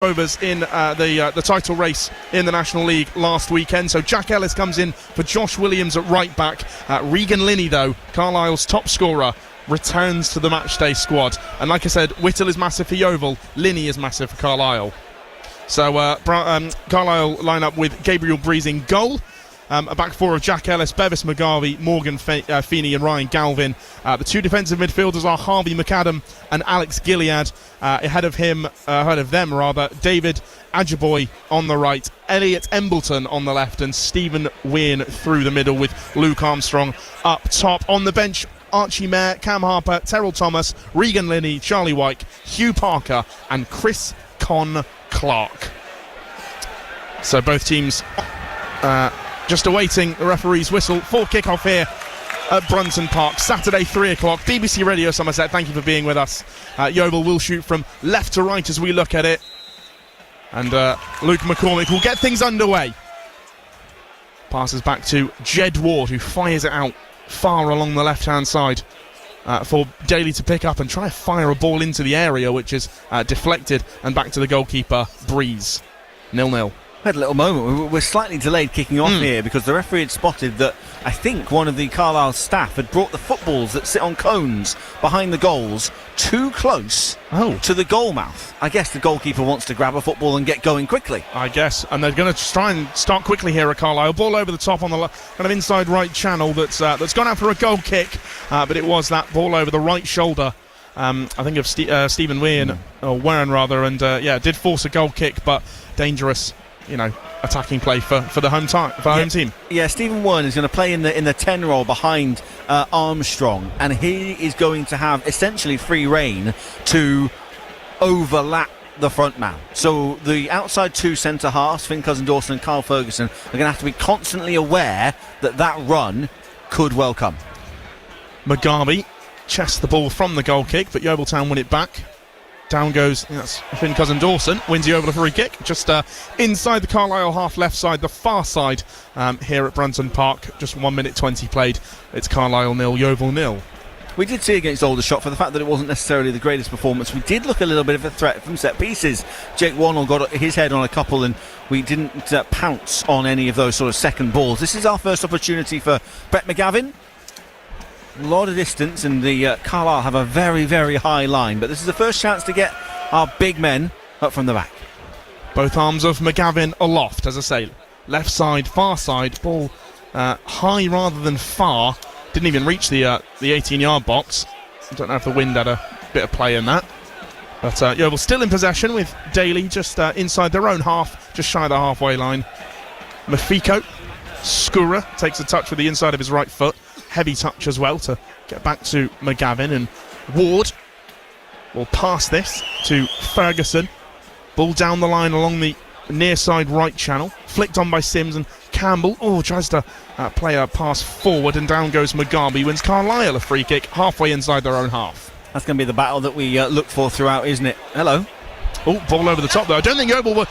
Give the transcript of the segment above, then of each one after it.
Rovers in the title race in the National League last weekend. So Jack Ellis comes in for Josh Williams at right back. Regan Linney, though, Carlisle's top scorer, returns to the matchday squad. And like I said, Whittle is massive for Yeovil, Linney is massive for Carlisle. So Carlisle line up with Gabriel Breeze in goal. A back four of Jack Ellis, Bevis McGarvey, Morgan Feeney and Ryan Galvin. The two defensive midfielders are Harvey McAdam and Alex Gilead. Ahead of them, David Ajiboy on the right, Elliot Embleton on the left, and Stephen Wynne through the middle with Luke Armstrong up top. On the bench, Archie Mayer, Cam Harper, Terrell Thomas, Regan Linney, Charlie White, Hugh Parker and Chris Con Clark. So both teams just awaiting the referee's whistle for kick-off here at Brunton Park, Saturday 3 o'clock. BBC Radio Somerset, thank you for being with us. Yeovil will shoot from left to right as we look at it. And Luke McCormick will get things underway. Passes back to Jed Ward, who fires it out far along the left-hand side for Daly to pick up and try to fire a ball into the area, which is deflected, and back to the goalkeeper, Breeze. 0-0. We had a little moment. We're slightly delayed kicking off here because the referee had spotted that I think one of the Carlisle staff had brought the footballs that sit on cones behind the goals too close to the goal mouth. I guess the goalkeeper wants to grab a football and get going quickly. I guess, and they're going to try and start quickly here at Carlisle. Ball over the top on the kind of inside right channel that's gone out for a goal kick, but it was that ball over the right shoulder. I think of Stephen Wynne, or Warren rather, and did force a goal kick, but dangerous. Attacking play for the home team. Yeah, Stephen Warren is going to play in the 10 role behind Armstrong, and he is going to have essentially free rein to overlap the front man. So the outside two centre halves, Finn Cousin-Dawson and Carl Ferguson, are going to have to be constantly aware that run could well come. Mugabe chests the ball from the goal kick, but Yeovil Town win it back. Down goes, that's Finn Cousin-Dawson, wins Yeovil a free kick, just inside the Carlisle half left side, the far side here at Brunton Park. Just 1 minute 20 played. It's Carlisle 0, Yeovil 0. We did see against Aldershot, for the fact that it wasn't necessarily the greatest performance, we did look a little bit of a threat from set pieces. Jake Warnell got his head on a couple and we didn't pounce on any of those sort of second balls. This is our first opportunity for Brett McGavin. A lot of distance, and the Carlisle have a very, very high line, but this is the first chance to get our big men up from the back. Both arms of McGavin aloft, as I say. Left side, far side, ball high rather than far. Didn't even reach the 18-yard box. I don't know if the wind had a bit of play in that. But Yeovil still in possession with Daly just inside their own half, just shy of the halfway line. Mafiko Skura takes a touch with the inside of his right foot. Heavy touch as well to get back to McGavin, and Ward will pass this to Ferguson. Ball down the line along the near side right channel, flicked on by Sims, and Campbell tries to play a pass forward, and down goes Mugabe. Wins Carlisle a free kick halfway inside their own half. That's going to be the battle that we look for throughout, isn't it? Hello. Ball over the top though. I don't think Yeovil were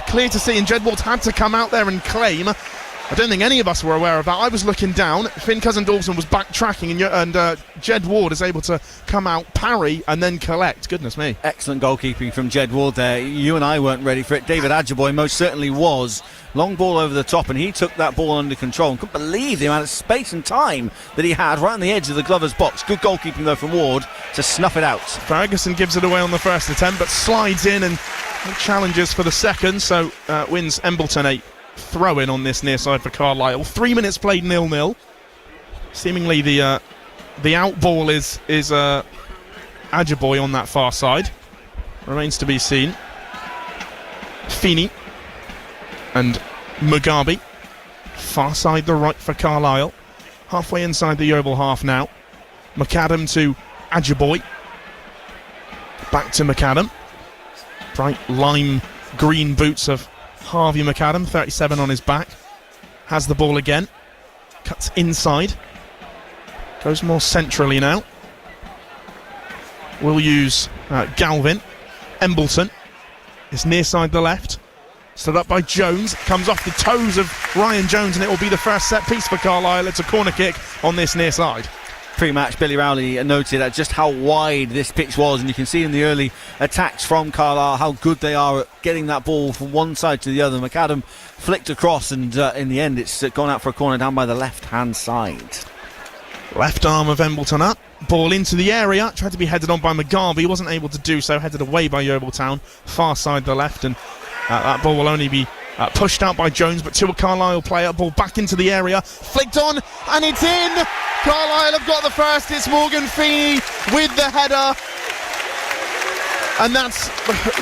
clear to see, and Jed Ward had to come out there and claim. I don't think any of us were aware of that. I was looking down. Finn Cousin-Dawson was backtracking, and Jed Ward is able to come out, parry, and then collect. Goodness me. Excellent goalkeeping from Jed Ward there. You and I weren't ready for it. David Ajiboy most certainly was. Long ball over the top, and he took that ball under control. And couldn't believe the amount of space and time that he had right on the edge of the Glover's box. Good goalkeeping, though, from Ward to snuff it out. Ferguson gives it away on the first attempt, but slides in and challenges for the second, so wins Embleton 8. Throw-in on this near side for Carlisle. 3 minutes played 0-0. Seemingly the out ball is Ajiboy on that far side. Remains to be seen. Feeney and Mugabe. Far side the right for Carlisle. Halfway inside the Yeovil half now. McAdam to Ajiboy. Back to McAdam. Bright lime green boots of Harvey McAdam, 37 on his back. Has the ball again. Cuts inside. Goes more centrally now. We'll use Galvin. Embleton is near side the left. Stood up by Jones. Comes off the toes of Ryan Jones, and it will be the first set piece for Carlisle. It's a corner kick on this near side. pre-match, Billy Rowley noted at just how wide this pitch was, and you can see in the early attacks from Carlisle how good they are at getting that ball from one side to the other. McAdam flicked across, and in the end it's gone out for a corner down by the left-hand side. Left arm of Embleton up, ball into the area, tried to be headed on by McGarvey, wasn't able to do so, headed away by Yeovil Town, far side the left, and that ball will only be pushed out by Jones, but to a Carlisle player, ball back into the area, flicked on, and it's in! Carlisle have got the first, it's Morgan Feeney with the header, and that's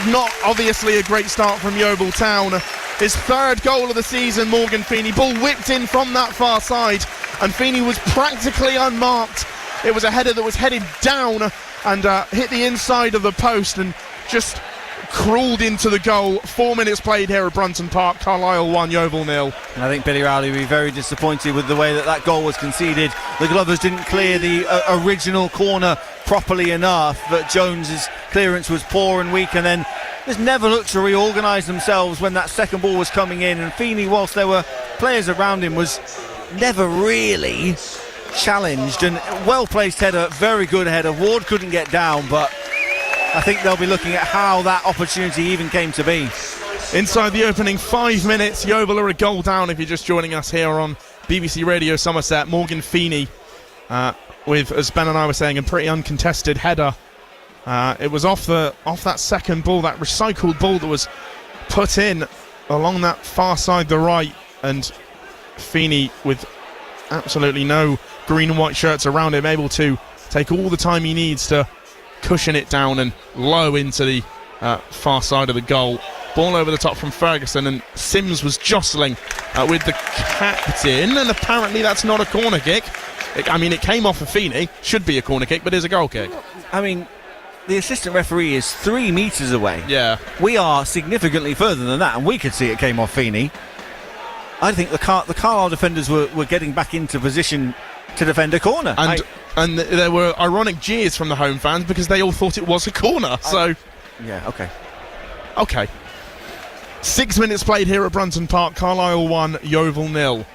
not obviously a great start from Yeovil Town. His third goal of the season, Morgan Feeney, ball whipped in from that far side, and Feeney was practically unmarked. It was a header that was headed down and hit the inside of the post and just crawled into the goal. 4 minutes played here at Brunton Park. Carlisle 1, Yeovil 0. I think Billy Rowley will be very disappointed with the way that goal was conceded. The Glovers didn't clear the original corner properly enough, but Jones's clearance was poor and weak, and then just never looked to reorganise themselves when that second ball was coming in. And Feeney, whilst there were players around him, was never really challenged. And well-placed header, very good header. Ward couldn't get down, but I think they'll be looking at how that opportunity even came to be. Inside the opening 5 minutes, Yeovil are a goal down if you're just joining us here on BBC Radio Somerset. Morgan Feeney with, as Ben and I were saying, a pretty uncontested header. It was off that second ball, that recycled ball that was put in along that far side the right, and Feeney, with absolutely no green and white shirts around him, able to take all the time he needs to cushion it down and low into the far side of the goal. Ball over the top from Ferguson, and Sims was jostling with the captain, and apparently that's not a corner kick. It came off of Feeney, should be a corner kick, but is a goal kick. I mean, the assistant referee is 3 metres away. Yeah. We are significantly further than that, and we could see it came off Feeney. I think the Carlisle defenders were getting back into position to defend a corner. And there were ironic jeers from the home fans because they all thought it was a corner. Yeah, okay. 6 minutes played here at Brunton Park. Carlisle 1, Yeovil 0.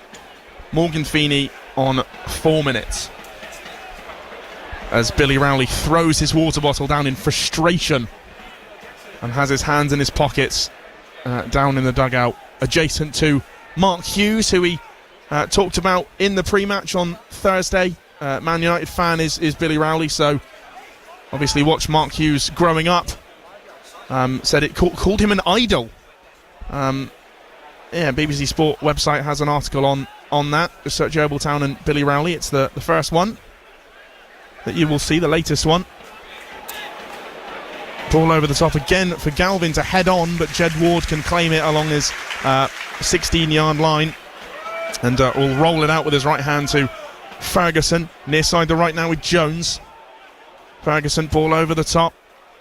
Morgan Feeney on 4 minutes, as Billy Rowley throws his water bottle down in frustration and has his hands in his pockets down in the dugout, adjacent to Mark Hughes, who he talked about in the pre-match on Thursday. Man United fan is Billy Rowley, so obviously watched Mark Hughes growing up. Said it called him an idol. BBC Sport website has an article on that. Just search Yeovil Town and Billy Rowley. It's the first one that you will see, the latest one. Ball over the top again for Galvin to head on, but Jed Ward can claim it along his 16-yard line, and will roll it out with his right hand to Ferguson. Near side the right now with Jones. Ferguson, ball over the top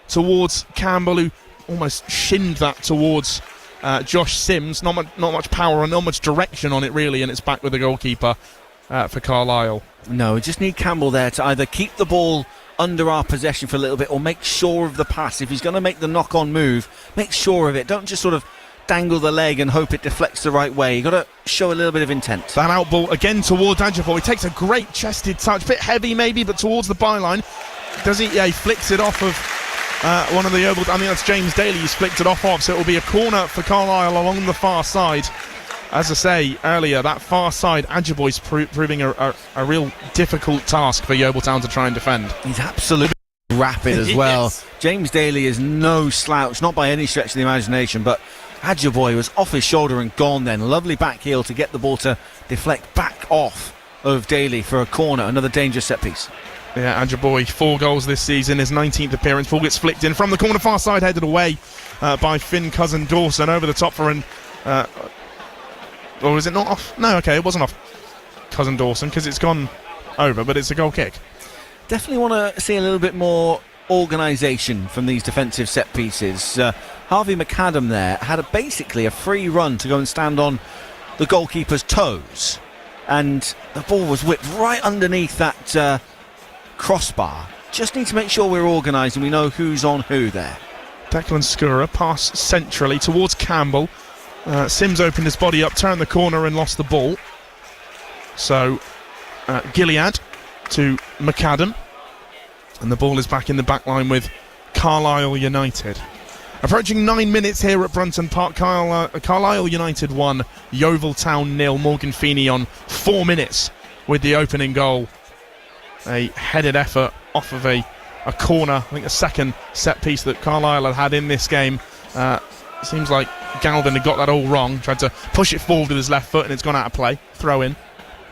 towards Campbell, who almost shinned that towards Josh Sims. Not much power and not much direction on it really, and it's back with the goalkeeper for Carlisle. No, we just need Campbell there to either keep the ball under our possession for a little bit or make sure of the pass. If he's going to make the knock-on move, make sure of it. Don't just sort of dangle the leg and hope it deflects the right way. You've got to show a little bit of intent. That out ball again towards Adjavoy. He takes a great chested touch, bit heavy maybe, but towards the byline. Does he? Yeah, he flicks it off of one of the Yeovil. I think that's James Daly. He's flicked it off, so it will be a corner for Carlisle along the far side. As I say earlier, that far side, Adjavoy's proving a real difficult task for Yeovil Town to try and defend. He's absolutely rapid as well. Yes. James Daly is no slouch, not by any stretch of the imagination, but Adjavoy was off his shoulder and gone then. Lovely back heel to get the ball to deflect back off of Daly for a corner. Another dangerous set piece. Yeah, Adjavoy, 4 goals this season, his 19th appearance. Ball gets flicked in from the corner far side, headed away by Finn Cousin Dawson over the top for an... or is it not off? No, okay, it wasn't off Cousin Dawson because it's gone over, but it's a goal kick. Definitely want to see a little bit more organisation from these defensive set pieces. Harvey McAdam there had basically a free run to go and stand on the goalkeeper's toes, and the ball was whipped right underneath that crossbar. Just need to make sure we're organised and we know who's on who there. Declan Skura pass centrally towards Campbell. Sims opened his body up, turned the corner and lost the ball. So Gilead to McAdam. And the ball is back in the back line with Carlisle United. Approaching 9 minutes here at Brunton Park. Carlisle United 1, Yeovil Town 0. Morgan Feeney on 4 minutes with the opening goal. A headed effort off of a corner. I think a second set piece that Carlisle had in this game. Seems like Galvin had got that all wrong. Tried to push it forward with his left foot and it's gone out of play. Throw in.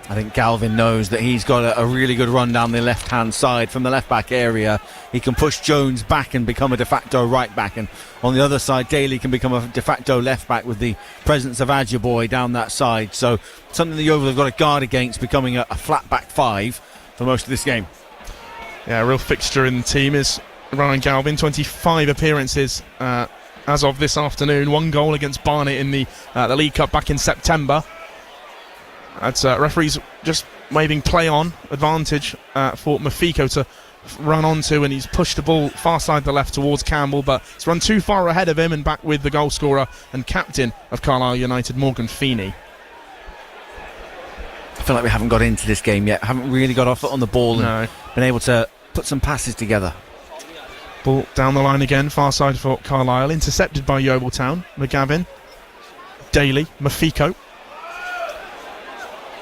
I think Galvin knows that he's got a really good run down the left-hand side from the left-back area. He can push Jones back and become a de facto right-back. And on the other side, Daly can become a de facto left-back with the presence of Adjaboy down that side. So something that Yeovil have got to guard against, becoming a flat-back five for most of this game. Yeah, a real fixture in the team is Ryan Galvin. 25 appearances as of this afternoon. 1 goal against Barnet in the League Cup back in September. That's referees just waving play on advantage for Mafiko to run onto, and he's pushed the ball far side the left towards Campbell, but it's run too far ahead of him and back with the goal scorer and captain of Carlisle United, Morgan Feeney. I feel like we haven't got into this game yet. Haven't really got our foot on the ball and been able to put some passes together. Ball down the line again, far side for Carlisle, intercepted by Yeovil Town. McGavin, Daly, Mafiko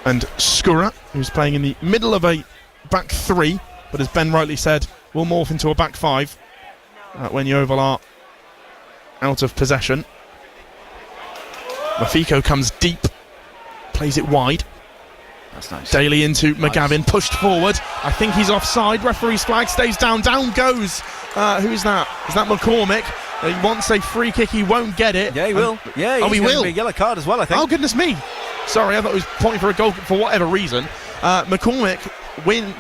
and Skura, who's playing in the middle of a back three, but as Ben rightly said, will morph into a back five when Yeovil are out of possession. Mafiko comes deep, plays it wide. That's nice. Daly into McGavin, pushed forward. I think he's offside. Referee's flag stays down. Down goes. Who is that? Is that McCormick? He wants a free kick. He won't get it. Yeah, he will. Yeah, he will. Be a yellow card as well, I think. Oh, goodness me. Sorry, I thought he was pointing for a goal for whatever reason. McCormick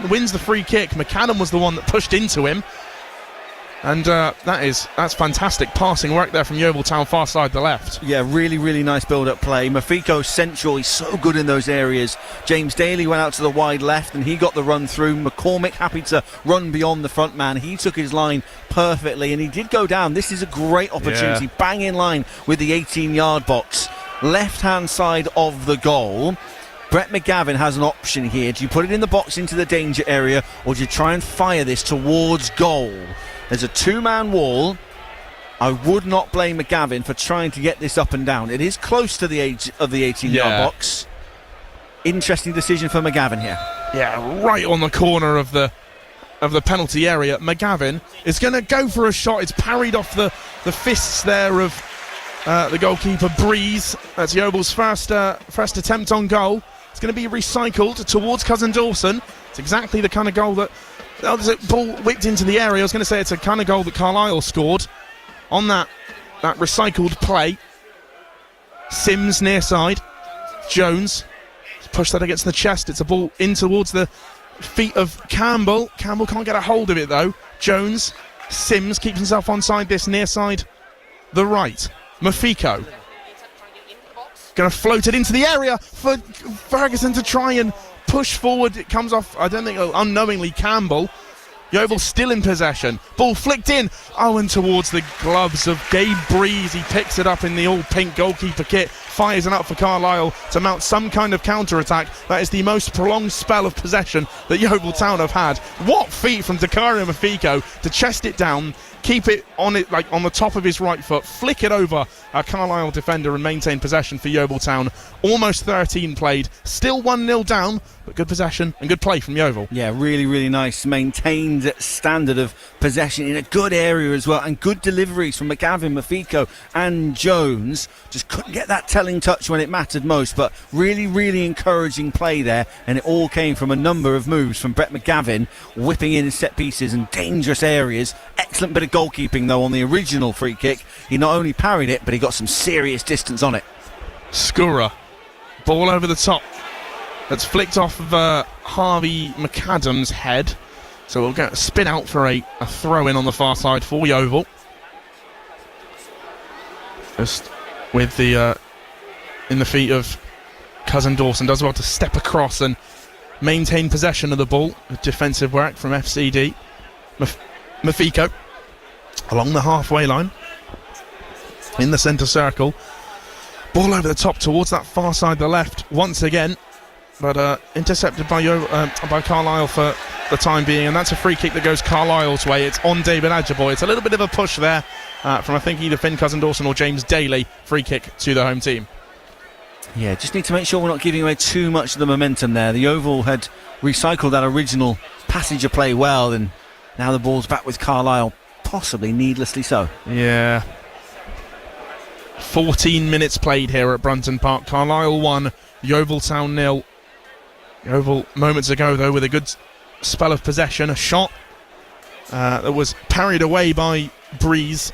wins the free kick. McCann was the one that pushed into him. And that's fantastic passing work there from Yeovil Town, far side the left. Yeah, really, really nice build-up play. Mafiko central, he's so good in those areas. James Daly went out to the wide left and he got the run through. McCormick happy to run beyond the front man. He took his line perfectly and he did go down. This is a great opportunity. Yeah. Bang in line with the 18-yard box. Left-hand side of the goal. Brett McGavin has an option here. Do you put it in the box into the danger area, or do you try and fire this towards goal? There's a two-man wall. I would not blame McGavin for trying to get this up and down. It is close to the edge of the 18-yard box. Interesting decision for McGavin here. Yeah, right on the corner of the penalty area. McGavin is going to go for a shot. It's parried off the fists there of the goalkeeper, Breeze. That's Yeovil's first attempt on goal. It's going to be recycled towards Cousin Dawson. It's exactly the kind of goal that... there's a ball whipped into the area. I was going to say it's a kind of goal that Carlisle scored on that recycled play. Sims near side. Jones push that against the chest. It's a ball in towards the feet of Campbell. Campbell can't get a hold of it though. Jones. Sims keeps himself onside this near side the right. Mafiko going to float it into the area for Ferguson to try and push forward. It comes off, I don't think, unknowingly Campbell. Yeovil still in possession. Ball flicked in. Oh, and towards the gloves of Gabe Breeze. He picks it up in the all-pink goalkeeper kit. Fires it up for Carlisle to mount some kind of counter-attack. That is the most prolonged spell of possession that Yeovil Town have had. What feat from Dakario Mafiko to chest it down, keep it on it like on the top of his right foot, flick it over a Carlisle defender and maintain possession for Yeovil Town. Almost 13 played, still 1-0 down, but good possession and good play from Yeovil. Yeah, really, really nice. Maintained standard of possession in a good area as well, and good deliveries from McGavin, Mafiko and Jones. Just couldn't get that telling touch when it mattered most, but really, really encouraging play there, and it all came from a number of moves from Brett McGavin, whipping in set pieces and dangerous areas. Excellent bit of goalkeeping though on the original free kick. He not only parried it, but he got some serious distance on it. Skura, ball over the top. That's flicked off of Harvey McAdam's head. So we'll get a spin out for a throw-in on the far side for Yeovil. Just with the in the feet of Cousin Dawson. Does well to step across and maintain possession of the ball with defensive work from FCD. Mafiko along the halfway line in the centre circle. Ball over the top towards that far side the left once again, but intercepted by Carlisle for the time being, and that's a free kick that goes Carlisle's way. It's on David Adjaboy. It's a little bit of a push there from I think either Finn Cousin-Dawson or James Daly. Free kick to the home team. Yeah, just need to make sure we're not giving away too much of the momentum there. The Yeovil had recycled that original passage of play well, and now the ball's back with Carlisle, possibly needlessly so. Yeah. 14 minutes played here at Brunton Park. Carlisle 1, Yeovil Town 0. Yeovil moments ago, though, with a good spell of possession, a shot that was parried away by Breeze.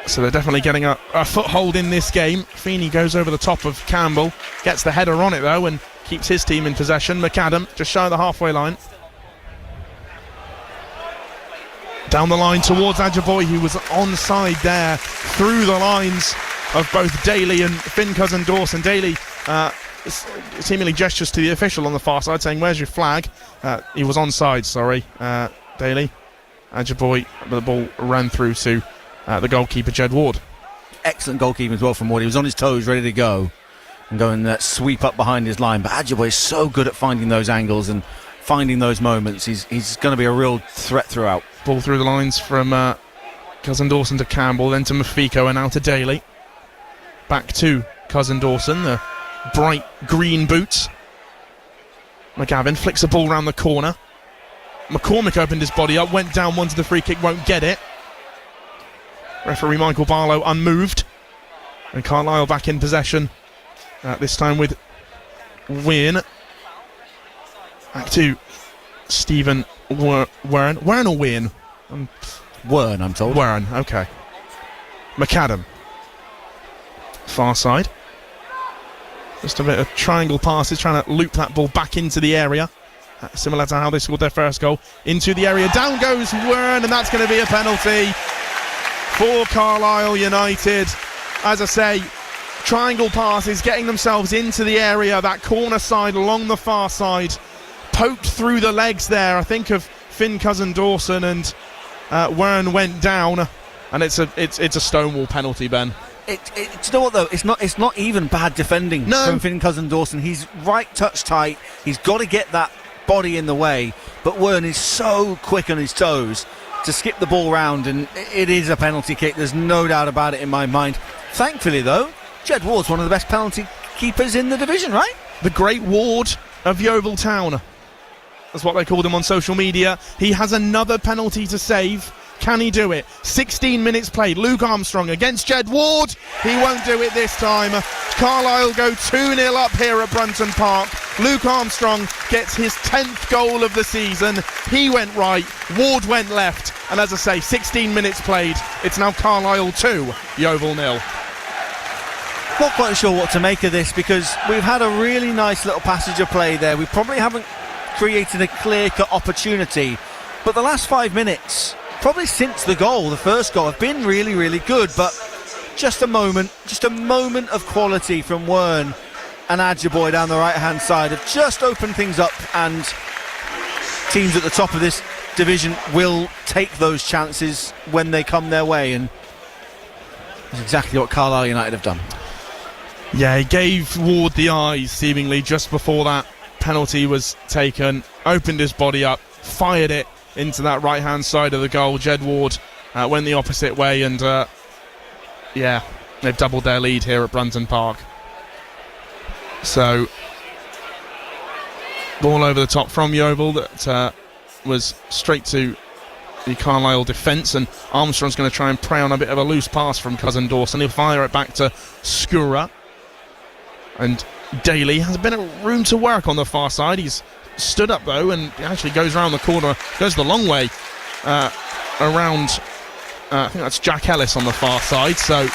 So they're definitely getting a foothold in this game. Feeney goes over the top of Campbell, gets the header on it though, and keeps his team in possession. McAdam just shy of the halfway line. Down the line towards Adjaboy, who was onside there, through the lines of both Daly and Finn Cousin-Dawson. Daly seemingly gestures to the official on the far side, saying, "Where's your flag?" He was onside, sorry, Daly. Adjaboy, the ball ran through to the goalkeeper, Jed Ward. Excellent goalkeeping as well from Ward. He was on his toes, ready to go and go and sweep up behind his line. But Adjaboy is so good at finding those angles and finding those moments. He's going to be a real threat throughout. Ball through the lines from Cousin-Dawson to Campbell, then to Mafiko, and now to Daly. Back to Cousin-Dawson, the bright green boots. McGavin flicks the ball round the corner. McCormick opened his body up, went down, wanted the free kick, won't get it. Referee Michael Barlow unmoved. And Carlisle back in possession. This time with Wynne. Back to Stephen Wern. Wern or Wynne? Wern, I'm told. Wern, okay. McAdam. Far side. Just a bit of triangle passes, trying to loop that ball back into the area. Similar to how they scored their first goal. Into the area. Down goes Wern, and that's going to be a penalty for Carlisle United. As I say, triangle passes, getting themselves into the area, that corner side along the far side, poked through the legs there, I think, of Finn Cousin-Dawson, and Wern went down, and it's a Stonewall penalty, Ben. Do you know what though? It's not even bad defending from Finn Cousin-Dawson. He's right touch tight. He's got to get that body in the way, but Wern is so quick on his toes to skip the ball round, and it is a penalty kick. There's no doubt about it in my mind. Thankfully, though, Jed Ward's one of the best penalty keepers in the division, right? The Great Ward of Yeovil Town. That's what they called him on social media. He has another penalty to save. Can he do it? 16 minutes played. Luke Armstrong against Jed Ward. He won't do it this time. Carlisle go 2-0 up here at Brunton Park. Luke Armstrong gets his 10th goal of the season. He went right, Ward went left. And as I say, 16 minutes played. It's now Carlisle 2, Yeovil 0. Not quite sure what to make of this, because we've had a really nice little passage of play there. We probably haven't created a clear-cut opportunity, but the last 5 minutes, probably since the goal, the first goal, have been really, really good. But just a moment of quality from Wern and Adjaboy down the right-hand side have just opened things up, and teams at the top of this division will take those chances when they come their way, and that's exactly what Carlisle United have done. Yeah, he gave Ward the eyes, seemingly, just before that penalty was taken. Opened his body up, fired it into that right-hand side of the goal. Jed Ward went the opposite way, and yeah, they've doubled their lead here at Brunton Park. So, ball over the top from Yeovil that was straight to the Carlisle defence, and Armstrong's going to try and prey on a bit of a loose pass from Cousin-Dawson. He'll fire it back to Skura. And Daly has a bit of room to work on the far side. He's stood up though, and actually goes around the corner, goes the long way around. I think that's Jack Ellis on the far side, so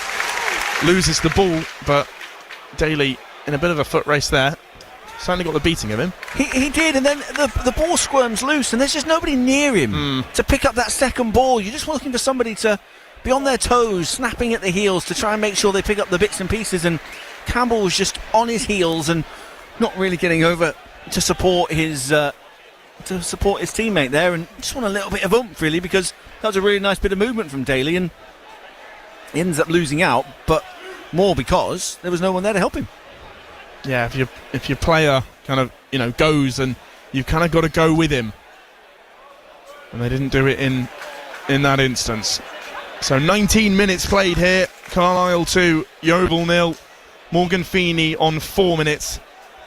loses the ball, but Daly in a bit of a foot race there. Certainly got the beating of him. He did, and then the ball squirms loose, and there's just nobody near him to pick up that second ball. You're just looking for somebody to be on their toes, snapping at the heels to try and make sure they pick up the bits and pieces, and Campbell was just on his heels and not really getting over to support his teammate there, and just want a little bit of oomph really, because that was a really nice bit of movement from Daly, and he ends up losing out, but more because there was no one there to help him. Yeah, if your player kind of goes and you've kind of got to go with him. And they didn't do it in that instance. So 19 minutes played here. Carlisle 2, Yeovil 0. Morgan Feeney on 4 minutes.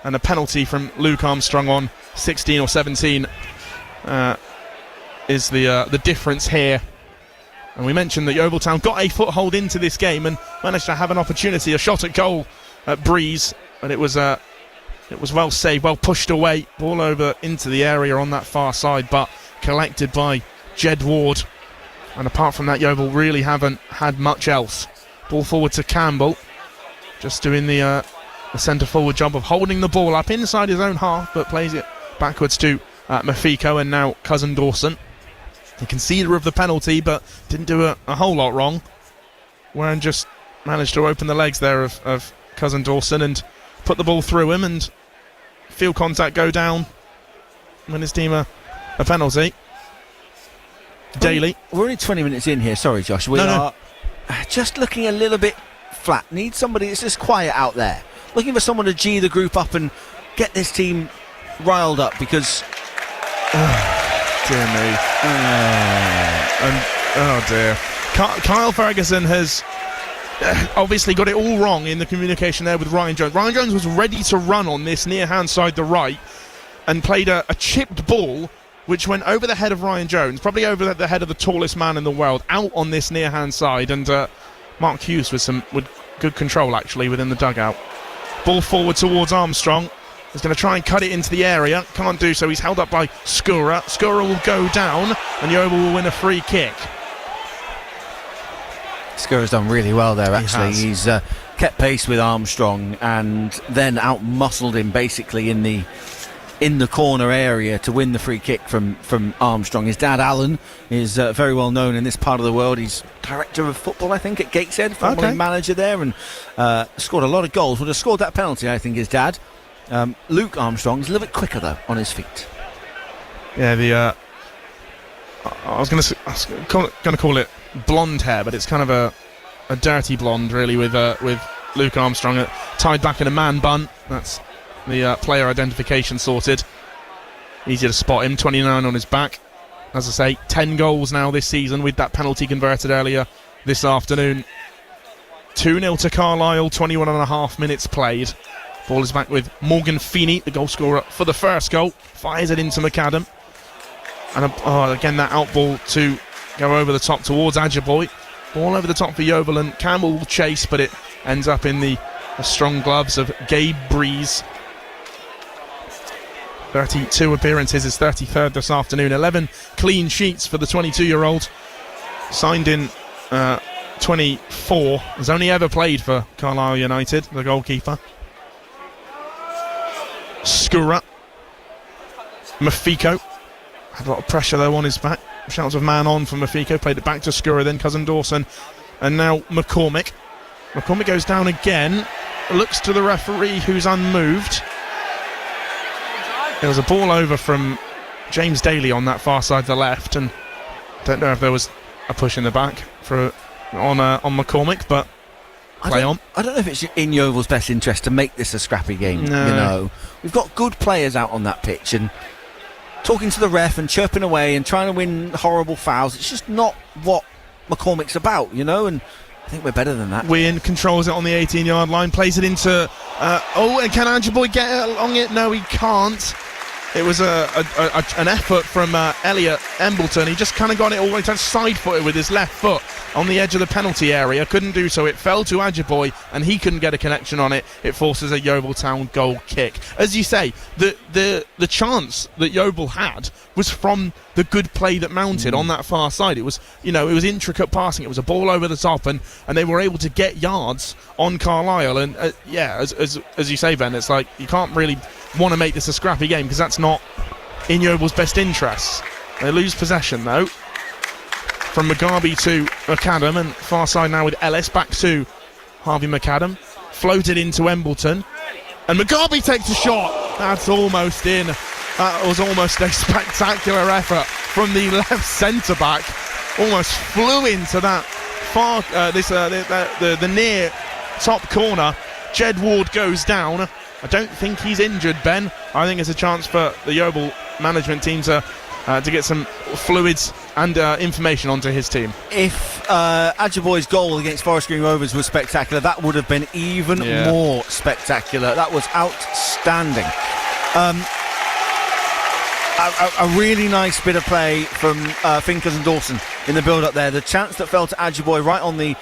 And a penalty from Luke Armstrong on 16 or 17 is the difference here. And we mentioned that Yeovil Town got a foothold into this game and managed to have an opportunity, a shot at goal at Breeze. But it was well saved, well pushed away. Ball over into the area on that far side, but collected by Jed Ward. And apart from that, Yeovil really haven't had much else. Ball forward to Campbell, just doing the centre forward job of holding the ball up inside his own half, but plays it backwards to Mafiko and now Cousin Dawson. The conceder of the penalty, but didn't do a whole lot wrong. Warren just managed to open the legs there of Cousin Dawson and put the ball through him, and field contact go down, win his team a penalty. Daly. We're only 20 minutes in here, sorry Josh. We are just looking a little bit flat. Need somebody that's just quiet out there. Looking for someone to G the group up and get this team riled up, because dear me. Oh dear. Kyle Ferguson has obviously got it all wrong in the communication there with Ryan Jones. Ryan Jones was ready to run on this near hand side the right and played a chipped ball which went over the head of Ryan Jones, probably over the head of the tallest man in the world, out on this near hand side, and Mark Hughes with good control actually within the dugout. Ball forward towards Armstrong. He's going to try and cut it into the area. Can't do so. He's held up by Skura. Skura will go down, and Yeovil will win a free kick. Skura's done really well there, actually. He's kept pace with Armstrong and then out-muscled him basically in the corner area to win the free kick from Armstrong. His dad, Alan, is very well known in this part of the world. He's director of football, I think, at Gateshead, formerly manager there, and scored a lot of goals. Would have scored that penalty, I think, his dad. Luke Armstrong's a little bit quicker, though, on his feet. Yeah, I was going to call it blonde hair, but it's kind of a dirty blonde, really, with Luke Armstrong tied back in a man bun. That's the player identification sorted. Easy to spot him. 29 on his back. As I say, 10 goals now this season with that penalty converted earlier this afternoon. 2-0 to Carlisle, 21 and a half minutes played. Ball is back with Morgan Feeney, the goal scorer for the first goal. Fires it into McAdam. And again, that out ball to go over the top towards Ajiboy. Ball over the top for Yeovil, and Campbell will chase, but it ends up in the strong gloves of Gabe Breeze. 32 appearances, his 33rd this afternoon. 11 clean sheets for the 22-year-old. Signed in 24. Has only ever played for Carlisle United, the goalkeeper. Skura. Mafiko. Had a lot of pressure though on his back. Shouts of man on from Mafiko. Played it back to Skura, then Cousin Dawson. And now McCormick. McCormick goes down again. Looks to the referee, who's unmoved. There was a ball over from James Daly on that far side to the left, and don't know if there was a push in the back on McCormick, but play on. I don't know if it's in Yeovil's best interest to make this a scrappy game. No. You know, we've got good players out on that pitch, and talking to the ref and chirping away and trying to win horrible fouls. It's just not what McCormick's about, you know, and I think we're better than that. Wynn controls it on the 18-yard line, plays it into and can Ajiboy get it along it? No, he can't. It was an effort from Elliot Embleton. He just kind of got it all the way to side-footed with his left foot on the edge of the penalty area. Couldn't do so. It fell to Ajiboy, and he couldn't get a connection on it. It forces a Yeovil Town goal kick. As you say, the chance that Yeovil had was from the good play that mounted on that far side. It was, it was intricate passing. It was a ball over the top, and they were able to get yards on Carlisle. And as you say, Ben, it's like you can't really want to make this a scrappy game because that's not in Yeovil's best interests. They lose possession though. From Mugabe to McAdam, and far side now with Ellis, back to Harvey McAdam, floated into Embleton, and Mugabe takes a shot. That's almost in. That was almost a spectacular effort from the left centre back. Almost flew into that far the near top corner. Jed Ward goes down, I don't think he's injured, Ben. I think it's a chance for the Yeovil management team to get some fluids and information onto his team. If Ajiboy's goal against Forest Green Rovers was spectacular, that would have been even more spectacular. That was outstanding. A really nice bit of play from Finkers and Dawson in the build-up there. The chance that fell to Ajiboy right on the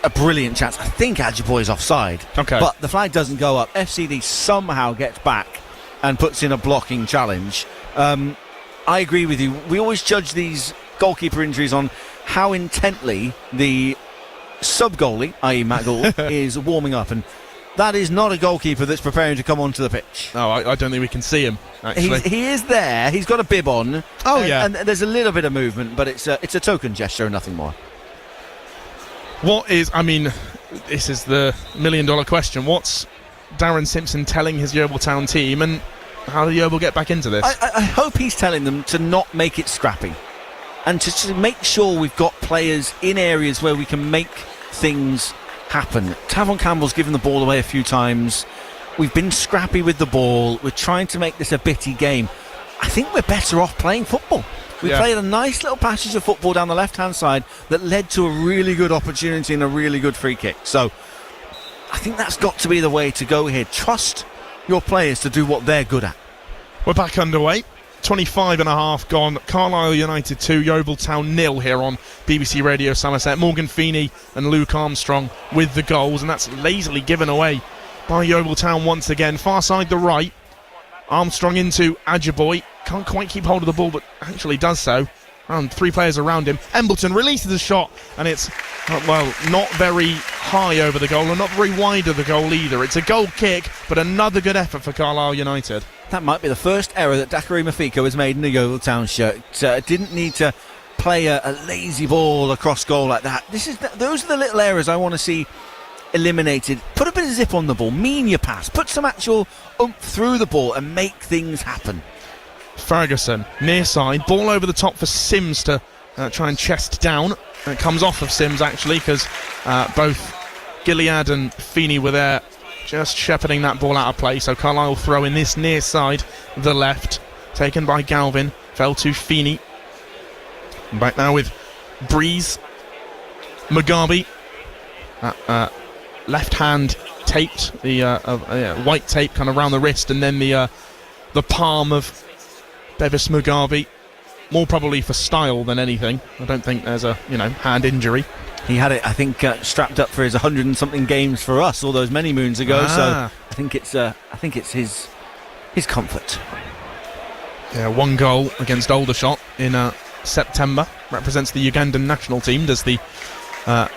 a brilliant chance. I think Ajiboy's offside. Okay. But the flag doesn't go up. FCD somehow gets back and puts in a blocking challenge. I agree with you. We always judge these goalkeeper injuries on how intently the sub-goalie, i.e. Matt Gould, is warming up, and that is not a goalkeeper that's preparing to come onto the pitch. No, I don't think we can see him, actually. He is there. He's got a bib on. Oh, yeah. And there's a little bit of movement, but it's a token gesture and nothing more. This is the million-dollar question. What's Darren Simpson telling his Yeovil Town team, and how do Yeovil get back into this? I hope he's telling them to not make it scrappy, and to make sure we've got players in areas where we can make things happen. Tavon Campbell's given the ball away a few times. We've been scrappy with the ball. We're trying to make this a bitty game. I think we're better off playing football. We played a nice little passage of football down the left-hand side that led to a really good opportunity and a really good free kick. So I think that's got to be the way to go here. Trust your players to do what they're good at. We're back underway. 25 and a half gone. Carlisle United 2, Yeovil Town 0 here on BBC Radio Somerset. Morgan Feeney and Luke Armstrong with the goals, and that's lazily given away by Yeovil Town once again. Far side the right. Armstrong into Ajiboy. Can't quite keep hold of the ball, but actually does so. And three players around him. Embleton releases the shot, and it's, not very high over the goal and not very wide of the goal either. It's a goal kick, but another good effort for Carlisle United. That might be the first error that Dakari Mafiko has made in the Yeovil Town shirt. Didn't need to play a lazy ball across goal like that. Those are the little errors I want to see eliminated. Put a bit of zip on the ball, mean your pass, put some actual oomph through the ball and make things happen. Ferguson, near side, ball over the top for Sims to try and chest down. And it comes off of Sims actually, because both Gilead and Feeney were there just shepherding that ball out of play. So Carlisle throw in this near side, the left, taken by Galvin, fell to Feeney. Back now with Breeze, Mugabe, left hand taped, the white tape kind of around the wrist, and then the palm of Bevis Mugabe, more probably for style than anything. I don't think there's a hand injury. He had it, I think, strapped up for his 100 and something games for us all those many moons ago. So I think it's his comfort. Yeah, one goal against Aldershot in September. Represents the Ugandan national team. Does the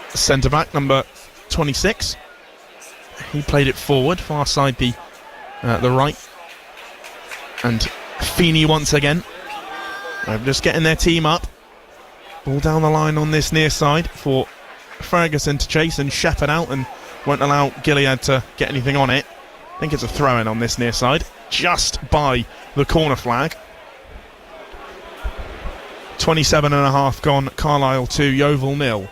centre back number 26? He played it forward, far side the right, and Feeney once again. They're just getting their team up. Ball down the line on this near side for Ferguson to chase and shepherd out, and won't allow Gilead to get anything on it. I think it's a throw-in on this near side, just by the corner flag. 27 and a half gone. Carlisle 2, Yeovil 0.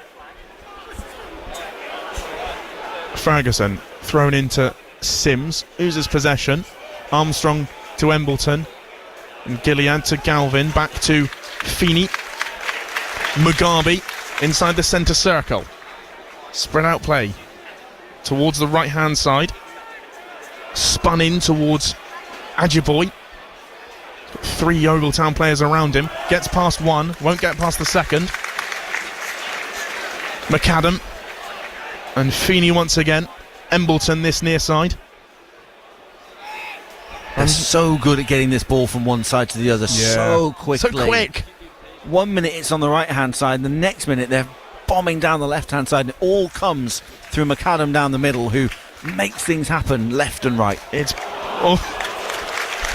Ferguson thrown into Sims, loses possession. Armstrong to Embleton, and Gilead to Galvin, back to Feeney. Mugabe inside the centre circle. Spread out play towards the right hand side. Spun in towards Ajiboy. Three Yeovil Town players around him. Gets past one, won't get past the second. McAdam and Feeney once again. Embleton this near side. They're so good at getting this ball from one side to the other so quickly. So quick. 1 minute it's on the right hand side, the next minute they're bombing down the left hand side, and it all comes through McAdam down the middle, who makes things happen left and right.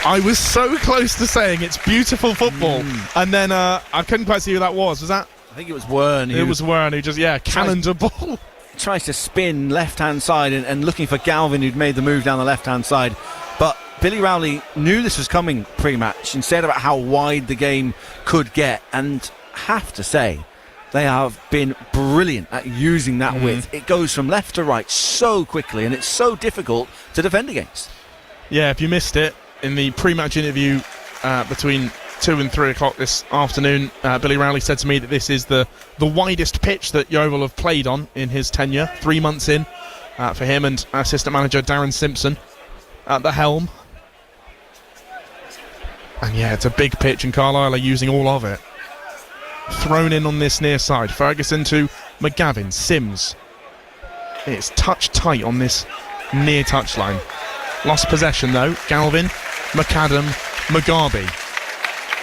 I was so close to saying it's beautiful football, and then I couldn't quite see who that was. Was that? I think it was Wern. It was Wern who just cannoned a ball. Tries to spin left hand side and looking for Galvin, who'd made the move down the left hand side, but Billy Rowley knew this was coming pre-match and said about how wide the game could get, and have to say They have been brilliant at using that width. It goes from left to right so quickly, and it's so difficult to defend against. Yeah, if you missed it, in the pre-match interview between 2 and 3 o'clock this afternoon, Billy Rowley said to me that this is the widest pitch that Yeovil have played on in his tenure, 3 months in, for him and assistant manager Darren Simpson at the helm. And yeah, it's a big pitch, and Carlisle are using all of it. Thrown in on this near side. Ferguson to McGavin. Sims. It's touch tight on this near touchline. Lost possession though. Galvin, McAdam, Mugabe.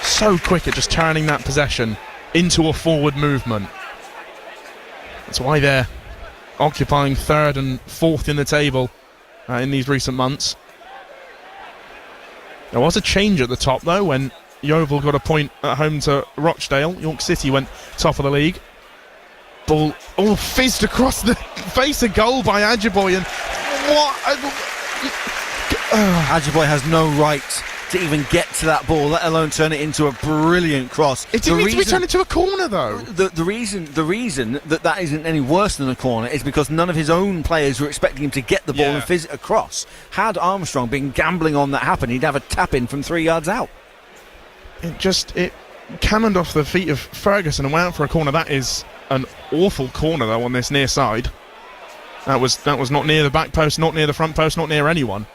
So quick at just turning that possession into a forward movement. That's why they're occupying 3rd and 4th in the table in these recent months. There was a change at the top though when Yeovil got a point at home to Rochdale. York City went top of the league. Ball fizzed across the face of goal by Ajiboye, and what? Ajiboye has no right to even get to that ball, let alone turn it into a brilliant cross. It didn't need to be turned into a corner though. The reason that isn't any worse than a corner is because none of his own players were expecting him to get the ball and fizz it across. Had Armstrong been gambling on that happen, he'd have a tap in from 3 yards out. It cannoned off the feet of Ferguson and went out for a corner. That is an awful corner though on this near side. That was not near the back post, not near the front post, not near anyone.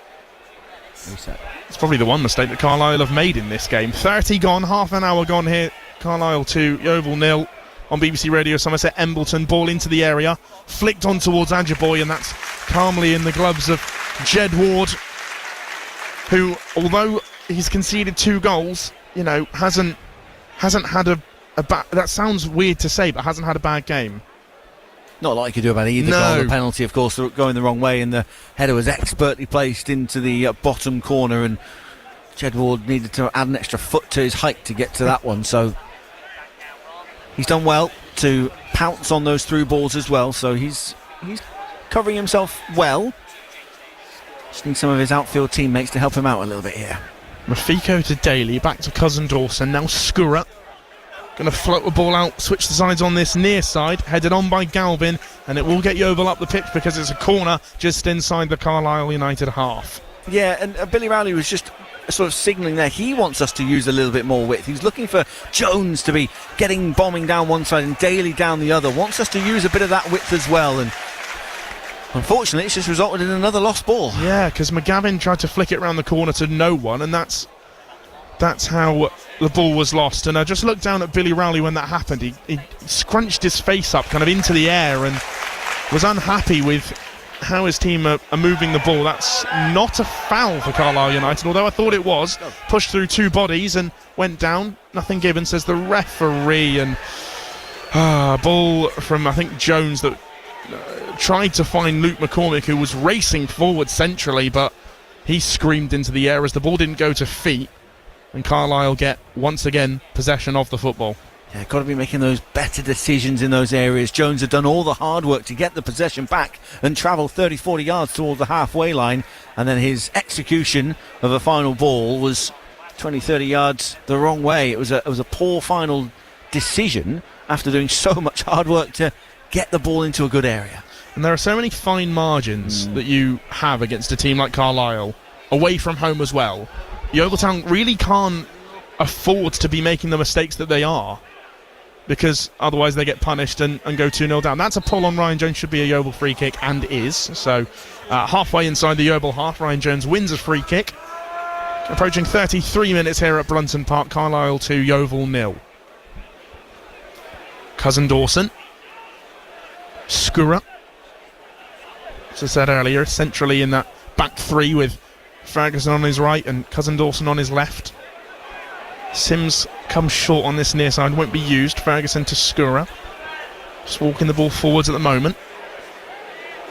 Reset. It's probably the one mistake that Carlisle have made in this game. 30 gone, half an hour gone here. Carlisle 2, Yeovil 0 on BBC Radio Somerset. Embleton, ball into the area, flicked on towards Ajiboye, and that's calmly in the gloves of Jed Ward, who, although he's conceded 2 goals, you know, hasn't had a bad. That sounds weird to say, but hasn't had a bad game. Not a lot you could do about either goal. The penalty, of course, going the wrong way, and the header was expertly placed into the bottom corner, and Jed Ward needed to add an extra foot to his height to get to that one. So he's done well to pounce on those through balls as well. So he's covering himself well. Just need some of his outfield teammates to help him out a little bit here. Mafiko to Daly, back to Cousin Dawson, now Skura. Going to float the ball out, switch the sides on this near side, headed on by Galvin, and it will get Yeovil up the pitch because it's a corner just inside the Carlisle United half. Yeah, and Billy Rowley was just sort of signalling there. He wants us to use a little bit more width. He's looking for Jones to be bombing down one side and Daly down the other. Wants us to use a bit of that width as well, and unfortunately it's just resulted in another lost ball. Yeah, because McGavin tried to flick it around the corner to no one, and that's how the ball was lost. And I just looked down at Billy Rowley when that happened. He scrunched his face up kind of into the air and was unhappy with how his team are moving the ball. That's not a foul for Carlisle United, although I thought it was. Pushed through 2 bodies and went down. Nothing given, says the referee. And ball from, I think, Jones that tried to find Luke McCormick, who was racing forward centrally, but he screamed into the air as the ball didn't go to feet. And Carlisle get, once again, possession of the football. Yeah, got to be making those better decisions in those areas. Jones had done all the hard work to get the possession back and travel 30-40 yards towards the halfway line, and then his execution of a final ball was 20-30 yards the wrong way. It was a poor final decision after doing so much hard work to get the ball into a good area. And there are so many fine margins that you have against a team like Carlisle, away from home as well. Yeovil Town really can't afford to be making the mistakes that they are, because otherwise they get punished and go 2-0 down. That's a pull on Ryan Jones, should be a Yeovil free kick, and is. So halfway inside the Yeovil half, Ryan Jones wins a free kick. Approaching 33 minutes here at Brunton Park. Carlisle 2, Yeovil 0. Cousin Dawson. Skura. As I said earlier, centrally in that back 3 with Ferguson on his right and Cousin Dawson on his left. Sims comes short on this near side, won't be used. Ferguson to Skura. Just walking the ball forwards at the moment.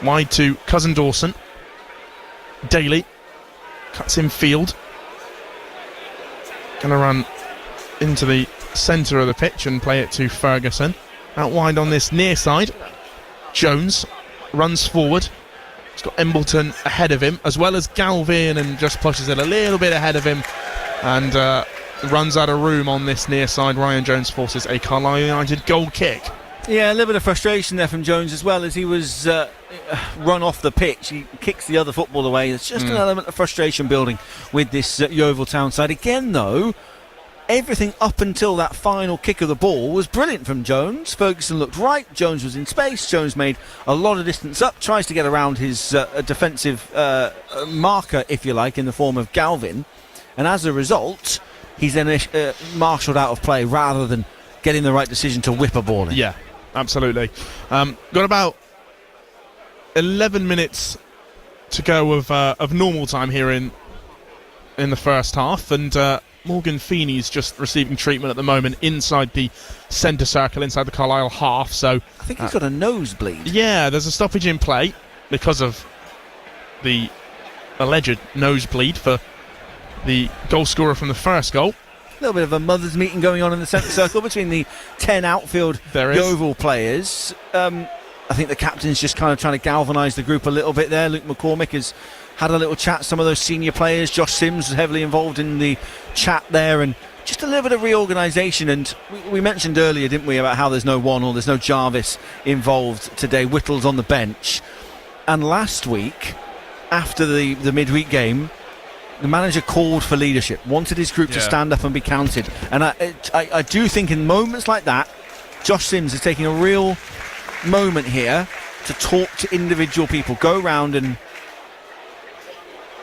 Wide to Cousin Dawson. Daly cuts in field. Going to run into the centre of the pitch and play it to Ferguson. Out wide on this near side. Jones runs forward. He's got Embleton ahead of him, as well as Galvin, and just pushes it a little bit ahead of him and runs out of room on this near side. Ryan Jones forces a Carlisle United goal kick. Yeah, a little bit of frustration there from Jones, as well as he was run off the pitch. He kicks the other football away. There's just an element of frustration building with this Yeovil Town side. Again, though, everything up until that final kick of the ball was brilliant from Jones. Ferguson looked right. Jones was in space. Jones made a lot of distance up, tries to get around his defensive marker, if you like, in the form of Galvin. And as a result, he's then marshalled out of play rather than getting the right decision to whip a ball in. Yeah, absolutely. Got about 11 minutes to go of normal time here in the first half, and Morgan Feeney's just receiving treatment at the moment inside the centre circle, inside the Carlisle half. So I think he's got a nosebleed. Yeah, there's a stoppage in play because of the alleged nosebleed for the goal scorer from the first goal. A little bit of a mother's meeting going on in the centre circle between the 10 outfield Yeovil players. I think the captain's just kind of trying to galvanise the group a little bit there. Luke McCormick has had a little chat. Some of those senior players, Josh Sims was heavily involved in the chat there, and just a little bit of reorganisation. And we mentioned earlier, didn't we, about how there's no one, or there's no Jarvis involved today. Whittle's on the bench. And last week, after the midweek game, the manager called for leadership, wanted his group to stand up and be counted. And I do think in moments like that, Josh Sims is taking a real moment here to talk to individual people, go around and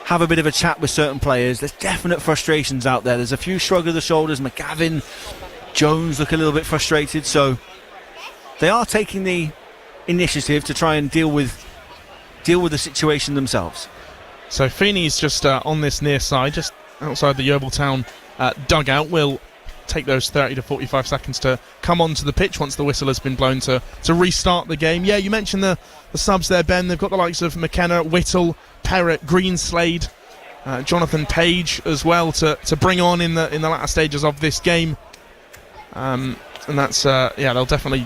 have a bit of a chat with certain players. There's definite frustrations out there. There's a few shrug of the shoulders. McGavin, Jones look a little bit frustrated. So they are taking the initiative to try and deal with the situation themselves. So Feeney's just on this near side, just outside the Yeovil Town dugout. Will take those 30 to 45 seconds to come onto the pitch once the whistle has been blown to restart the game. Yeah, you mentioned the subs there, Ben. They've got the likes of McKenna, Whittle, Perrott, Greenslade, Jonathan Page as well to bring on in the latter stages of this game. And that's they'll definitely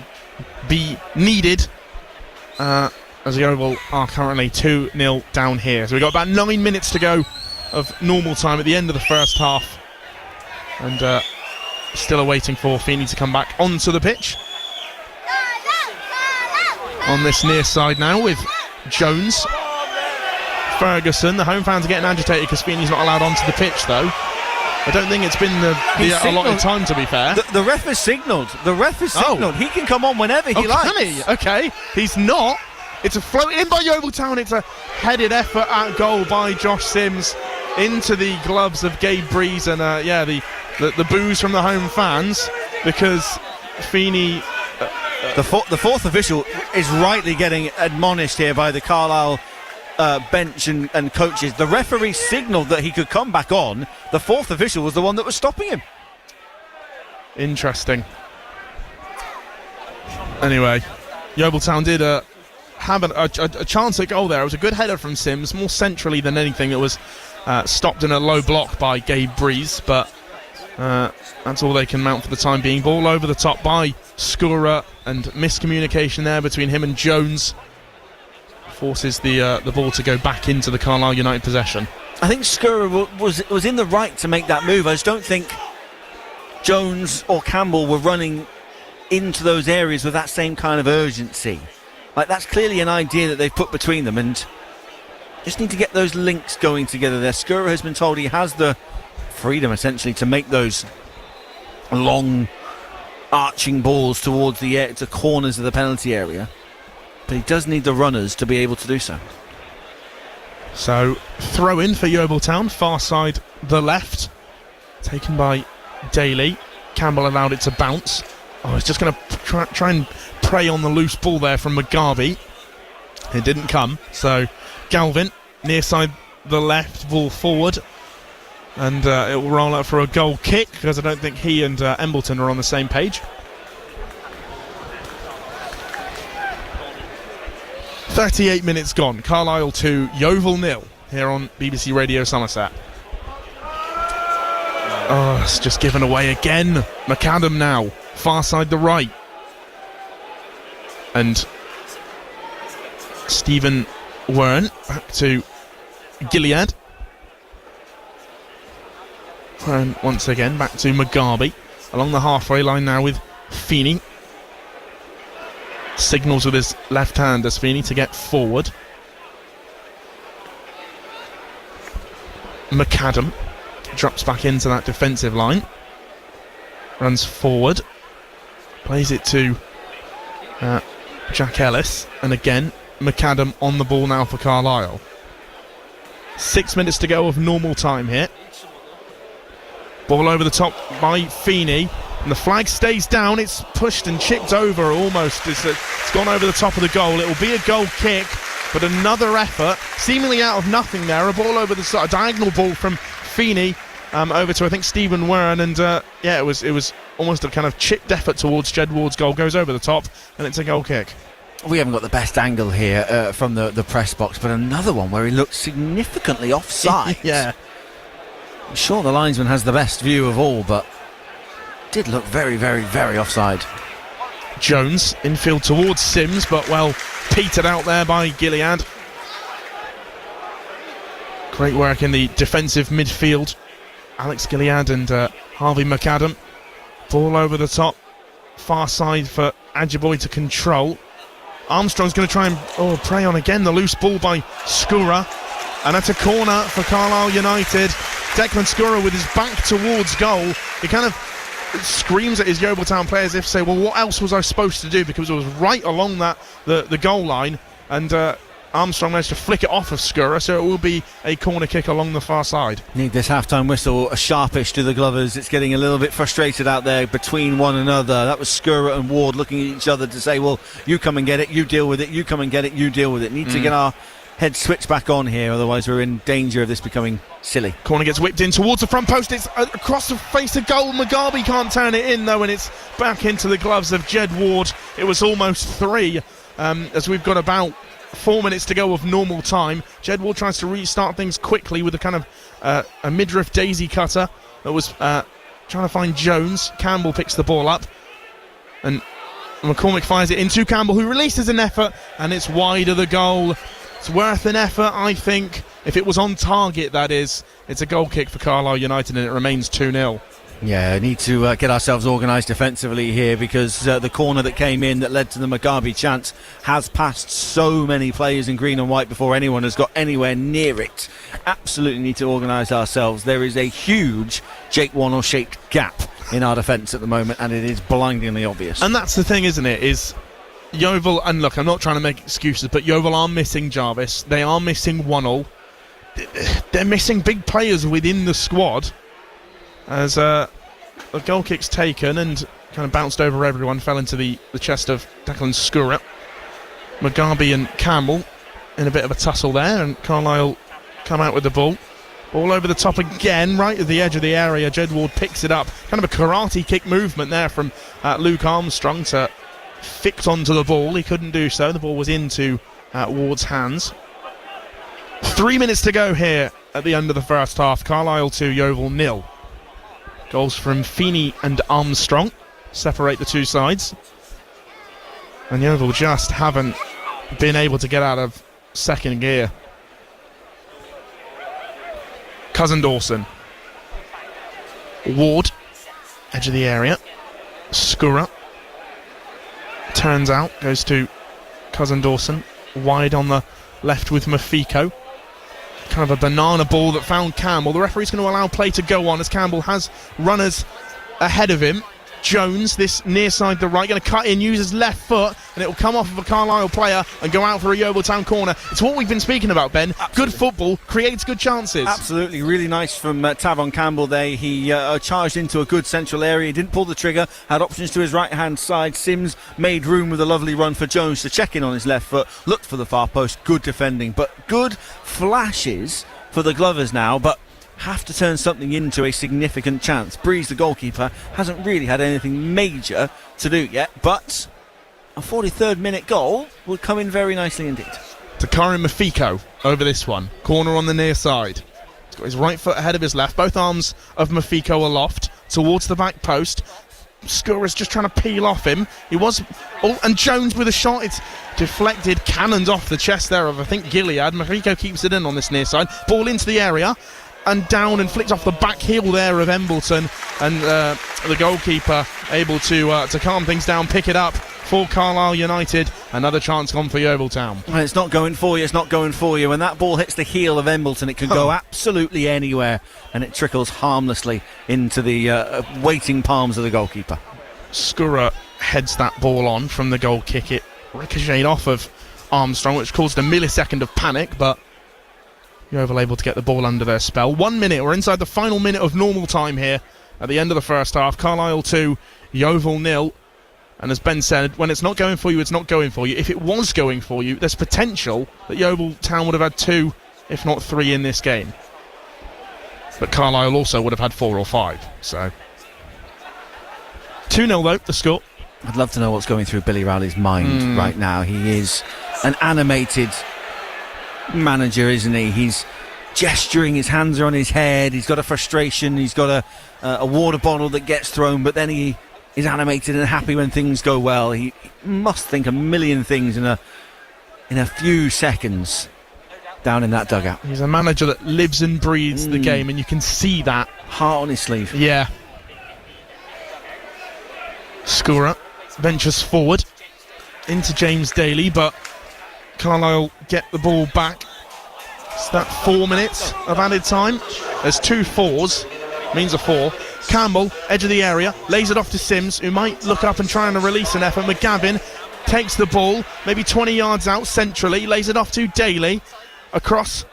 be needed. As Yeovil are currently 2-0 down here. So we've got about 9 minutes to go of normal time at the end of the first half. And still awaiting for Feeney to come back onto the pitch. On this near side now with Jones. Ferguson. The home fans are getting agitated because Feeney's not allowed onto the pitch, though. I don't think it's been the allotted time, to be fair. The ref has signalled. He can come on whenever he likes. Can he? Okay. He's not. It's a float in by Yeovil Town. It's a headed effort at goal by Josh Sims into the gloves of Gabe Breeze, and the boos from the home fans because Feeney. The fourth official is rightly getting admonished here by the Carlisle bench and coaches. The referee signalled that he could come back on. The fourth official was the one that was stopping him. Interesting. Anyway, Yeovil Town did have a chance at goal there. It was a good header from Sims, more centrally than anything. It was stopped in a low block by Gabe Breeze, but that's all they can mount for the time being. Ball over the top by Skura, and miscommunication there between him and Jones forces the ball to go back into the Carlisle United possession. I think Skura was in the right to make that move. I just don't think Jones or Campbell were running into those areas with that same kind of urgency. Like, that's clearly an idea that they've put between them, and just need to get those links going together there. Skura has been told he has the freedom, essentially, to make those long arching balls towards the corners of the penalty area, but he does need the runners to be able to do so. So, throw in for Yeovil Town, far side the left, taken by Daly. Campbell allowed it to bounce. It's just going to try and prey on the loose ball there from McGarvey. It didn't come. So Galvin, near side the left, ball forward. And it will roll out for a goal kick, because I don't think he and Embleton are on the same page. 38 minutes gone. Carlisle 2, Yeovil 0 here on BBC Radio Somerset. It's just given away again. McAdam now, far side the right. And Stephen Wern back to Gilead. And once again back to McGarvey along the halfway line now with Feeney. signals with his left hand as Feeney to get forward. McAdam drops back into that defensive line, runs forward, plays it to Jack Ellis, and again McAdam on the ball now for Carlisle. 6 minutes to go of normal time here. Ball over the top by Feeney, and the flag stays down. It's pushed and chipped over almost. It's gone over the top of the goal. It will be a goal kick, but another effort, seemingly out of nothing there. A ball over the side, a diagonal ball from Feeney over to, I think, Stephen Wern, and it was almost a kind of chipped effort towards Jed Ward's goal. Goes over the top, and it's a goal kick. We haven't got the best angle here from the press box, but another one where he looked significantly offside. Yeah. I'm sure the linesman has the best view of all, but did look very, very, very offside. Jones infield towards Sims, but well petered out there by Gilead. Great work in the defensive midfield. Alex Gilead and Harvey McAdam. Ball over the top, far side for Adjiboy to control. Armstrong's going to try and prey on again the loose ball by Skura, and that's a corner for Carlisle United. Declan Skura with his back towards goal. He kind of screams at his Yeovil Town players as if to say, well, what else was I supposed to do? Because it was right along the goal line, and Armstrong managed to flick it off of Skura, so it will be a corner kick along the far side. Need this half-time whistle sharpish to the Glovers. It's getting a little bit frustrated out there between one another. That was Skura and Ward looking at each other to say, well, you come and get it, you deal with it, you come and get it, you deal with it. Need to get our head switched back on here, otherwise we're in danger of this becoming silly. Corner gets whipped in towards the front post. It's across the face of goal. Mugabe can't turn it in though, and it's back into the gloves of Jed Ward. It was almost 3 as we've got about 4 minutes to go of normal time. Jed Ward tries to restart things quickly with a kind of a midriff daisy cutter that was trying to find Jones. Campbell picks the ball up, and McCormick fires it into Campbell, who releases an effort, and it's wide of the goal. It's worth an effort, I think. If it was on target, that is. It's a goal kick for Carlisle United, and it remains 2-0. Yeah, need to get ourselves organised defensively here, because the corner that came in that led to the Mugabe chance has passed so many players in green and white before anyone has got anywhere near it. Absolutely need to organise ourselves. There is a huge Jake Wannell-shaped gap in our defence at the moment, and it is blindingly obvious. And that's the thing, isn't it, is Yeovil, and look, I'm not trying to make excuses, but Yeovil are missing Jarvis. They are missing Wannell. They're missing big players within the squad. As the goal kick's taken and kind of bounced over everyone, fell into the chest of Declan Skura. Mugabe and Campbell in a bit of a tussle there, and Carlisle come out with the ball. Ball over the top again, right at the edge of the area. Jed Ward picks it up. Kind of a karate kick movement there from Luke Armstrong to fix onto the ball. He couldn't do so. The ball was into Ward's hands. 3 minutes to go here at the end of the first half. Carlisle 2, Yeovil 0. Goals from Feeney and Armstrong separate the two sides. And Yeovil just haven't been able to get out of second gear. Cousin Dawson. Ward, edge of the area. Skura. Turns out, goes to Cousin Dawson. Wide on the left with Mafiko. Kind of a banana ball that found Campbell. The referee's going to allow play to go on as Campbell has runners ahead of him. Jones, this near side the right, going to cut in, use his left foot, and it will come off of a Carlisle player and go out for a Yeovil Town corner. It's what we've been speaking about, Ben. Absolutely. Good football creates good chances. Absolutely, really nice from Tavon Campbell there. He charged into a good central area, he didn't pull the trigger, had options to his right hand side. Sims made room with a lovely run for Jones to check in on his left foot, looked for the far post. Good defending, but good flashes for the Glovers now, but have to turn something into a significant chance. Breeze, the goalkeeper, hasn't really had anything major to do yet, but a 43rd minute goal will come in very nicely indeed. To Karim Mafiko over this one. Corner on the near side. He's got his right foot ahead of his left. Both arms of Mafiko aloft towards the back post. Skura's just trying to peel off him. He was... Oh, and Jones with a shot. It's deflected, cannoned off the chest there of, I think, Gilead. Mafiko keeps it in on this near side. Ball into the area. And down and flicked off the back heel there of Embleton, and the goalkeeper able to calm things down, pick it up for Carlisle United. Another chance gone for Yeovil Town. Well, it's not going for you, it's not going for you. When that ball hits the heel of Embleton, it can go absolutely anywhere, and it trickles harmlessly into the waiting palms of the goalkeeper. Skura heads that ball on from the goal kick. It ricocheted off of Armstrong, which caused a millisecond of panic, but Yeovil able to get the ball under their spell. 1 minute, we're inside the final minute of normal time here at the end of the first half. Carlisle 2, Yeovil 0. And as Ben said, when it's not going for you, it's not going for you. If it was going for you, there's potential that Yeovil Town would have had 2, if not 3 in this game. But Carlisle also would have had 4 or 5. So 2-0 though, the score. I'd love to know what's going through Billy Rowley's mind right now. He is an animated manager, isn't he? He's gesturing, his hands are on his head, he's got a frustration, he's got a water bottle that gets thrown, but then he is animated and happy when things go well. He must think a million things in a few seconds down in that dugout. He's a manager that lives and breathes the game, and you can see that. Heart on his sleeve. Yeah. Skura ventures forward into James Daly, but Carlisle get the ball back. It's that 4 minutes of added time. There's 2 fours, means a 4. Campbell, edge of the area, lays it off to Sims, who might look up and try and release an effort. McGavin takes the ball, maybe 20 yards out centrally, lays it off to Daly, across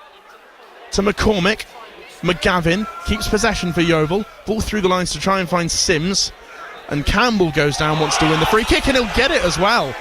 to McCormick. McGavin keeps possession for Yeovil, ball through the lines to try and find Sims, and Campbell goes down, wants to win the free kick, and he'll get it as well.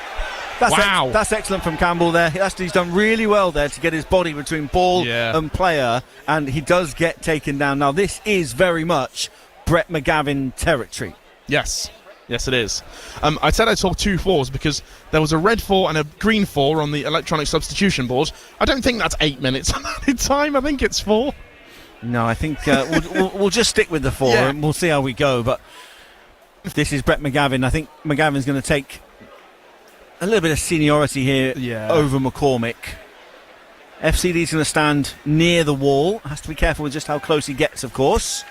Wow. That's excellent from Campbell there. He's done really well there to get his body between ball and player, and he does get taken down. Now, this is very much Brett McGavin territory. Yes, it is. I said I saw 2 fours because there was a red 4 and a green 4 on the electronic substitution board. I don't think that's 8 minutes of added time. I think it's 4. No, I think we'll just stick with the 4 and we'll see how we go. But if this is Brett McGavin, I think McGavin's going to take a little bit of seniority here over McCormick. FCD's going to stand near the wall. Has to be careful with just how close he gets, of course.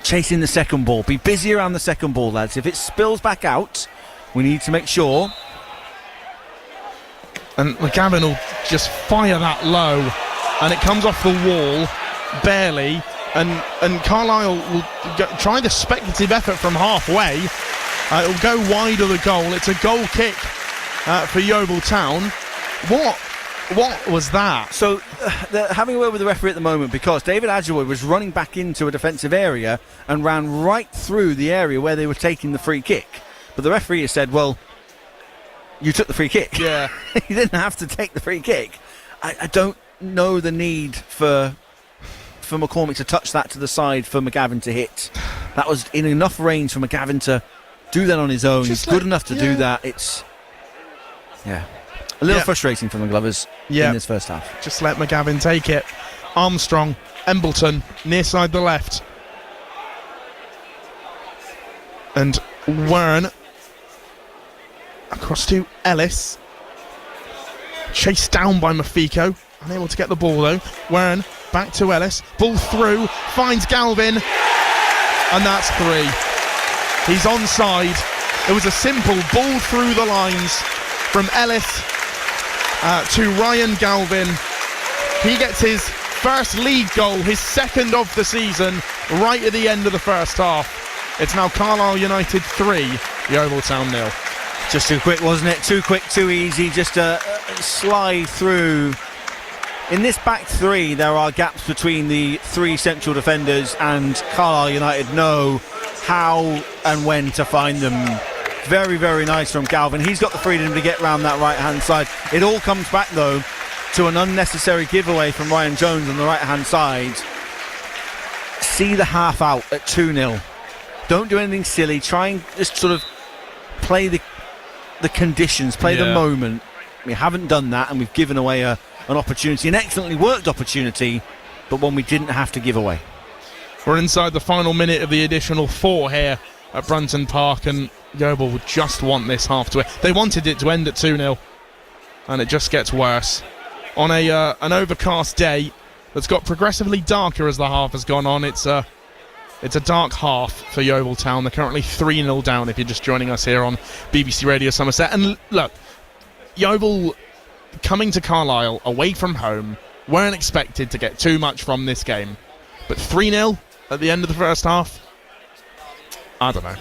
Chasing the second ball. Be busy around the second ball, lads. If it spills back out, we need to make sure. And McGavin will just fire that low, and it comes off the wall, barely. And Carlisle will try the speculative effort from halfway. It will go wide of the goal. It's a goal kick for Yeovil Town. What was that? So, they're having a word with the referee at the moment because David Adjoy was running back into a defensive area and ran right through the area where they were taking the free kick. But the referee has said, well, you took the free kick. Yeah. You didn't have to take the free kick. I don't know the need for McCormick to touch that to the side for McGavin to hit. That was in enough range for McGavin to do that on his own. He's good enough to do that. It's a little frustrating for the Glovers in this first half. Just let McGavin take it. Armstrong, Embleton, near side the left. And Wern across to Ellis. Chased down by Mafiko. Unable to get the ball though. Wern back to Ellis. Ball through. Finds Galvin. And that's 3. He's onside. It was a simple ball through the lines from Ellis to Ryan Galvin. He gets his first league goal, his second of the season, right at the end of the first half. It's now Carlisle United 3, Yeovil Town 0. Just too quick, wasn't it? Too quick, too easy. Just a slide through. In this back 3, there are gaps between the 3 central defenders, and Carlisle United know how and when to find them. Very, very nice from Galvin. He's got the freedom to get round that right-hand side. It all comes back, though, to an unnecessary giveaway from Ryan Jones on the right-hand side. See the half out at 2-0. Don't do anything silly. Try and just sort of play the conditions, play the moment. We haven't done that, and we've given away an opportunity, an excellently worked opportunity, but one we didn't have to give away. We're inside the final minute of the additional 4 here at Brunton Park, and Yeovil would just want this half to end. They wanted it to end at 2-0, and it just gets worse. On an overcast day that's got progressively darker as the half has gone on, it's It's a dark half for Yeovil Town. They're currently 3-0 down if you're just joining us here on BBC Radio Somerset. And look, Yeovil coming to Carlisle away from home weren't expected to get too much from this game. But 3-0 at the end of the first half, I don't know.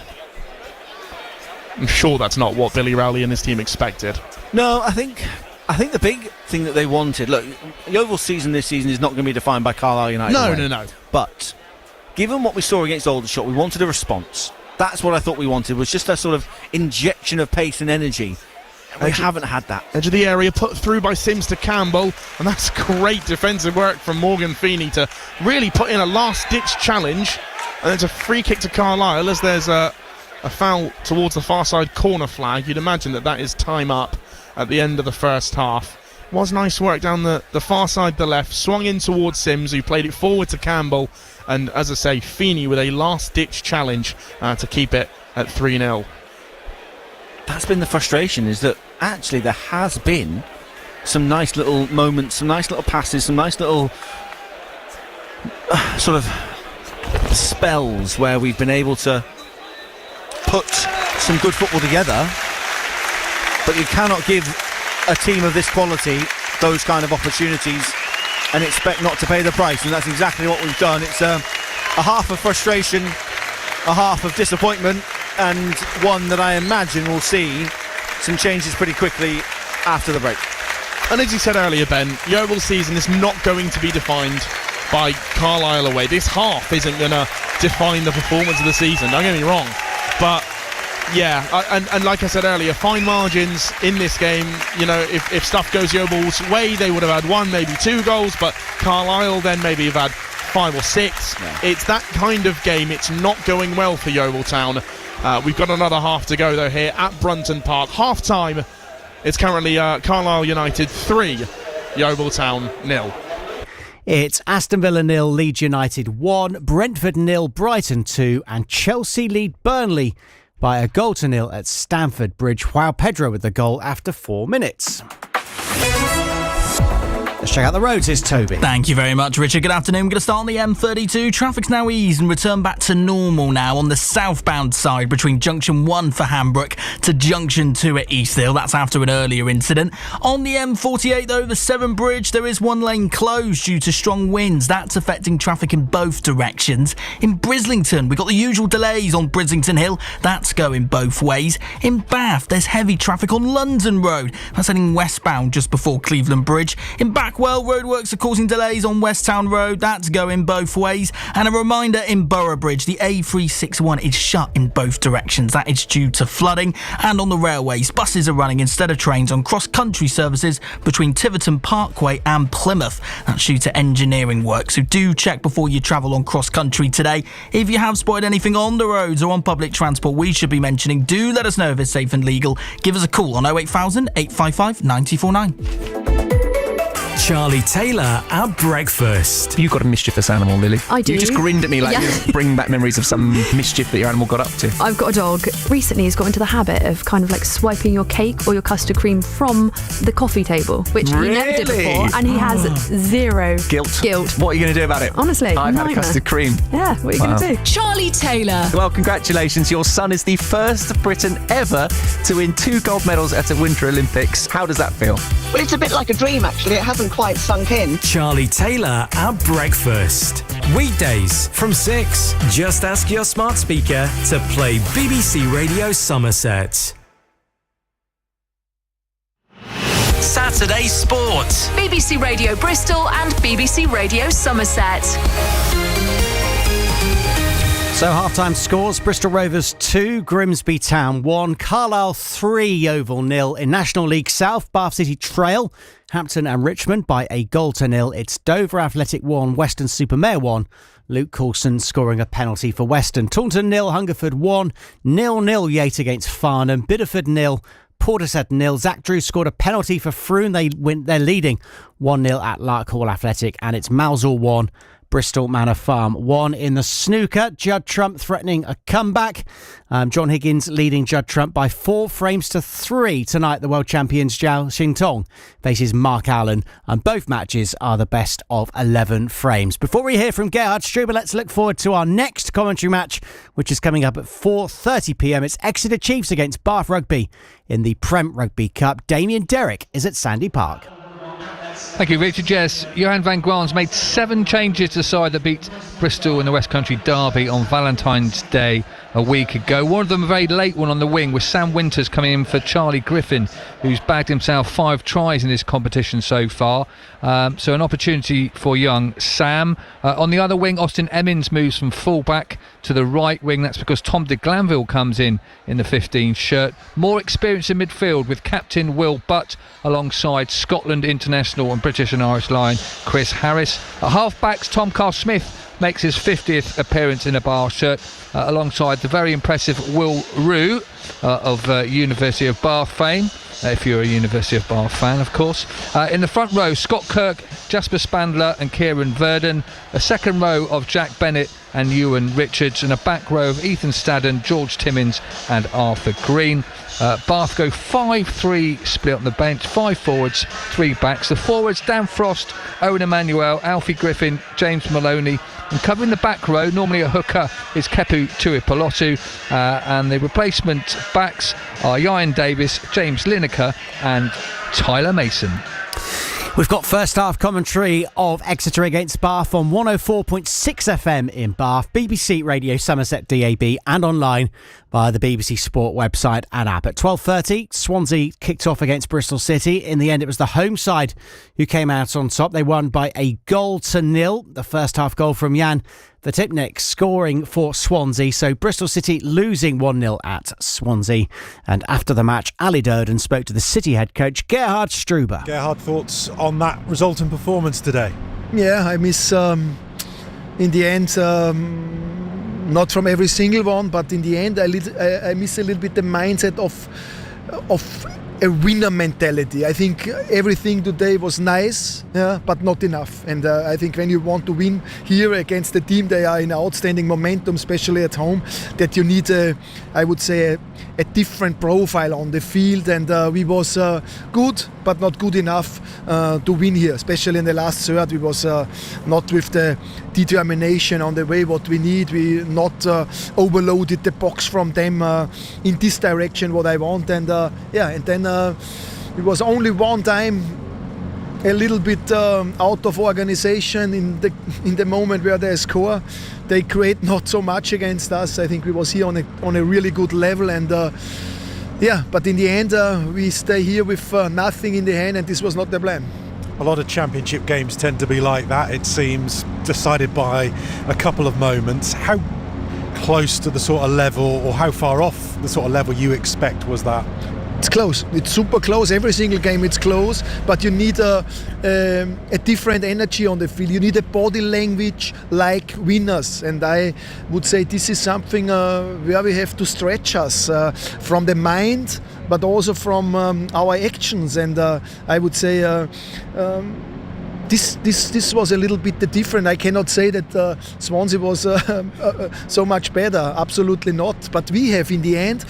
I'm sure that's not what Billy Rowley and his team expected. No, I think the big thing that they wanted... Look, Yeovil's season this season is not going to be defined by Carlisle United. No. But given what we saw against Aldershot, we wanted a response. That's what I thought we wanted, was just a sort of injection of pace and energy. We haven't had that. Edge of the area put through by Sims to Campbell, and that's great defensive work from Morgan Feeney to really put in a last-ditch challenge. And it's a free kick to Carlisle as there's a foul towards the far side corner flag. You'd imagine that is time up at the end of the first half. Was nice work down the far side, the left, swung in towards Sims, who played it forward to Campbell, and as I say, Feeney with a last-ditch challenge to keep it at 3-0. That's been the frustration, is that actually there has been some nice little moments, some nice little passes, some nice little sort of spells where we've been able to put some good football together, but you cannot give a team of this quality those kind of opportunities and expect not to pay the price, and that's exactly what we've done. It's a half of frustration, a half of disappointment, and one that I imagine will see some changes pretty quickly after the break. And as you said earlier, Ben, Yeovil's season is not going to be defined by Carlisle away. This half isn't going to define the performance of the season, don't get me wrong. But yeah, and like I said earlier, fine margins in this game. You know, if stuff goes Yeovil's way, they would have had 1, maybe 2 goals, but Carlisle then maybe have had 5 or 6. Yeah. It's that kind of game. It's not going well for Yeovil Town. We've got another half to go though here at Brunton Park. Half time, it's currently Carlisle United 3, Yeovil Town 0. It's Aston Villa 0, Leeds United 1, Brentford 0, Brighton 2, and Chelsea lead Burnley by a 0-0 at Stamford Bridge. João Pedro with the goal after 4 minutes. Let's check out the roads. Here's Toby. Thank you very much, Richard. Good afternoon. We're going to start on the M32. Traffic's now eased and return back to normal now on the southbound side between Junction 1 for Hambrook to Junction 2 at Easthill. That's after an earlier incident. On the M48, though, the Severn Bridge, there is one lane closed due to strong winds. That's affecting traffic in both directions. In Brislington, we've got the usual delays on Brislington Hill. That's going both ways. In Bath, there's heavy traffic on London Road. That's heading westbound just before Cleveland Bridge. In Backwell, roadworks are causing delays on West Town Road. That's going both ways. And a reminder, in Boroughbridge, the A361 is shut in both directions. That is due to flooding. And on the railways, buses are running instead of trains on cross-country services between Tiverton Parkway and Plymouth. That's due to engineering work. So do check before you travel on cross-country today. If you have spotted anything on the roads or on public transport we should be mentioning, do let us know if it's safe and legal. Give us a call on 08000 855 949. Charlie Taylor at breakfast. You've got a mischievous animal, Lily. I do. You just grinned at me like you bring back memories of some mischief that your animal got up to. I've got a dog. Recently he's got into the habit of kind of like swiping your cake or your custard cream from the coffee table, which he never did before, and he has zero Guilt. What are you going to do about it? Honestly, I've had a custard cream. Yeah, what are you going to do? Charlie Taylor. Well, congratulations. Your son is the first Briton ever to win 2 gold medals at a Winter Olympics. How does that feel? Well, it's a bit like a dream, actually. It hasn't quite sunk in. Charlie Taylor at breakfast. Weekdays from 6. Just ask your smart speaker to play BBC Radio Somerset. Saturday Sport. BBC Radio Bristol and BBC Radio Somerset. So half-time scores: Bristol Rovers 2, Grimsby Town 1, Carlisle 3, Yeovil 0. In National League South, Bath City trail Hampton and Richmond by a 0-0. It's Dover Athletic 1, Weston-super-Mare 1. Luke Coulson scoring a penalty for Weston. Taunton 0, Hungerford 1, 0-0 Yate against Farnham. Biddeford 0, Portishead 0. Zach Drew scored a penalty for Froome. They're leading 1-0 at Larkhall Athletic, and it's Mousehole 1, Bristol Manor Farm 1. In the snooker, Judd Trump threatening a comeback. John Higgins leading Judd Trump by 4 frames to 3 tonight. The world champions Zhao Xintong faces Mark Allen, and both matches are the best of 11 frames. Before we hear from Gerhard Struber, let's look forward to our next commentary match, which is coming up at 4:30pm. It's Exeter Chiefs against Bath Rugby in the Prem Rugby Cup. Damien Derrick is at Sandy Park. Thank you, Richard. Yes, Johan van Gwaan's made 7 changes to the side that beat Bristol in the West Country Derby on Valentine's Day a week ago. One of them a very late one on the wing, with Sam Winters coming in for Charlie Griffin, who's bagged himself 5 tries in this competition so far. So an opportunity for young Sam. On the other wing, Austin Emmons moves from full-back to the right wing. That's because Tom de Glanville comes in the 15 shirt. More experience in midfield with captain Will Butt alongside Scotland international and British and Irish Lion Chris Harris. At half-backs, Tom Carl-Smith makes his 50th appearance in a Bath shirt, alongside the very impressive Will Rue of University of Bath fame, if you're a University of Bath fan, of course. In the front row, Scott Kirk, Jasper Spandler and Kieran Verdon. A second row of Jack Bennett and Ewan Richards, and a back row of Ethan Stadden, George Timmins and Arthur Green. Bath go 5-3 split on the bench, 5 forwards, 3 backs. The forwards, Dan Frost, Owen Emmanuel, Alfie Griffin, James Maloney. And covering the back row, normally a hooker, is Kepu Tuipulotu, and the replacement backs are Ian Davis, James Lineker and Tyler Mason. We've got first half commentary of Exeter against Bath on 104.6 FM in Bath, BBC Radio Somerset DAB, and online via the BBC Sport website and app. At 12:30, Swansea kicked off against Bristol City. In the end, it was the home side who came out on top. They won by 1-0. The first half goal from Jan Vertipnik scoring for Swansea. So Bristol City losing 1-0 at Swansea. And after the match, Ali Durden spoke to the City head coach Gerhard Struber. Gerhard, thoughts on that result and performance today? Yeah, I miss in the end, not from every single one, but in the end I miss a little bit the mindset of a winner mentality. I think everything today was nice, but not enough. And I think when you want to win here against the team, they are in outstanding momentum, especially at home, that you need I would say a different profile on the field. And we was good, but not good enough to win here, especially in the last third. We was not with the determination on the way what we need. We not overloaded the box from them in this direction what I want. And and then it was only one time a little bit out of organization in the moment where they score. They create not so much against us. I think we was here on a really good level, and but in the end we stay here with nothing in the hand, and this was not the plan. A lot of championship games tend to be like that, it seems, decided by a couple of moments. How close to the sort of level, or how far off the sort of level you expect was that? It's close. It's super close. Every single game it's close, but you need a different energy on the field. You need a body language like winners, and I would say this is something where we have to stretch us from the mind, but also from our actions. And I would say this was a little bit different. I cannot say that Swansea was so much better. Absolutely not. But we have in the end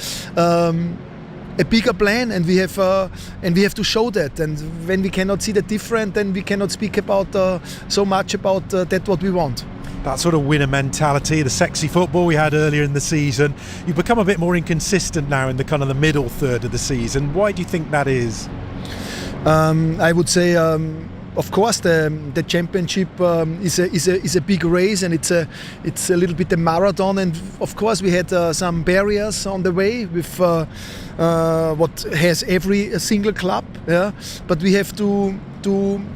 a bigger plan, and we have to show that. And when we cannot see the different, then we cannot speak about so much about that what we want. That sort of winner mentality, the sexy football we had earlier in the season. You've become a bit more inconsistent now in the kind of the middle third of the season. Why do you think that is? I would say, of course, the championship is a big race, and it's a little bit a marathon. And of course, we had some barriers on the way with what has every single club. Yeah, but we have to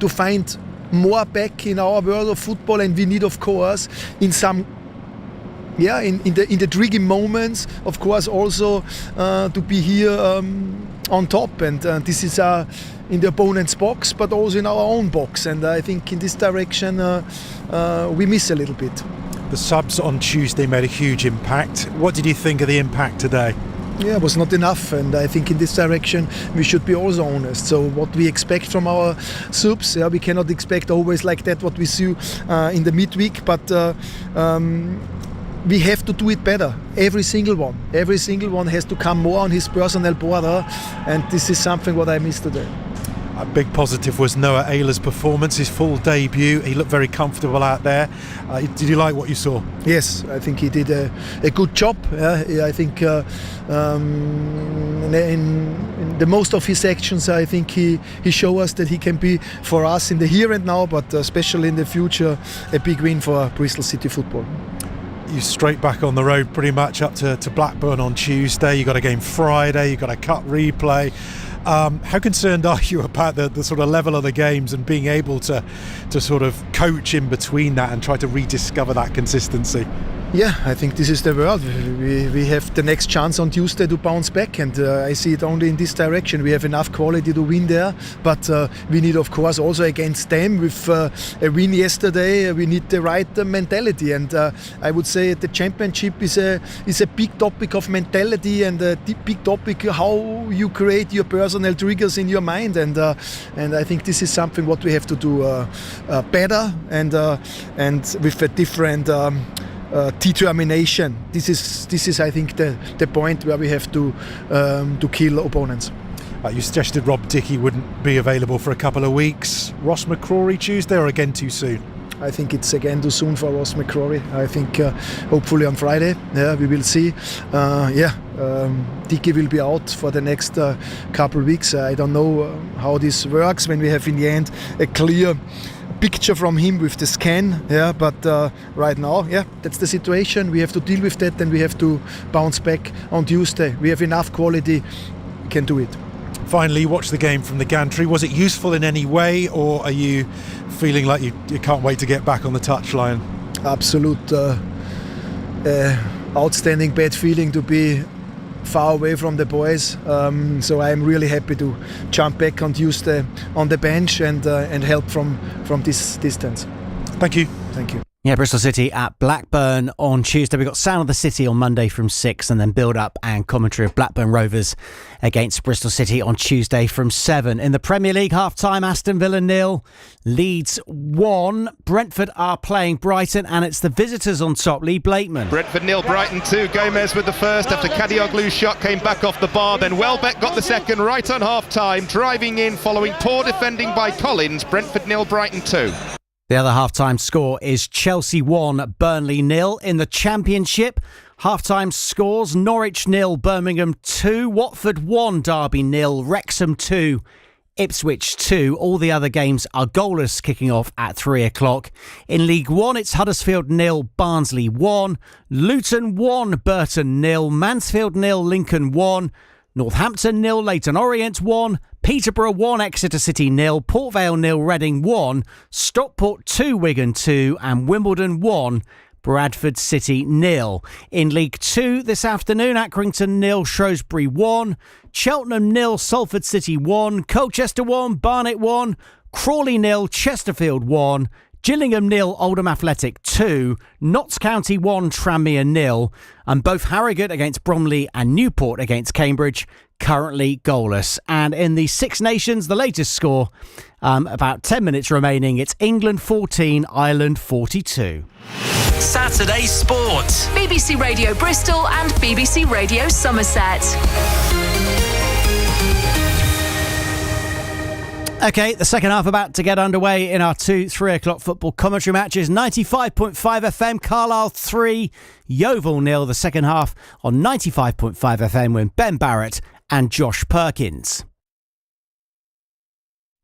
find more back in our world of football, and we need, of course, in some. Yeah, in the tricky moments, of course, also to be here on top, and this is in the opponent's box, but also in our own box. And I think in this direction we miss a little bit. The subs on Tuesday made a huge impact. What did you think of the impact today? was not enough, and I think in this direction we should be also honest. So what we expect from our subs, we cannot expect always like that what we see in the midweek, but we have to do it better. Every single one has to come more on his personal border, and this is something what I missed today. A big positive was Noah Ayler's performance, his full debut. He looked very comfortable out there. Did you like what you saw? Yes, I think he did a good job. I think in the most of his actions, I think he showed us that he can be for us in the here and now, but especially in the future, a big win for Bristol City Football. You straight back on the road pretty much up to Blackburn on Tuesday. You got a game Friday, you got a cup replay. How concerned are you about the sort of level of the games and being able to sort of coach in between that and try to rediscover that consistency? Yeah, I think this is the world. We have the next chance on Tuesday to bounce back, and I see it only in this direction. We have enough quality to win there, but we need, of course, also against them with a win yesterday. We need the right mentality, and I would say the championship is a big topic of mentality and a big topic how you create your personal triggers in your mind, and I think this is something what we have to do better and with a different. Determination. This is I think the point where we have to kill opponents. You suggested Rob Dickey wouldn't be available for a couple of weeks. Ross McCrory Tuesday, or again too soon? I think it's again too soon for Ross McCrory. I think hopefully on Friday, we will see. Dickey will be out for the next couple of weeks. I don't know how this works when we have in the end a clear picture from him with the scan, but right now, that's the situation. We have to deal with that, and we have to bounce back on Tuesday. We have enough quality, we can do it. Finally, you watched the game from the gantry. Was it useful in any way, or are you feeling like you can't wait to get back on the touchline? Absolute outstanding bad feeling to be far away from the boys, so I'm really happy to jump back on Tuesday on the bench and help from this distance. Thank you. Thank you. Yeah, Bristol City at Blackburn on Tuesday. We've got Sound of the City on Monday from 6, and then build-up and commentary of Blackburn Rovers against Bristol City on Tuesday from 7. In the Premier League, half-time, Aston Villa 0, Leeds 1. Brentford are playing Brighton, and it's the visitors on top. Lee Blakeman. Brentford 0, Brighton 2. Gomez with the first after Kadioglu's shot came back off the bar. Then Welbeck got the second right on half-time, driving in following poor defending by Collins. Brentford 0, Brighton 2. The other half-time score is Chelsea 1, Burnley 0. In the Championship, half-time scores Norwich 0, Birmingham 2, Watford 1, Derby 0, Wrexham 2, Ipswich 2. All the other games are goalless, kicking off at 3 o'clock. In League 1, it's Huddersfield 0, Barnsley 1, Luton 1, Burton 0, Mansfield 0, Lincoln 1, Northampton 0, Leyton Orient 1, Peterborough 1, Exeter City 0, Port Vale 0, Reading 1, Stockport 2, Wigan 2, and Wimbledon 1, Bradford City 0. In League 2 this afternoon, Accrington 0, Shrewsbury 1, Cheltenham 0, Salford City 1, Colchester 1, Barnet 1, Crawley 0, Chesterfield 1, Gillingham 0, Oldham Athletic 2, Notts County 1, Tranmere 0, and both Harrogate against Bromley and Newport against Cambridge currently goalless. And in the Six Nations, the latest score, about 10 minutes remaining, it's England 14, Ireland 42. Saturday Sport. BBC Radio Bristol and BBC Radio Somerset. OK, the second half about to get underway in our 2-3 o'clock football commentary matches. 95.5 FM, Carlisle 3, Yeovil 0. The second half on 95.5 FM with Ben Barrett and Josh Perkins.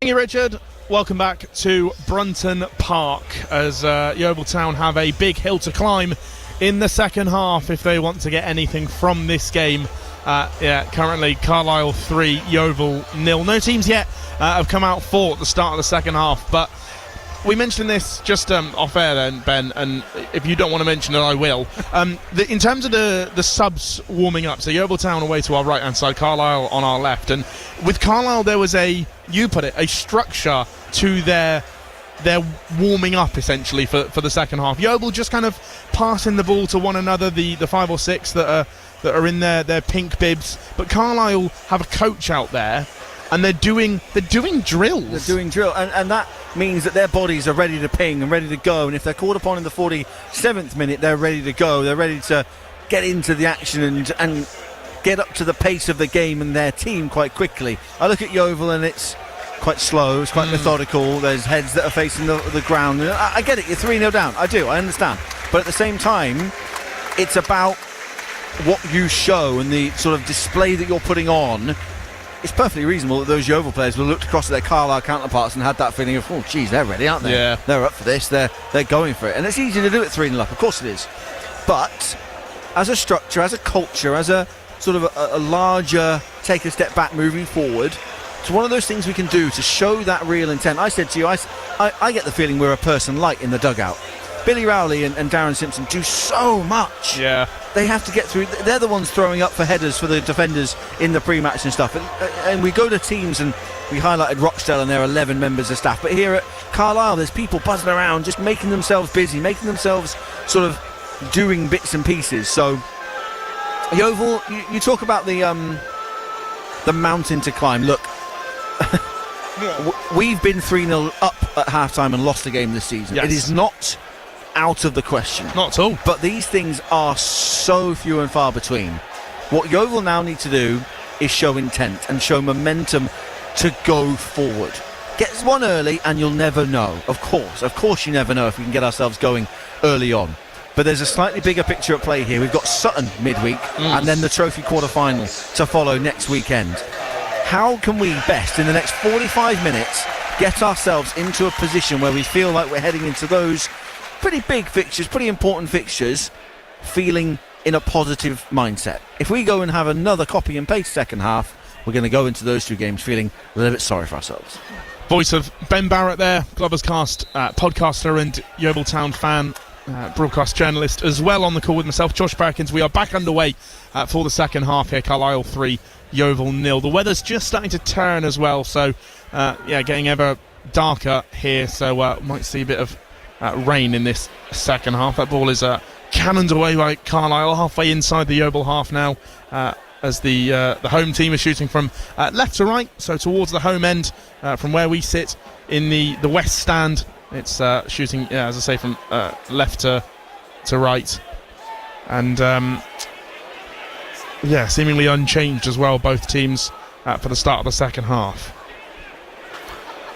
Thank you, Richard. Welcome back to Brunton Park as Yeovil Town have a big hill to climb in the second half if they want to get anything from this game. Currently Carlisle 3, Yeovil 0. No teams yet have come out for at the start of the second half, but we mentioned this just off air then, Ben, and if you don't want to mention it, I will. In terms of the subs warming up, so Yeovil Town away to our right hand side, Carlisle on our left, and with Carlisle there was a structure to their warming up essentially for the second half. Yeovil just kind of passing the ball to one another, the 5 or 6 that are that are in their pink bibs, but Carlisle have a coach out there, and they're doing drills. They're doing drill, and that means that their bodies are ready to ping and ready to go. And if they're called upon in the 47th minute, they're ready to go. They're ready to get into the action and get up to the pace of the game and their team quite quickly. I look at Yeovil and it's quite slow, it's quite methodical. There's heads that are facing the ground. I get it, you're 3-0 down. I do, I understand. But at the same time, it's about what you show and the sort of display that you're putting on. It's perfectly reasonable that those Yeovil players will have looked across at their Carlisle counterparts and had that feeling of, oh, geez, they're ready, aren't they? Yeah. They're up for this. They're going for it. And it's easy to do it 3-0 up. Of course it is. But as a structure, as a culture, as a sort of a larger take a step back moving forward, it's one of those things we can do to show that real intent. I said to you, I get the feeling we're a person light in the dugout. Billy Rowley and Darren Simpson do so much. Yeah. They have to get through. They're the ones throwing up for headers for the defenders in the pre-match and stuff. And we go to teams, and we highlighted Rochdale and their 11 members of staff. But here at Carlisle, there's people buzzing around, just making themselves busy, making themselves sort of doing bits and pieces. So, Yeovil, you talk about the mountain to climb. Look, we've been 3-0 up at half-time and lost the game this season. Yes. It is not out of the question. Not at all. But these things are so few and far between. What Yeovil now need to do is show intent and show momentum to go forward. Get one early and you'll never know. Of course you never know if we can get ourselves going early on. But there's a slightly bigger picture at play here. We've got Sutton midweek and then the trophy quarter-final to follow next weekend. How can we best, in the next 45 minutes, get ourselves into a position where we feel like we're heading into those pretty big fixtures, pretty important fixtures, feeling in a positive mindset? If we go and have another copy and paste second half, we're going to go into those two games feeling a little bit sorry for ourselves. Voice of Ben Barrett there, Glover's Cast podcaster and Yeovil Town fan, broadcast journalist as well, on the call with myself, Josh Perkins. We are back underway for the second half here. Carlisle 3, Yeovil 0. The weather's just starting to turn as well, so getting ever darker here, so might see a bit of rain in this second half. That ball is cannoned away by Carlisle, halfway inside the Yeovil half now, as the home team is shooting from left to right, so towards the home end, from where we sit in the west stand. It's shooting, as I say, from left to right, and seemingly unchanged as well, both teams for the start of the second half.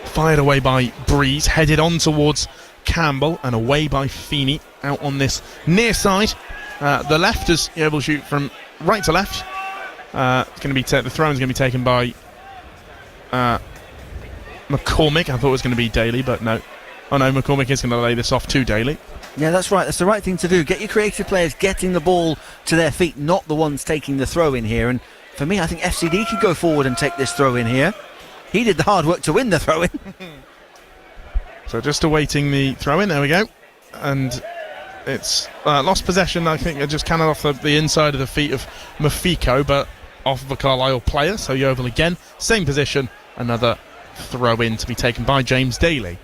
Fired away by Breeze, headed on towards Campbell, and away by Feeney out on this near side. The left as Yeovil shoot from right to left. It's going to be the throw is going to be taken by McCormick. I thought it was going to be Daly, but no. Oh no, McCormick is going to lay this off to Daly. Yeah, that's right. That's the right thing to do. Get your creative players getting the ball to their feet, not the ones taking the throw in here. And for me, I think FCD could go forward and take this throw in here. He did the hard work to win the throw in. So just awaiting the throw in. There we go. And it's lost possession. I think just cannoned off the inside of the feet of Mafiko, but off of a Carlisle player. So Yeovil again, same position. Another throw in to be taken by James Daly.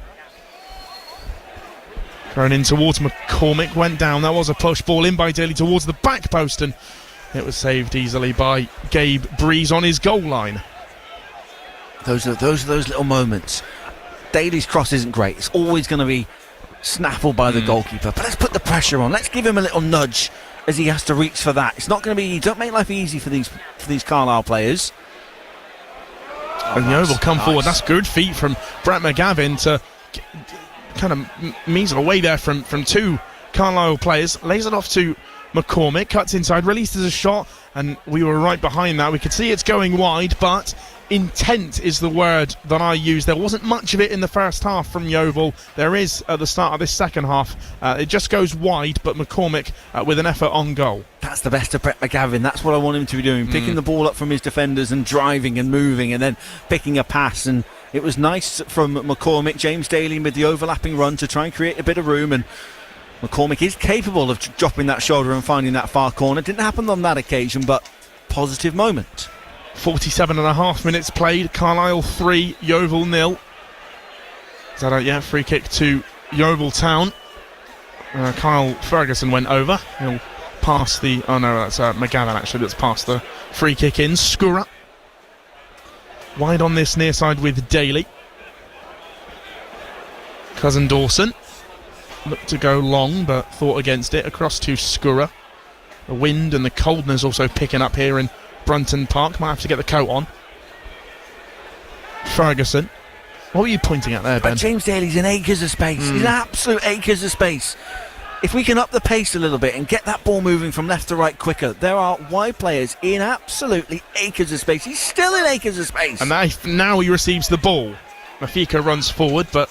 Thrown in towards McCormick, went down. That was a push ball in by Daly towards the back post, and it was saved easily by Gabe Breeze on his goal line. Those are those little moments. Daly's cross isn't great. It's always going to be snaffled by the goalkeeper. But let's put the pressure on. Let's give him a little nudge as he has to reach for that. It's not going to be. Don't make life easy for these Carlisle players. And Yeovil come forward. That's good feet from Brett McGavin to kind of measle away there from two Carlisle players. Lays it off to McCormick. Cuts inside. Releases a shot. And we were right behind that. We could see it's going wide, but intent is the word that I use. There wasn't much of it in the first half from Yeovil. There is at the start of this second half. It just goes wide, but McCormick with an effort on goal. That's the best of Brett McGavin. That's what I want him to be doing. Picking the ball up from his defenders and driving and moving and then picking a pass. And it was nice from McCormick. James Daly with the overlapping run to try and create a bit of room. And McCormick is capable of dropping that shoulder and finding that far corner. Didn't happen on that occasion, but positive moment. 47.5 minutes played. Carlisle 3, Yeovil 0. Is that out yet? Free kick to Yeovil Town. Kyle Ferguson went over. He'll past the... Oh no, that's McGavin actually that's past the free kick in. Skura wide on this near side with Daly. Cousin Dawson looked to go long but thought against it. Across to Skura. The wind and the coldness also picking up here in Brunton Park. Might have to get the coat on. Ferguson. What were you pointing at there, Ben? James Daly's in acres of space. He's in absolute acres of space. If we can up the pace a little bit and get that ball moving from left to right quicker, there are wide players in absolutely acres of space. He's still in acres of space. And now he receives the ball. Mafika runs forward, but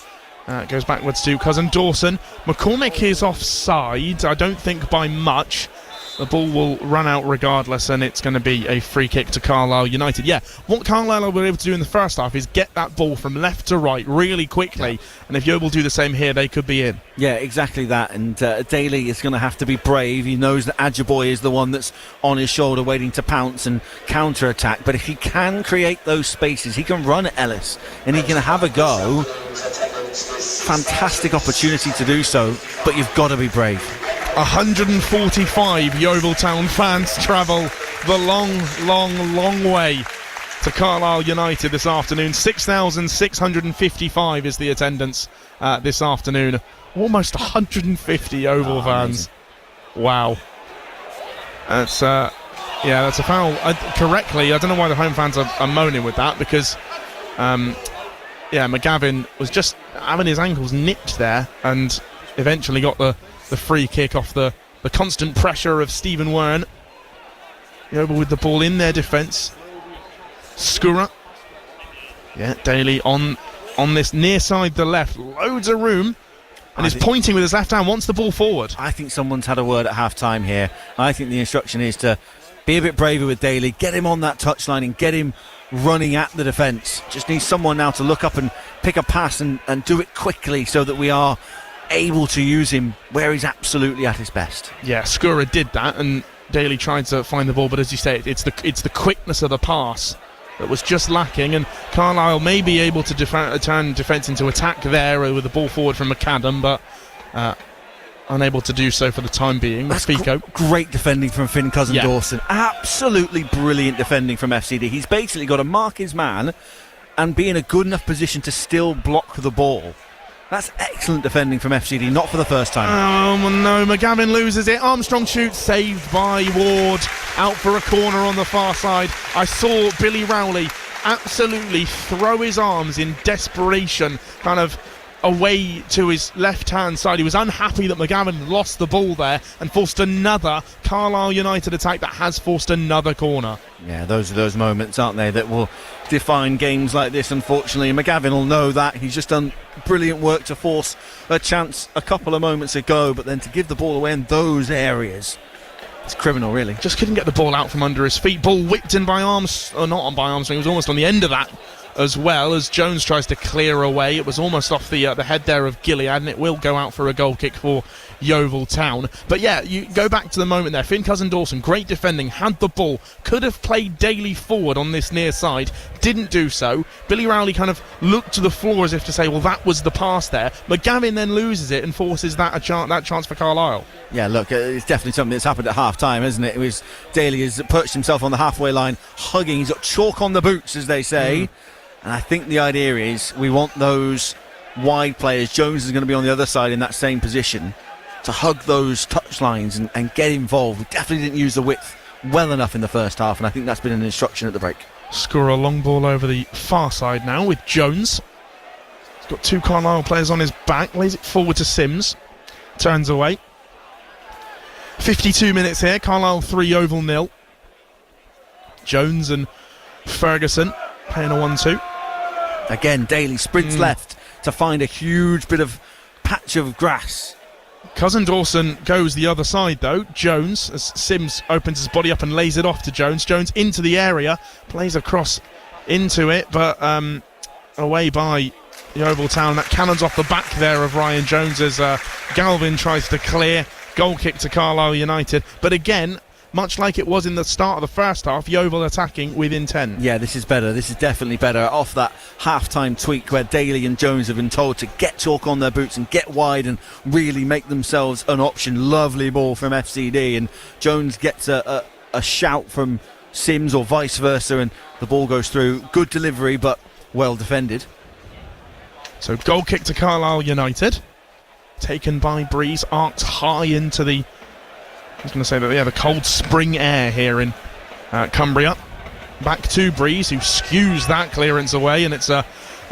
goes backwards to Cousin Dawson. McCormick is offside, I don't think by much. The ball will run out regardless, and it's going to be a free kick to Carlisle United. Yeah, what Carlisle were able to do in the first half is get that ball from left to right really quickly, and if Yeovil do the same here, they could be in. Yeah, exactly that, and Daly is going to have to be brave. He knows that Adjaboy is the one that's on his shoulder waiting to pounce and counter-attack, but if he can create those spaces, he can run at Ellis, and he can have a go. Fantastic opportunity to do so, but you've got to be brave. 145 Yeovil Town fans travel the long way to Carlisle United this afternoon. 6,655 is the attendance this afternoon. Almost 150 Yeovil fans. Amazing. Wow. That's a foul. Correctly, I don't know why the home fans are moaning with that, because McGavin was just having his ankles nipped there and eventually got the free kick off the constant pressure of Stephen Wern. Yeovil with the ball in their defence. Skura. Yeah, Daly on this near side, the left. Loads of room. And he's pointing with his left hand, wants the ball forward. I think someone's had a word at half-time here. I think the instruction is to be a bit braver with Daly, get him on that touchline and get him running at the defence. Just needs someone now to look up and pick a pass and do it quickly so that we are able to use him where he's absolutely at his best. Yeah, Skura did that, and Daly tried to find the ball, but as you say, it's the quickness of the pass that was just lacking, and Carlisle may be able to turn defence into attack there with the ball forward from McAdam, but unable to do so for the time being. That's great defending from Finn Cousin Dawson. Absolutely brilliant defending from FCD. He's basically got to mark his man and be in a good enough position to still block the ball. That's excellent defending from FCD, not for the first time. Oh no, McGavin loses it. Armstrong shoots, saved by Ward. Out for a corner on the far side. I saw Billy Rowley absolutely throw his arms in desperation, kind of away to his left-hand side. He was unhappy that McGavin lost the ball there and forced another Carlisle United attack that has forced another corner. Yeah, those are those moments, aren't they, that will define games like this, unfortunately. McGavin will know that. He's just done brilliant work to force a chance a couple of moments ago, but then to give the ball away in those areas, it's criminal, really. Just couldn't get the ball out from under his feet. Ball whipped in by Armstrong, not by Armstrong, he was almost on the end of that, as well as Jones tries to clear away. It was almost off the head there of Gilead, and it will go out for a goal kick for Yeovil Town. But yeah, you go back to the moment there. Finn Cousin Dawson, great defending, had the ball, could have played Daly forward on this near side, didn't do so. Billy Rowley kind of looked to the floor as if to say, well, that was the pass there. McGavin then loses it and forces that chance for Carlisle. Yeah, look, it's definitely something that's happened at half-time, isn't it? It was Daly has perched himself on the halfway line, hugging. He's got chalk on the boots, as they say. And I think the idea is we want those wide players. Jones is going to be on the other side in that same position to hug those touch lines and get involved. We definitely didn't use the width well enough in the first half, and I think that's been an instruction at the break. Score a long ball over the far side now with Jones. He's got two Carlisle players on his back, lays it forward to Sims, turns away. 52 minutes here, Carlisle 3, Yeovil 0. Jones and Ferguson playing a 1-2. Again, Daly sprints left to find a huge bit of patch of grass. Cousin Dawson goes the other side though. Jones, as Sims opens his body up and lays it off to Jones. Jones into the area, plays across into it, but away by Yeovil Town. That cannons off the back there of Ryan Jones as Galvin tries to clear. Goal kick to Carlisle United. But again, much like it was in the start of the first half, Yeovil attacking with intent. Yeah, this is better. This is definitely better. Off that half-time tweak where Daly and Jones have been told to get chalk on their boots and get wide and really make themselves an option. Lovely ball from FCD, and Jones gets a shout from Sims or vice versa, and the ball goes through. Good delivery, but well defended. So goal kick to Carlisle United, taken by Breeze, arced high into the, I was going to say that, yeah, the cold spring air here in Cumbria. Back to Breeze, who skews that clearance away, and it's a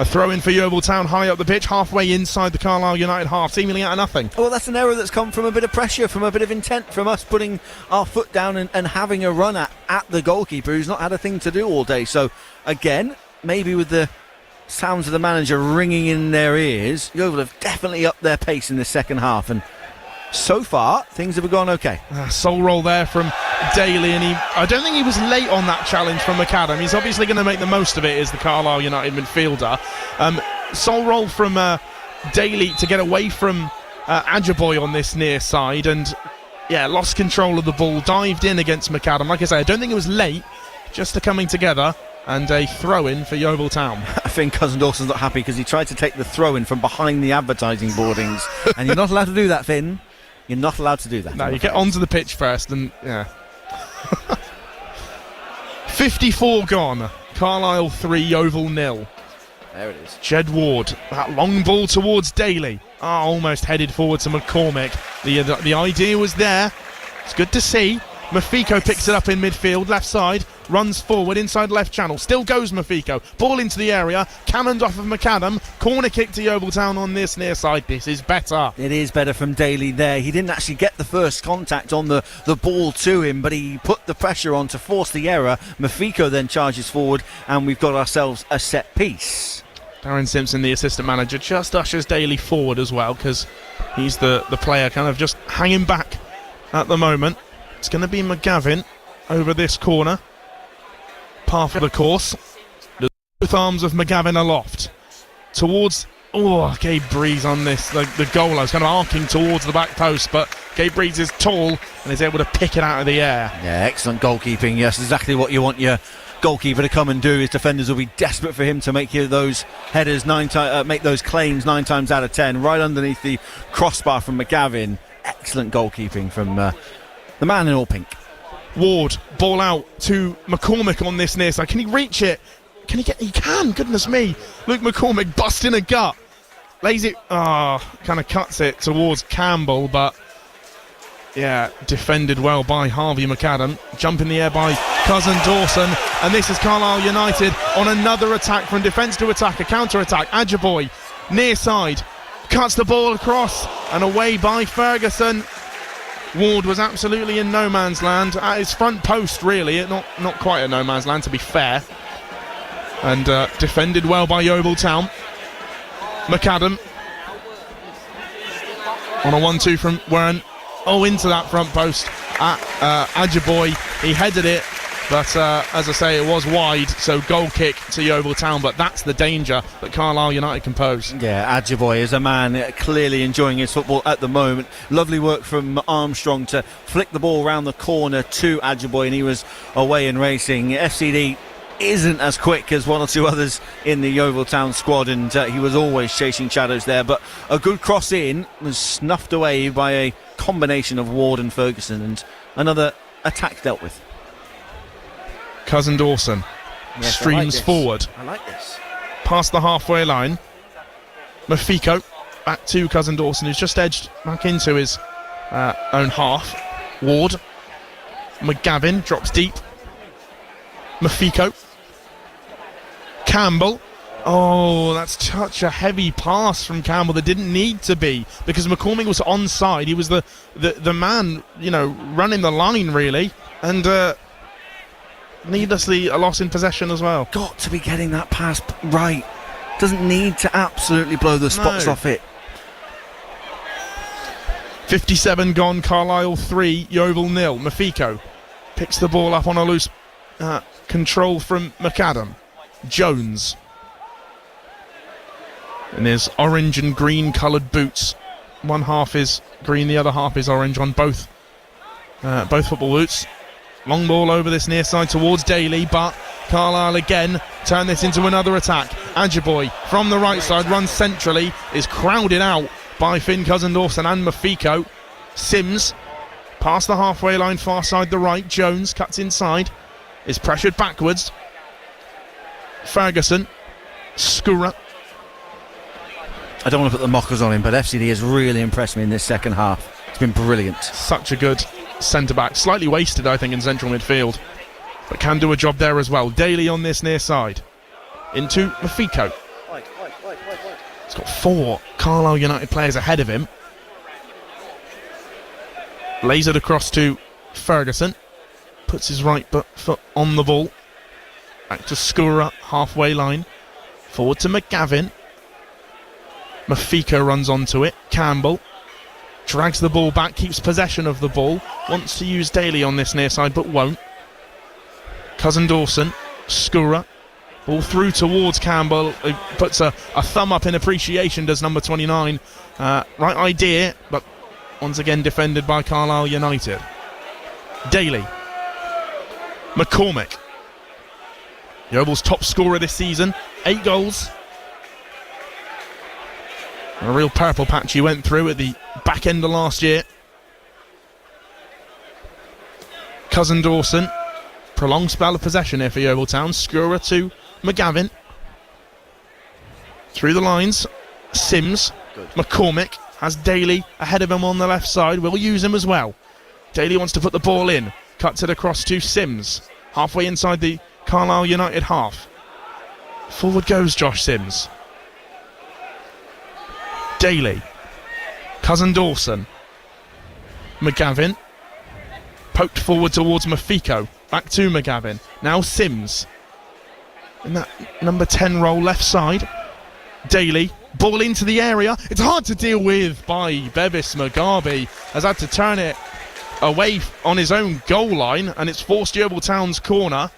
throw-in for Yeovil Town high up the pitch, halfway inside the Carlisle United half, seemingly out of nothing. Well, that's an error that's come from a bit of pressure, from a bit of intent, from us putting our foot down and having a run at the goalkeeper, who's not had a thing to do all day. So, again, maybe with the sounds of the manager ringing in their ears, Yeovil have definitely upped their pace in the second half, and so far things have gone okay. Soul roll there from Daly, and I don't think he was late on that challenge from McAdam. He's obviously going to make the most of it as the Carlisle United midfielder. Soul roll from Daly to get away from Ajiboye on this near side, and lost control of the ball, dived in against McAdam. Like I say, I don't think it was late, just a coming together. And a throw-in for Yeovil Town. I think Cousin Dawson's not happy because he tried to take the throw-in from behind the advertising boardings. And you're not allowed to do that, Finn. You're not allowed to do that. No, you get onto the pitch first and, 54 gone. Carlisle 3, Yeovil 0. There it is. Jed Ward, that long ball towards Daly. Almost headed forward to McCormick. The idea was there. It's good to see. Mafiko picks it up in midfield, left side, runs forward inside left channel. Still goes Mafiko. Ball into the area, cannoned off of McAdam. Corner kick to Yeovil Town on this near side. This is better. It is better from Daly there. He didn't actually get the first contact on the ball to him, but he put the pressure on to force the error. Mafiko then charges forward, and we've got ourselves a set piece. Darren Simpson, the assistant manager, just ushers Daly forward as well, because he's the player kind of just hanging back at the moment. It's going to be McGavin over this corner. Path of the course. Both arms of McGavin aloft. Towards... Gabe Breeze on this. The goal. I was kind of arcing towards the back post, but Gabe Breeze is tall and is able to pick it out of the air. Yeah, excellent goalkeeping. Yes, exactly what you want your goalkeeper to come and do. His defenders will be desperate for him to make those headers make those claims 9 times out of 10. Right underneath the crossbar from McGavin. Excellent goalkeeping from... the man in all pink. Ward, ball out to McCormick on this near side. Can he reach it? Can he get... He can, goodness me. Luke McCormick busting a gut. Lays it... kind of cuts it towards Campbell, but... defended well by Harvey McAdam. Jump in the air by Cousin Dawson. And this is Carlisle United on another attack, from defence to attack, a counter-attack. Ajiboye, near side, cuts the ball across and away by Ferguson. Ward was absolutely in no man's land at his front post, really. Not quite a no man's land, to be fair. And defended well by Yeovil Town. McAdam on a 1-2 from Warren. Into that front post at Ajiboye. He headed it, but as I say, it was wide, so goal kick to Yeovil Town. But that's the danger that Carlisle United can pose. Yeah, Ajiboye is a man clearly enjoying his football at the moment. Lovely work from Armstrong to flick the ball around the corner to Ajiboye, and he was away and racing. FCD isn't as quick as one or two others in the Yeovil Town squad, and he was always chasing shadows there, but a good cross in was snuffed away by a combination of Ward and Ferguson, and another attack dealt with. Cousin Dawson streams forward. I like this. Past the halfway line. Mafiko back to Cousin Dawson, who's just edged back into his own half. Ward. McGavin drops deep. Mafiko. Campbell. That's such a heavy pass from Campbell that didn't need to be, because McCormick was onside. He was the man, running the line, really. And needlessly a loss in possession as well. Got to be getting that pass right. Doesn't need to absolutely blow the spots off it. 57 gone, Carlisle 3, Yeovil 0. Mafiko picks the ball up on a loose control from McAdam. Jones in his orange and green coloured boots. One half is green, the other half is orange on both football boots. Long ball over this near side towards Daly, but Carlisle again turn this into another attack. Ajiboye from the right side runs centrally, is crowded out by Finn Cousin-Dawson and Mafiko. Sims past the halfway line, far side the right. Jones cuts inside, is pressured backwards. Ferguson, Skura. I don't want to put the mockers on him, but FCD has really impressed me in this second half. It's been brilliant. Such a good centre-back. Slightly wasted, I think, in central midfield, but can do a job there as well. Daly on this near side. Into Mafiko. He's got 4 Carlisle United players ahead of him. Lasered across to Ferguson. Puts his right foot on the ball. Back to Skura, halfway line. Forward to McGavin. Mafiko runs onto it. Campbell drags the ball back, keeps possession of the ball. Wants to use Daly on this near side, but won't. Cousin-Dawson, Skura. Ball through towards Campbell. He puts a thumb up in appreciation, does number 29. Right idea, but once again defended by Carlisle United. Daly. McCormick. Yeovil's top scorer this season. 8 goals. A real purple patch he went through at the back end of last year. Cousin-Dawson. Prolonged spell of possession here for Yeovil Town. Skura to McGavin. Through the lines. Sims. Good. McCormick has Daly ahead of him on the left side. Will use him as well. Daly wants to put the ball in. Cuts it across to Sims. Halfway inside the Carlisle United half. Forward goes Josh Sims. Daly. Cousin-Dawson. McGavin. Poked forward towards Mafiko. Back to McGavin. Now Sims. In that number 10 role left side. Daly. Ball into the area. It's hard to deal with by Bevis Mugabe. Has had to turn it away on his own goal line, and it's forced Yeovil Town's corner.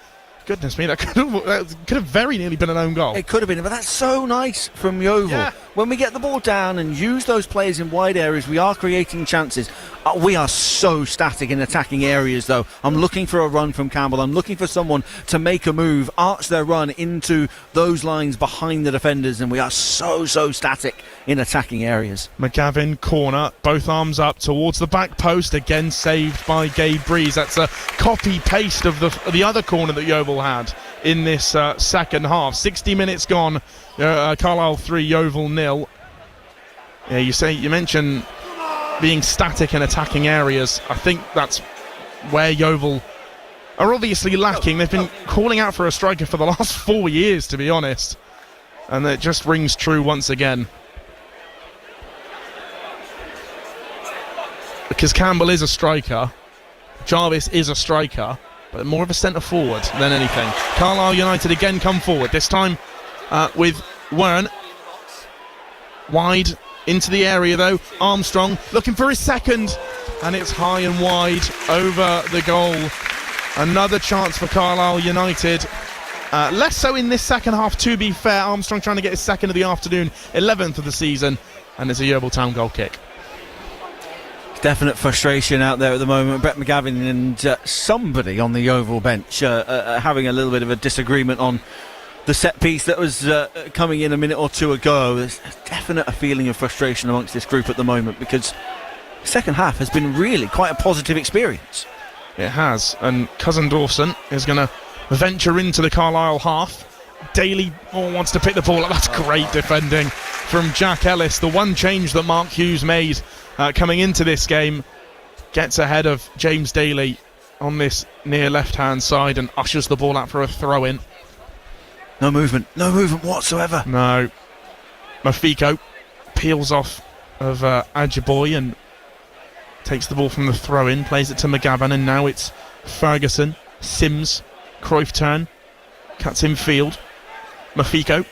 Goodness me, that could have very nearly been an own goal. It could have been, but that's so nice from Yeovil. Yeah. When we get the ball down and use those players in wide areas, we are creating chances. We are so static in attacking areas, though. I'm looking for a run from Campbell. I'm looking for someone to make a move, arch their run into those lines behind the defenders, and we are so static in attacking areas. McGavin, corner, both arms up towards the back post, again saved by Gabe Breeze. That's a copy-paste of the other corner that Yeovil had in this second half. 60 minutes gone. Carlisle 3, Yeovil 0. Yeah, you mentioned being static in attacking areas. I think that's where Yeovil are obviously lacking. They've been calling out for a striker for the last 4 years, to be honest, and it just rings true once again. Because Campbell is a striker, Jarvis is a striker, but more of a centre forward than anything. Carlisle United again come forward, this time with Wern. Wide into the area though. Armstrong looking for his second, and it's high and wide over the goal. Another chance for Carlisle United. Less so in this second half, to be fair. Armstrong trying to get his second of the afternoon, 11th of the season, and it's a Yeovil Town goal kick. Definite frustration out there at the moment. Brett McGavin and somebody on the Yeovil bench having a little bit of a disagreement on the set piece that was coming in a minute or two ago. There's definite a feeling of frustration amongst this group at the moment, because the second half has been really quite a positive experience. It has, and Cousin-Dawson is going to venture into the Carlisle half. Daly wants to pick the ball up. That's great defending from Jack Ellis. The one change that Mark Hughes made coming into this game, gets ahead of James Daly on this near left-hand side and ushers the ball out for a throw-in. No movement whatsoever. No. Mafiko peels off of Ajiboye and takes the ball from the throw-in, plays it to McGavin, and now it's Ferguson, Sims, Cruyff turn, cuts in field. Mafiko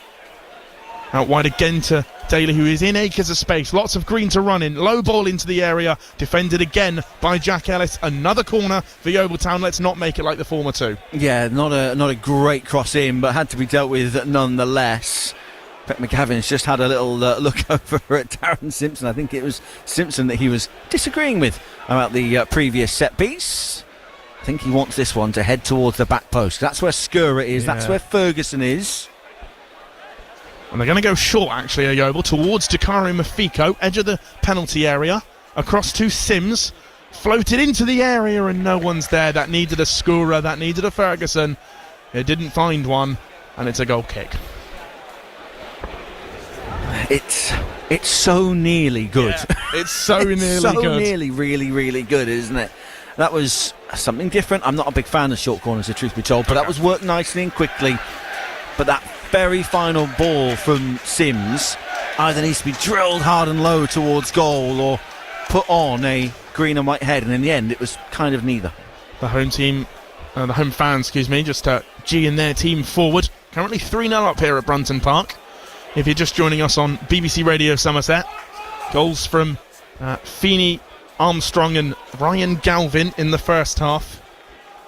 out wide again to Daly, who is in acres of space, lots of green to run in, low ball into the area, defended again by Jack Ellis. Another corner for Yeovil Town. Let's not make it like the former two. Yeah, not a great cross in, but had to be dealt with nonetheless. Brett McGavin's just had a little look over at Darren Simpson. I think it was Simpson that he was disagreeing with about the previous set piece. I think he wants this one to head towards the back post. That's where Skura is. That's where Ferguson is. And they're going to go short, actually, at Yeovil, towards Dakari Mafiko, edge of the penalty area, across to Sims, floated into the area, and no one's there. That needed a Skura, that needed a Ferguson. It didn't find one, and it's a goal kick. It's so nearly good. Yeah, it's so nearly good. So nearly really, really good, isn't it? That was something different. I'm not a big fan of short corners, the truth be told, but that was worked nicely and quickly. But that very final ball from Sims either needs to be drilled hard and low towards goal or put on a green and white head, and in the end it was kind of neither. The home team, the home fans, just G-ing their team forward. Currently 3-0 up here at Brunton Park. If you're just joining us on BBC Radio Somerset, goals from Feeney, Armstrong and Ryan Galvin in the first half.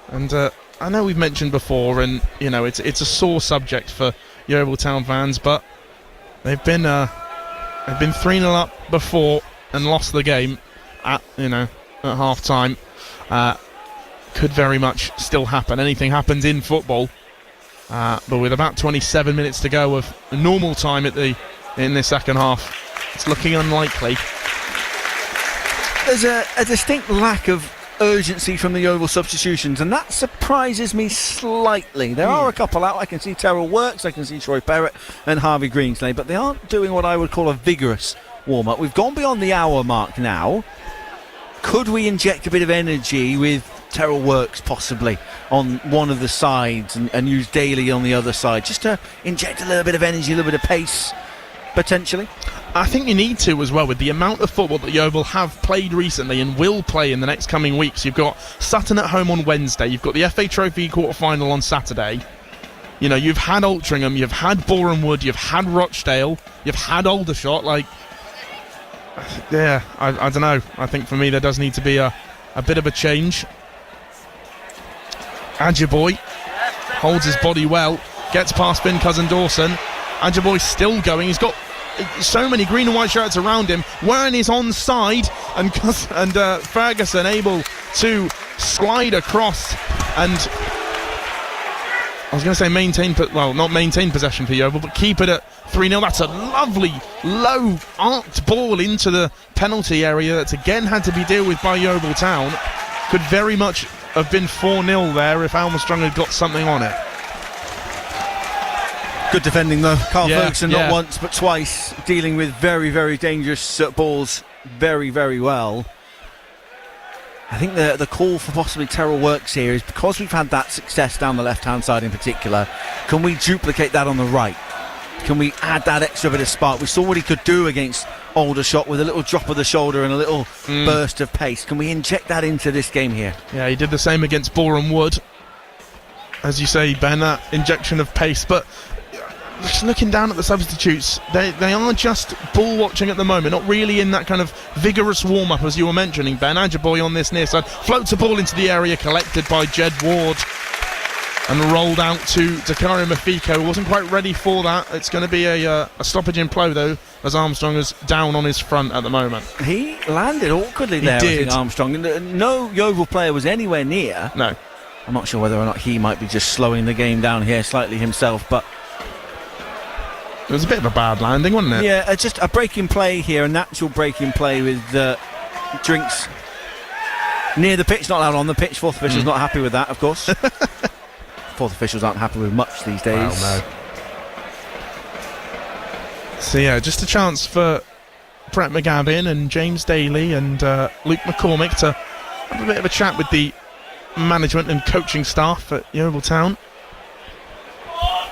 And I know we've mentioned before, and it's a sore subject for Yeovil Town fans, but they've been 3-0 up before and lost the game at half time. Could very much still happen. Anything happens in football. But with about 27 minutes to go of normal time in the second half, it's looking unlikely. There's a distinct lack of urgency from the Yeovil substitutions, and that surprises me slightly. There are a couple out. I can see Terrell Works, I can see Troy Perrott and Harvey Greenslade, but they aren't doing what I would call a vigorous warm-up. We've gone beyond the hour mark now. Could we inject a bit of energy with Terrell Works possibly on one of the sides and use Daly on the other side, just to inject a little bit of energy, a little bit of pace, potentially? I think you need to as well, with the amount of football that Yeovil have played recently and will play in the next coming weeks. You've got Sutton at home on Wednesday, you've got the FA Trophy quarter-final on Saturday. You've had Altrincham, you've had Boreham Wood, you've had Rochdale, you've had Aldershot. I don't know. I think for me there does need to be a bit of a change. Adjaboy holds his body well, gets past Finn Cousin Dawson. Adjaboy's still going. He's got so many green and white shirts around him. Wern is onside, and Ferguson able to slide across and I was going to say not maintain possession for Yeovil, but keep it at 3-0. That's a lovely low arced ball into the penalty area that's again had to be dealt with by Yeovil Town. Could very much have been 4-0 there if Armstrong had got something on it. Good defending though. Carl Ferguson not once but twice, dealing with very, very dangerous balls very, very well. I think the call for possibly Terrell Works here is because we've had that success down the left-hand side in particular, can we duplicate that on the right? Can we add that extra bit of spark? We saw what he could do against Aldershot with a little drop of the shoulder and a little burst of pace. Can we inject that into this game here? Yeah, he did the same against Boreham Wood. As you say, Ben, that injection of pace. But just looking down at the substitutes, they are just ball watching at the moment, not really in that kind of vigorous warm-up as you were mentioning, Ben. Adjaboy on this near side floats a ball into the area, collected by Jed Ward and rolled out to Dakari Mafiko. Wasn't quite ready for that. It's going to be a stoppage in play though, as Armstrong is down on his front at the moment. He landed awkwardly there, he did. I think, Armstrong. No Yeovil player was anywhere near. No. I'm not sure whether or not he might be just slowing the game down here slightly himself, but it was a bit of a bad landing, wasn't it? Yeah, just a break in play here, a natural break in play with drinks near the pitch, not allowed on the pitch. Fourth official's not happy with that, of course. Fourth officials aren't happy with much these days. Well, no. So yeah, just a chance for Brett McGavin and James Daly and Luke McCormick to have a bit of a chat with the management and coaching staff at Yeovil Town.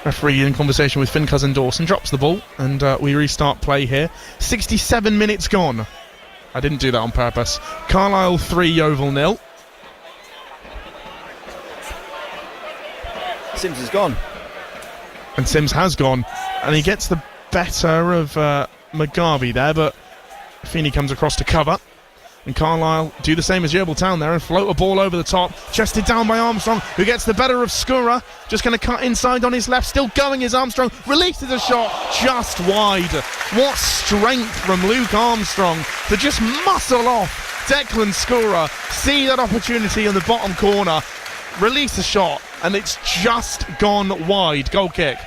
Referee in conversation with Finn Cousin Dawson drops the ball and we restart play here. 67 minutes gone. I didn't do that on purpose. Carlisle 3, Yeovil 0. Sims is gone. And Sims has gone, and he gets the better of McGarvey there, but Feeney comes across to cover, and Carlisle do the same as Yeovil Town there and float a ball over the top, chested down by Armstrong, who gets the better of Skura, just going to cut inside on his left, still going is Armstrong, releases a shot just wide. What strength from Luke Armstrong to just muscle off Declan scorer, see that opportunity in the bottom corner, release a shot, and it's just gone wide. Goal kick.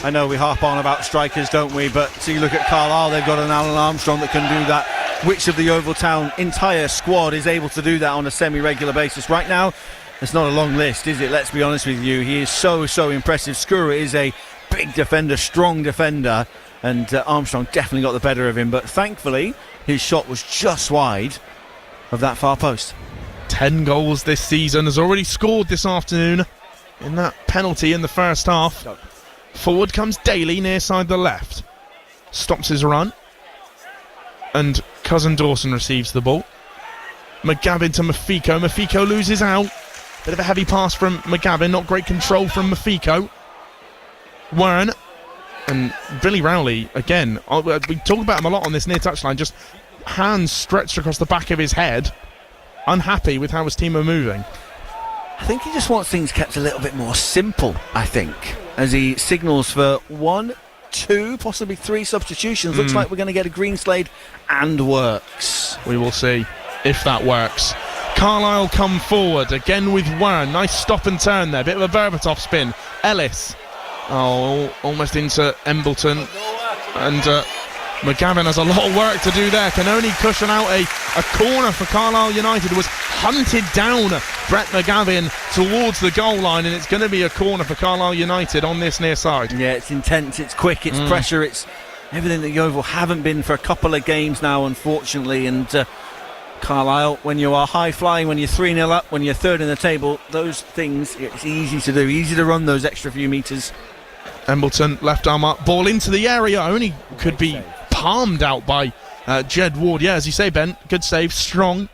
I know we harp on about strikers, don't we? But so you look at Carlisle, they've got an Alan Armstrong that can do that. Which of the Yeovil Town entire squad is able to do that on a semi-regular basis? Right now, it's not a long list, is it? Let's be honest with you. He is so impressive. Skura is a big defender, strong defender, and Armstrong definitely got the better of him. But thankfully, his shot was just wide of that far post. 10 goals this season, has already scored this afternoon in that penalty in the first half. Forward comes Daly, near side the left. Stops his run. And Cousin Dawson receives the ball. McGavin to Mafiko. Mafiko loses out. Bit of a heavy pass from McGavin. Not great control from Mafiko. Wern. And Billy Rowley, again, we talk about him a lot on this near touchline. Just hands stretched across the back of his head. Unhappy with how his team are moving. I think he just wants things kept a little bit more simple, I think, as he signals for 1, 2, possibly 3 substitutions. Looks like we're going to get a green slate and works. We will see if that works. Carlisle come forward again with Wern. Nice stop and turn there. Bit of a Berbatov spin. Ellis. Oh, almost into Embleton. And McGavin has a lot of work to do there. Can only cushion out a corner for Carlisle United. Was hunted down Brett McGavin towards the goal line, and it's going to be a corner for Carlisle United on this near side. Yeah, it's intense, it's quick, it's pressure, it's everything that Yeovil haven't been for a couple of games now, unfortunately. And Carlisle, when you are high flying, when you're 3-0 up, when you're third in the table, those things, it's easy to do, easy to run those extra few metres. Embleton, left arm up, ball into the area, only could be palmed out by Jed Ward. Yeah, as you say, Ben, good save, strong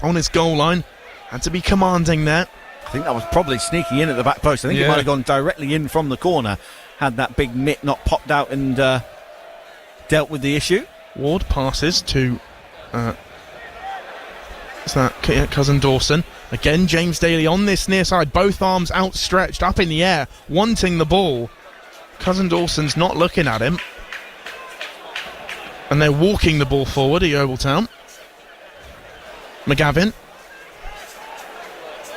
on his goal line. Had to be commanding there. I think that was probably sneaking in at the back post. I think it might have gone directly in from the corner had that big mitt not popped out and dealt with the issue. Ward passes to Cousin Dawson. Again, James Daly on this near side, both arms outstretched up in the air, wanting the ball. Cousin Dawson's not looking at him. And they're walking the ball forward at Yeovil Town. McGavin.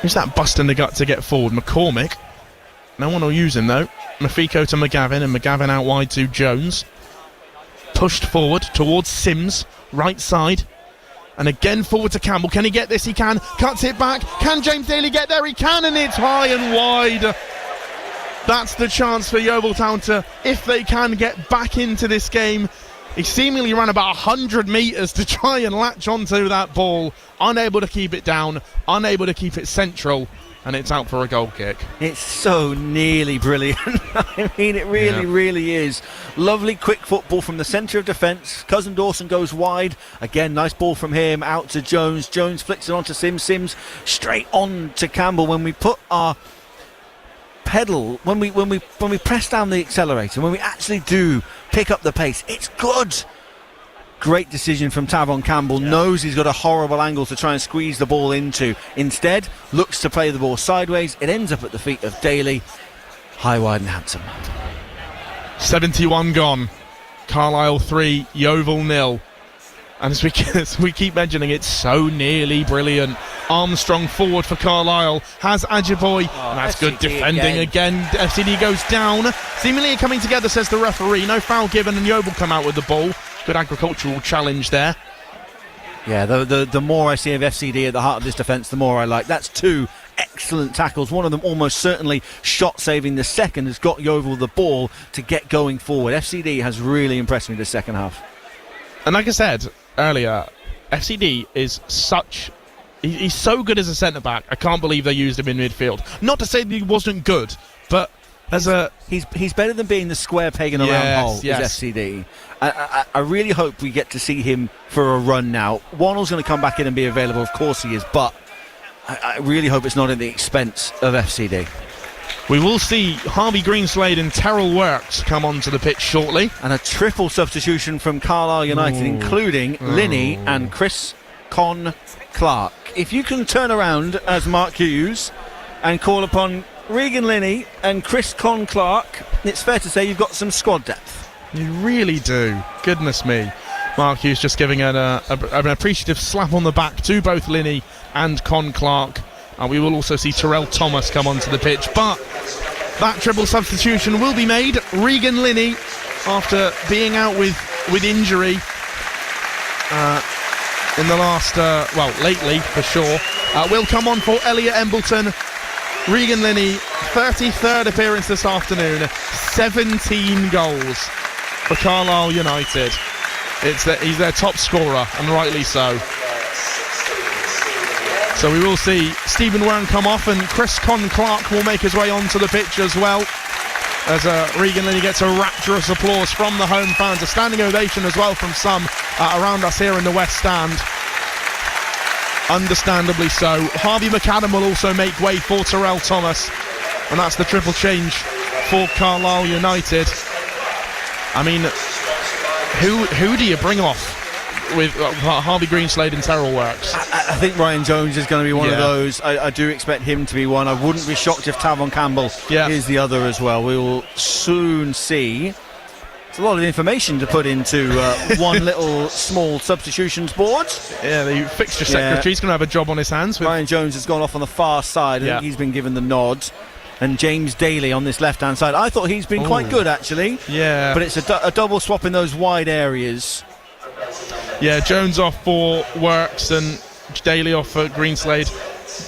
Who's that busting the gut to get forward? McCormick. No one will use him though. Mafiko to McGavin, and McGavin out wide to Jones. Pushed forward towards Sims, right side. And again forward to Campbell. Can he get this? He can. Cuts it back. Can James Daly get there? He can, and it's high and wide. That's the chance for Yeovil Town to, if they can, get back into this game. He seemingly ran about 100 metres to try and latch onto that ball. Unable to keep it down. Unable to keep it central. And it's out for a goal kick. It's so nearly brilliant. I mean, it really is. Lovely quick football from the centre of defence. Cousin Dawson goes wide. Again, nice ball from him out to Jones. Jones flicks it on to Sims. Sims straight on to Campbell. When we put our pedal, when we press down the accelerator, when we actually do pick up the pace, it's good. Great decision from Tavon Campbell. Knows he's got a horrible angle to try and squeeze the ball into. Instead, looks to play the ball sideways. It ends up at the feet of Daly. High, wide and handsome. 71 gone. Carlisle 3, Yeovil 0. And as we keep mentioning, it's so nearly brilliant. Armstrong forward for Carlisle. Has Ajiboy. And that's good defending again. FCD goes down. Seemingly coming together, says the referee. No foul given, and Yeovil come out with the ball. Good agricultural challenge there. Yeah, the more I see of FCD at the heart of this defence, the more I like. That's 2 excellent tackles. One of them almost certainly shot saving. The second has got Yeovil the ball to get going forward. FCD has really impressed me this second half. And like I said earlier, FCD is he's so good as a centre-back. I can't believe they used him in midfield. Not to say that he wasn't good, but he's better than being the square peg in a round hole. Yes. Is FCD. I really hope we get to see him for a run now. Wannell's going to come back in and be available, of course he is, but I really hope it's not at the expense of FCD. We will see Harvey Greenslade and Terrell Works come onto the pitch shortly. And a triple substitution from Carlisle United, including Linney and Chris Con Clark. If you can turn around as Mark Hughes and call upon Regan Linney and Chris Con Clark, it's fair to say you've got some squad depth. You really do. Goodness me. Mark Hughes just giving an appreciative slap on the back to both Linney and Con Clark. And we will also see Terrell Thomas come onto the pitch. But that triple substitution will be made. Regan Linney, after being out with injury in the last, lately for sure, will come on for Elliot Embleton. Regan Linney, 33rd appearance this afternoon, 17 goals for Carlisle United. He's their top scorer, and rightly so. So we will see Stephen Wern come off, and Chris Con Clark will make his way onto the pitch as well, as Regan Linney gets a rapturous applause from the home fans, a standing ovation as well from some around us here in the West Stand. Understandably so. Harvey McAdam will also make way for Terrell Thomas, and that's the triple change for Carlisle United. I mean, who do you bring off with Harvey Greenslade and Terrell Works? I think Ryan Jones is going to be one of those. I do expect him to be one. I wouldn't be shocked if Tavon Campbell is the other as well. We will soon see. It's a lot of information to put into one little small substitutions board. Yeah, the fixture secretary's going to have a job on his hands. Ryan Jones has gone off on the far side. I think he's been given the nod. And James Daly on this left-hand side. I thought he's been quite good, actually. Yeah. But it's a double swap in those wide areas. Yeah, Jones off for Works and Daly off for Greenslade.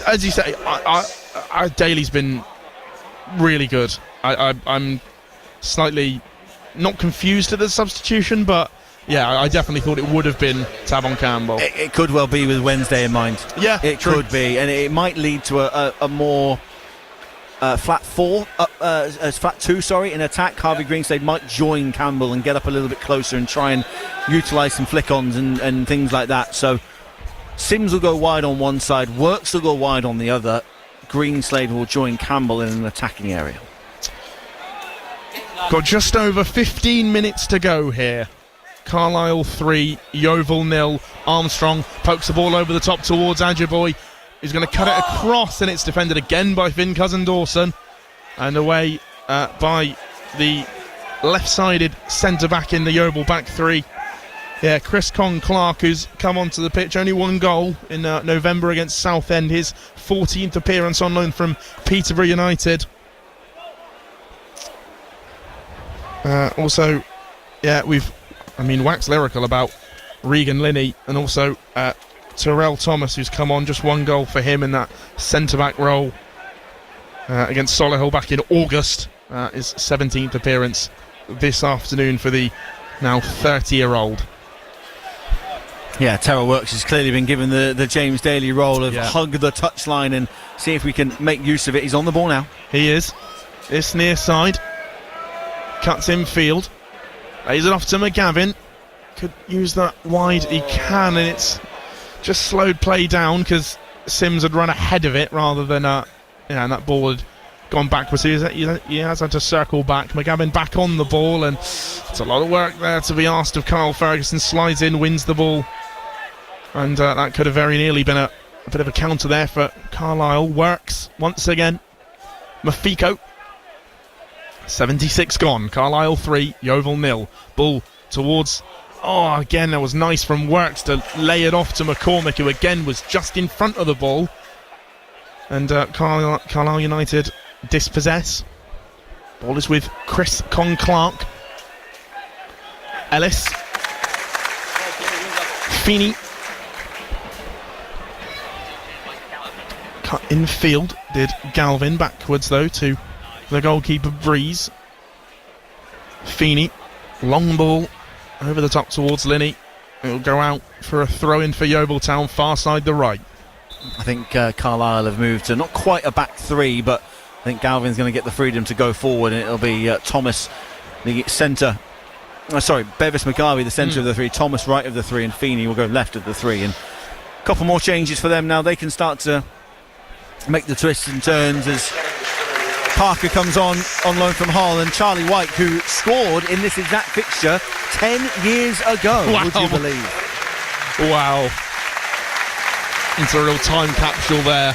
As you say, Daly's been really good. I'm slightly not confused at the substitution, but yeah, I definitely thought it would have been Tavon Campbell. It could well be with Wednesday in mind. Yeah, it could be, and it might lead to a more flat two in attack. Harvey Greenslade might join Campbell and get up a little bit closer and try and utilise some flick-ons and things like that. So Sims will go wide on one side, Works will go wide on the other. Greenslade will join Campbell in an attacking area. Got just over 15 minutes to go here. Carlisle 3, Yeovil 0. Armstrong pokes the ball over the top towards Ajiboye. He's going to cut it across, and it's defended again by Finn Cousin-Dawson. And away by the left-sided centre-back in the Yeovil back three. Yeah, Chris Con Clark, who's come onto the pitch, only one goal in November against Southend, his 14th appearance on loan from Peterborough United. Also, yeah, waxed lyrical about Regan Linney, and also Terrell Thomas, who's come on, just one goal for him in that centre-back role against Solihull back in August. His 17th appearance this afternoon for the now 30-year-old. Yeah, Terrell Works has clearly been given the James Daly role of hug the touchline and see if we can make use of it. He's on the ball now. He is. This near side. Cuts infield. Lays it off to McGavin. Could use that wide. He can, and it's just slowed play down because Sims had run ahead of it rather than and that ball had gone backwards. He has had to circle back. McGavin back on the ball, and it's a lot of work there to be asked of Kyle Ferguson. Slides in, wins the ball, and that could have very nearly been a bit of a counter there for Carlisle. Works once again. Mafiko. 76 gone. Carlisle 3, Yeovil 0. Ball towards. Oh, again, that was nice from Works to lay it off to McCormick, who again was just in front of the ball. And Carlisle United dispossess. Ball is with Chris Con Clark. Ellis. Feeney. Cut in field. Did Galvin backwards though to the goalkeeper Breeze. Feeney. Long ball over the top towards Linney. It'll go out for a throw-in for Yeovil Town, far side the right. I think Carlisle have moved to not quite a back three, but I think Galvin's going to get the freedom to go forward, and it'll be Thomas, the centre. Bevis McGarvey, the centre of the three. Thomas right of the three, and Feeney will go left of the three. And a couple more changes for them now. They can start to make the twists and turns as Parker comes on loan from Hull, and Charlie White, who scored in this exact fixture 10 years ago. Wow. Would you believe? Wow. Into a real time capsule there.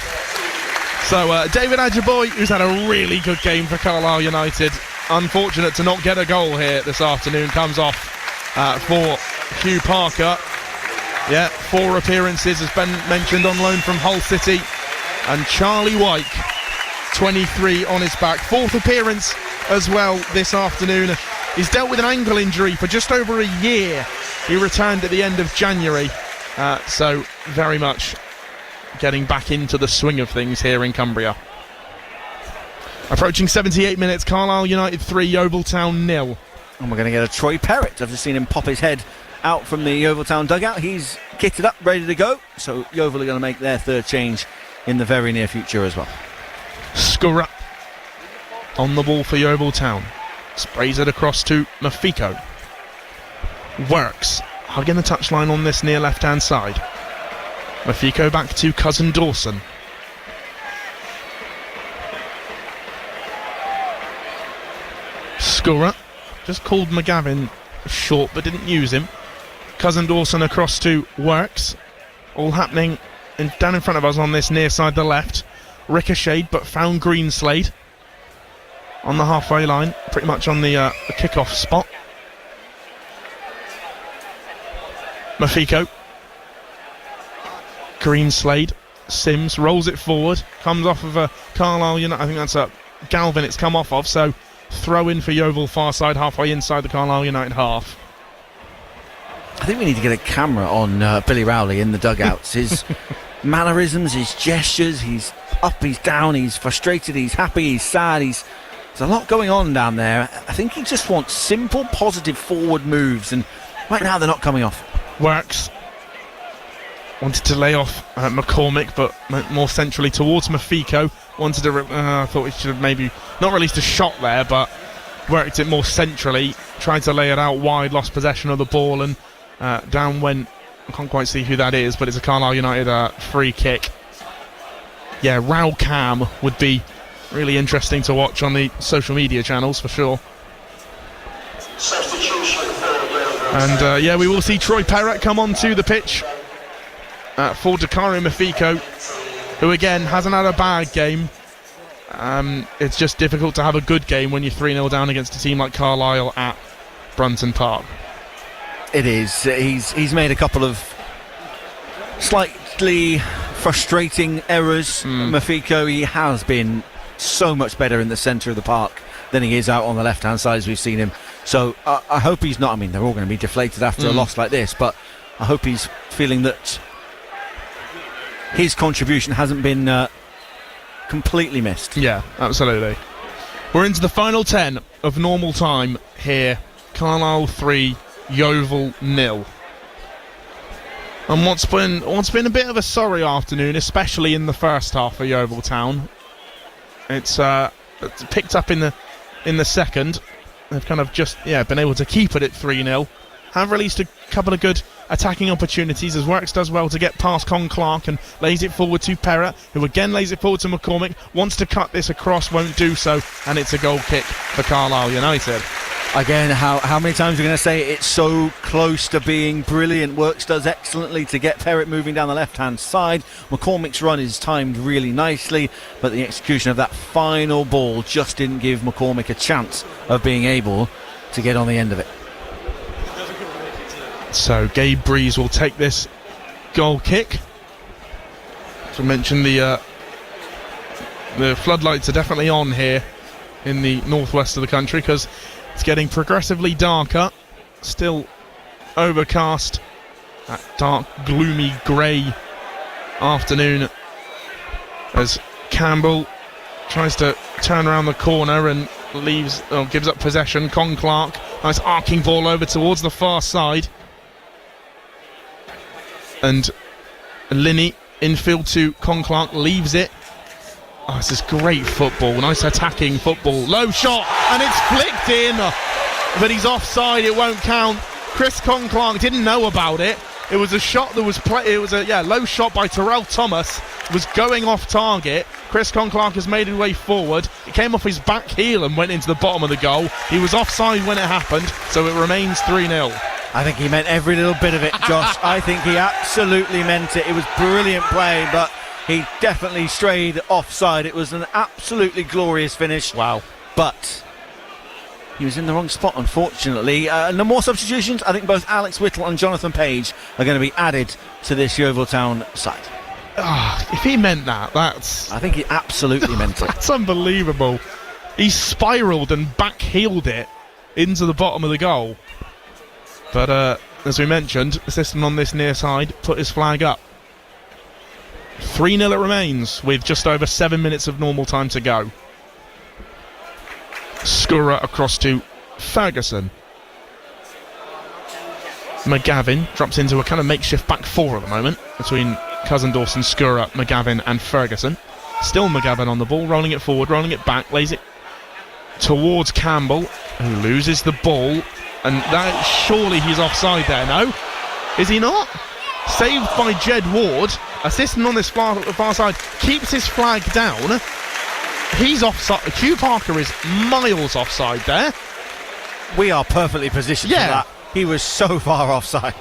So David Ajiboye, who's had a really good game for Carlisle United, unfortunate to not get a goal here this afternoon, comes off for Hugh Parker. Yeah, 4 appearances, has been mentioned, on loan from Hull City. And Charlie Wyke, 23 on his back. 4th appearance as well this afternoon. He's dealt with an ankle injury for just over a year. He returned at the end of January. So very much getting back into the swing of things here in Cumbria. Approaching 78 minutes, Carlisle United 3, Yeovil Town 0. And we're going to get a Troy Perrott. I've just seen him pop his head out from the Yeovil Town dugout. He's kitted up, ready to go. So Yeovil are going to make their 3rd change in the very near future as well. Scurra on the ball for Yeovil Town. Sprays it across to Mafiko. Works. Hugging the touchline on this near left-hand side. Mafiko back to Cousin Dawson. Scurra just called McGavin short but didn't use him. Cousin Dawson across to Works. All happening down in front of us on this near side, the left. Ricocheted but found Greenslade on the halfway line, pretty much on the kick-off spot. Mafiko. Greenslade. Sims rolls it forward, comes off of a Carlisle United. I think that's a Galvin it's come off of, so throw in for Yeovil far side, halfway inside the Carlisle United half. I think we need to get a camera on Billy Rowley in the dugouts. His mannerisms, his gestures, he's up, he's down, he's frustrated, he's happy, he's sad, there's a lot going on down there. I think he just wants simple, positive forward moves, and right now they're not coming off. Works. Wanted to lay off McCormick, but more centrally towards Mafiko. Wanted to, I thought he should have maybe not released a shot there, but worked it more centrally. Tried to lay it out wide, lost possession of the ball, and down went, I can't quite see who that is, but it's a Carlisle United free kick. Yeah, Raul Cam would be really interesting to watch on the social media channels for sure. And yeah, we will see Troy Perrott come onto the pitch for Dakari Mafiko, who again hasn't had a bad game. It's just difficult to have a good game when you're 3-0 down against a team like Carlisle at Brunton Park. It is. He's made a couple of slightly frustrating errors. Mafiko, he has been so much better in the centre of the park than he is out on the left-hand side as we've seen him. So I hope he's not, I mean, they're all going to be deflated after a loss like this, but I hope he's feeling that his contribution hasn't been completely missed. Yeah, absolutely. We're into the final 10 of normal time here. Carlisle 3, Yeovil 0. And what's been a bit of a sorry afternoon, especially in the first half for Yeovil Town. It's picked up in the second. They've kind of just been able to keep it at 3-0. Have released a couple of good attacking opportunities as Works does well to get past Con Clark and lays it forward to Perrott, who again lays it forward to McCormick, wants to cut this across, won't do so, and it's a goal kick for Carlisle United. Again, how many times are we going to say it's so close to being brilliant? Works does excellently to get Perrott moving down the left-hand side. McCormick's run is timed really nicely, but the execution of that final ball just didn't give McCormick a chance of being able to get on the end of it. So Gabe Breeze will take this goal kick. To mention the floodlights are definitely on here in the northwest of the country because it's getting progressively darker, still overcast, that dark, gloomy, grey afternoon as Campbell tries to turn around the corner and gives up possession. Con Clark, nice arcing ball over towards the far side. And Linney, infield to Con Clark, leaves it. Oh, this is great football, nice attacking football. Low shot, and it's flicked in, but he's offside, it won't count. Chris Con Clark didn't know about it. It was a shot that was it was a low shot by Terrell Thomas, was going off target. Chris Con Clark has made his way forward. It came off his back heel and went into the bottom of the goal. He was offside when it happened, so it remains 3-0. I think he meant every little bit of it, Josh. I think he absolutely meant it. It was brilliant play, but he definitely strayed offside. It was an absolutely glorious finish. Wow. But he was in the wrong spot, unfortunately. No more substitutions. I think both Alex Whittle and Jonathan Page are going to be added to this Yeovil Town side. If he meant that, that's... I think he absolutely meant it. That's unbelievable. He spiralled and back-heeled it into the bottom of the goal. But as we mentioned, the assistant on this near side put his flag up. 3-0 it remains with just over 7 minutes of normal time to go. Skura across to Ferguson. McGavin drops into a kind of makeshift back four at the moment between Cousin Dawson, Skura, McGavin and Ferguson. Still McGavin on the ball, rolling it forward, rolling it back, lays it towards Campbell, who loses the ball. And that, surely he's offside there, no? Is he not? Saved by Jed Ward. Assistant on this far side keeps his flag down. He's offside. Hugh Parker is miles offside there. We are perfectly positioned for that. He was so far offside.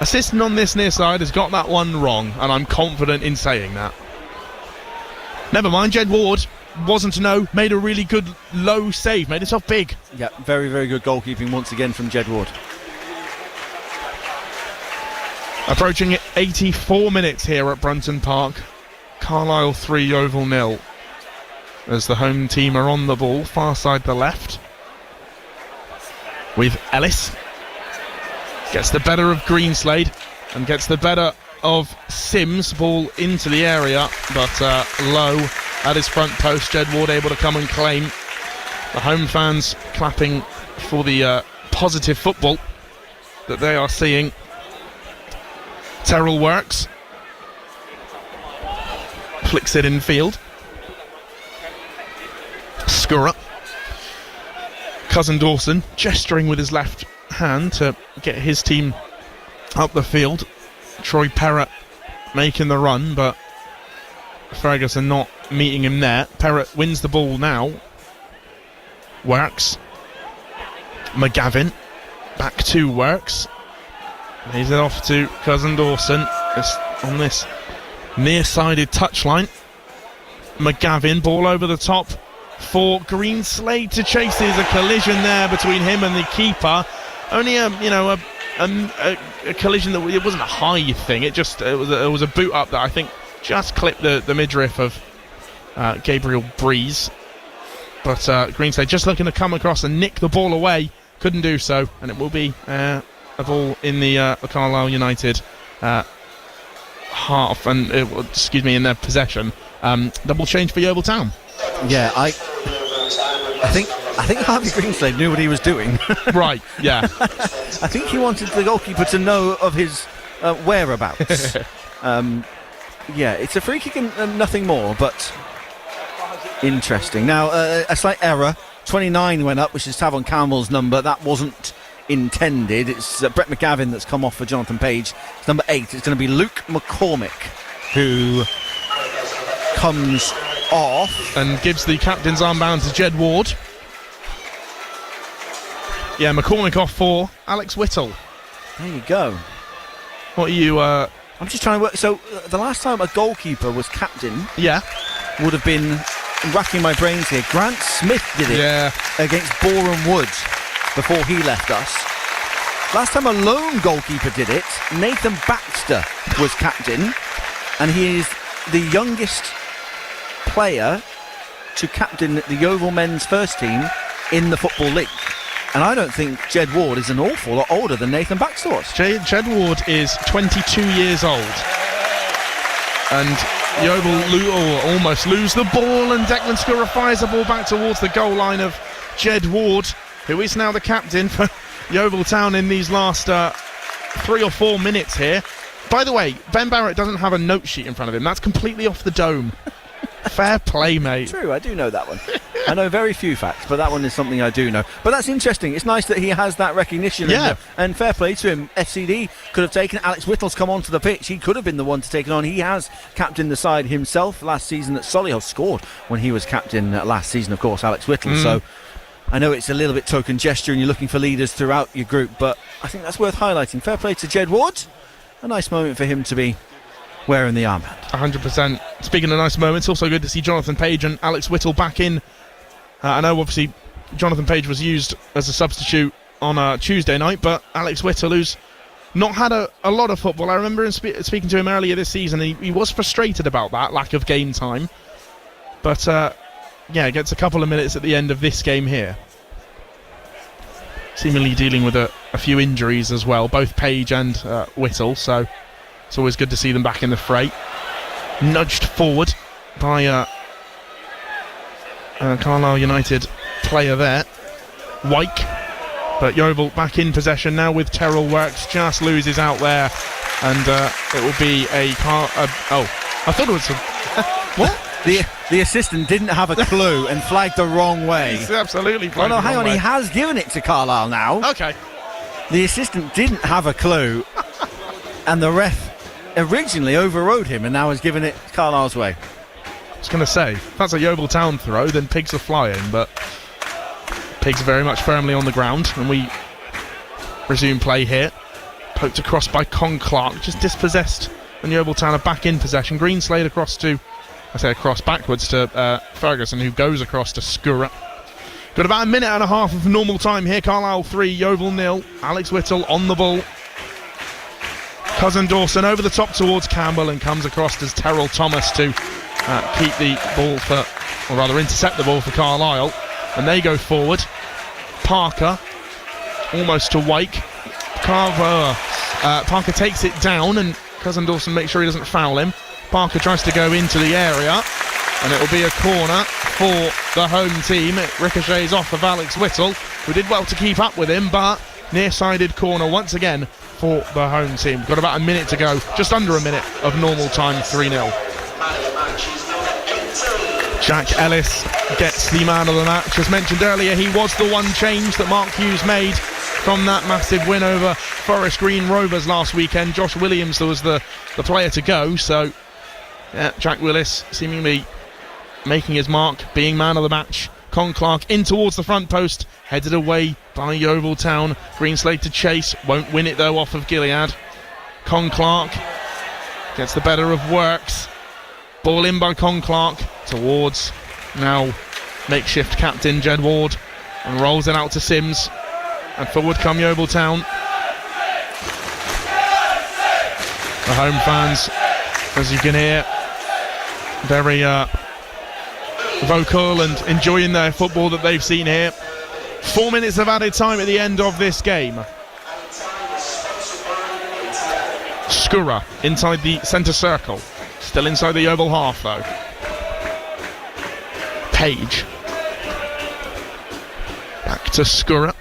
Assistant on this near side has got that one wrong, and I'm confident in saying that. Never mind, Jed Ward wasn't to know, made a really good low save, made himself big. Yeah, very, very good goalkeeping once again from Jed Ward. Approaching 84 minutes here at Brunton Park. Carlisle 3, Yeovil 0. As the home team are on the ball, far side the left. With Ellis. Gets the better of Greenslade and gets the better of Sims. Ball into the area, but low at his front post. Jed Ward able to come and claim. The home fans clapping for the positive football that they are seeing. Terrell works. Flicks it in field. Skura. Cousin Dawson gesturing with his left hand to get his team up the field. Troy Perrott making the run, but Ferguson not meeting him there. Perrott wins the ball now. Works. McGavin. Back to Works. Lays it off to Cousin Dawson. Just on this near-sided touchline. McGavin, ball over the top for Greenslade to chase. There's a collision there between him and the keeper. Only a collision that it wasn't a high thing. It was a boot up that I think just clipped the midriff of Gabriel Breeze. But Greenslade just looking to come across and nick the ball away, couldn't do so, and it will be a ball in the Carlisle United half, and in their possession. Double change for Yeovil Town. Yeah, I think Harvey Greenslade knew what he was doing. Right, yeah. I think he wanted the goalkeeper to know of his whereabouts. Yeah, it's a free kick and nothing more, but interesting. Now, a slight error. 29 went up, which is Tavon Campbell's number. That wasn't intended. It's Brett McGavin that's come off for Jonathan Page. It's number 8. It's going to be Luke McCormick who comes off and gives the captain's armband to Jed Ward. Yeah, McCormick off for Alex Whittle. There you go. What are you I'm just trying to work. So the last time a goalkeeper was captain would have been, racking my brains here, Grant Smith did it against Boreham Wood before he left us. Last time a lone goalkeeper did it, Nathan Baxter was captain, and he is the youngest player to captain the Yeovil men's first team in the Football League. And I don't think Jed Ward is an awful lot older than Nathan Baxter was. Jed Ward is 22 years old. And Yeovil almost lose the ball, and Declan Skura fires the ball back towards the goal line of Jed Ward, who is now the captain for Yeovil Town in these last 3 or 4 minutes here. By the way, Ben Barrett doesn't have a note sheet in front of him. That's completely off the dome. Fair play, mate. True, I do know that one. I know very few facts, but that one is something I do know. But that's interesting. It's nice that he has that recognition. Yeah. And fair play to him. FCD could have taken it. Alex Whittle's come onto the pitch. He could have been the one to take it on. He has captained the side himself last season. That Solihull scored when he was captain last season, of course, Alex Whittle. So I know it's a little bit token gesture and you're looking for leaders throughout your group, but I think that's worth highlighting. Fair play to Jed Ward. A nice moment for him to be wearing the armband. 100%. Speaking of nice moments, also good to see Jonathan Page and Alex Whittle back in. I know obviously Jonathan Page was used as a substitute on Tuesday night, but Alex Whittle, who's not had a lot of football. I remember speaking to him earlier this season. He was frustrated about that lack of game time. But, gets a couple of minutes at the end of this game here. Seemingly dealing with a few injuries as well, both Page and Whittle, so it's always good to see them back in the fray. Nudged forward by Carlisle United player there, Wyke. But Yeovil back in possession now with Terrell Works, just loses out there, and it will be I thought it was what? The assistant didn't have a clue and flagged the wrong way. He's absolutely flagged hang on, he has given it to Carlisle now. Okay. The assistant didn't have a clue, and the ref originally overrode him and now has given it Carlisle's way. I was going to say, if that's a Yeovil Town throw, then pigs are flying, but Pigs very much firmly on the ground, and we resume play here. Poked across by Con Clark, just dispossessed, and Yeovil Town are back in possession. Greenslade across backwards to Ferguson, who goes across to Skura. Got about a minute and a half of normal time here. Carlisle 3, Yeovil 0. Alex Whittle on the ball. Cousin Dawson over the top towards Campbell and comes across as Terrell Thomas to keep the ball or rather intercept the ball for Carlisle. And they go forward. Parker almost to Wyke. Parker takes it down, and Cousin Dawson makes sure he doesn't foul him. Parker tries to go into the area, and it will be a corner for the home team. It ricochets off of Alex Whittle, who did well to keep up with him, but near-sided corner once again for the home team. Got about a minute to go, just under a minute of normal time, 3-0. Jack Ellis gets the man of the match. As mentioned earlier, he was the one change that Mark Hughes made from that massive win over Forest Green Rovers last weekend. Josh Williams was the player to go, so Jack Willis seemingly making his mark, being man of the match. Con Clark in towards the front post, headed away by Yeovil Town. Greenslade to chase, won't win it though off of Gilead. Con Clark gets the better of Works. Ball in by Con Clark towards now makeshift captain Jed Ward, and rolls it out to Sims, and forward come Yeovil Town. The home fans, as you can hear, very vocal and enjoying their football that they've seen here. 4 minutes of added time at the end of this game. Skura inside the centre circle, still inside the Yeovil half though. Page back to Skura.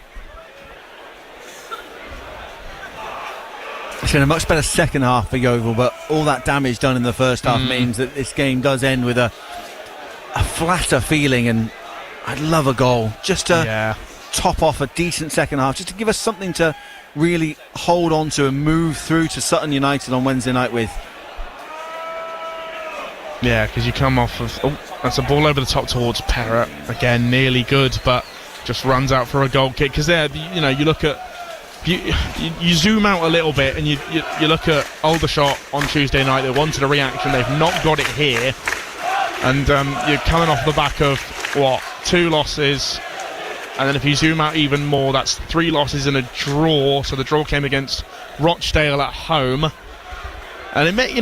It's been a much better second half for Yeovil, but all that damage done in the first half means that this game does end with a flatter feeling, and I'd love a goal just to top off a decent second half, just to give us something to really hold on to and move through to Sutton United on Wednesday night with. Yeah, because you come off of that's a ball over the top towards Parrott again, nearly good, but just runs out for a goal kick. Because there, you look at you zoom out a little bit and you look at Aldershot on Tuesday night. They wanted a reaction, they've not got it here, and you're coming off the back of 2 losses, and then if you zoom out even more, that's 3 losses and a draw. So the draw came against Rochdale at home, and it may,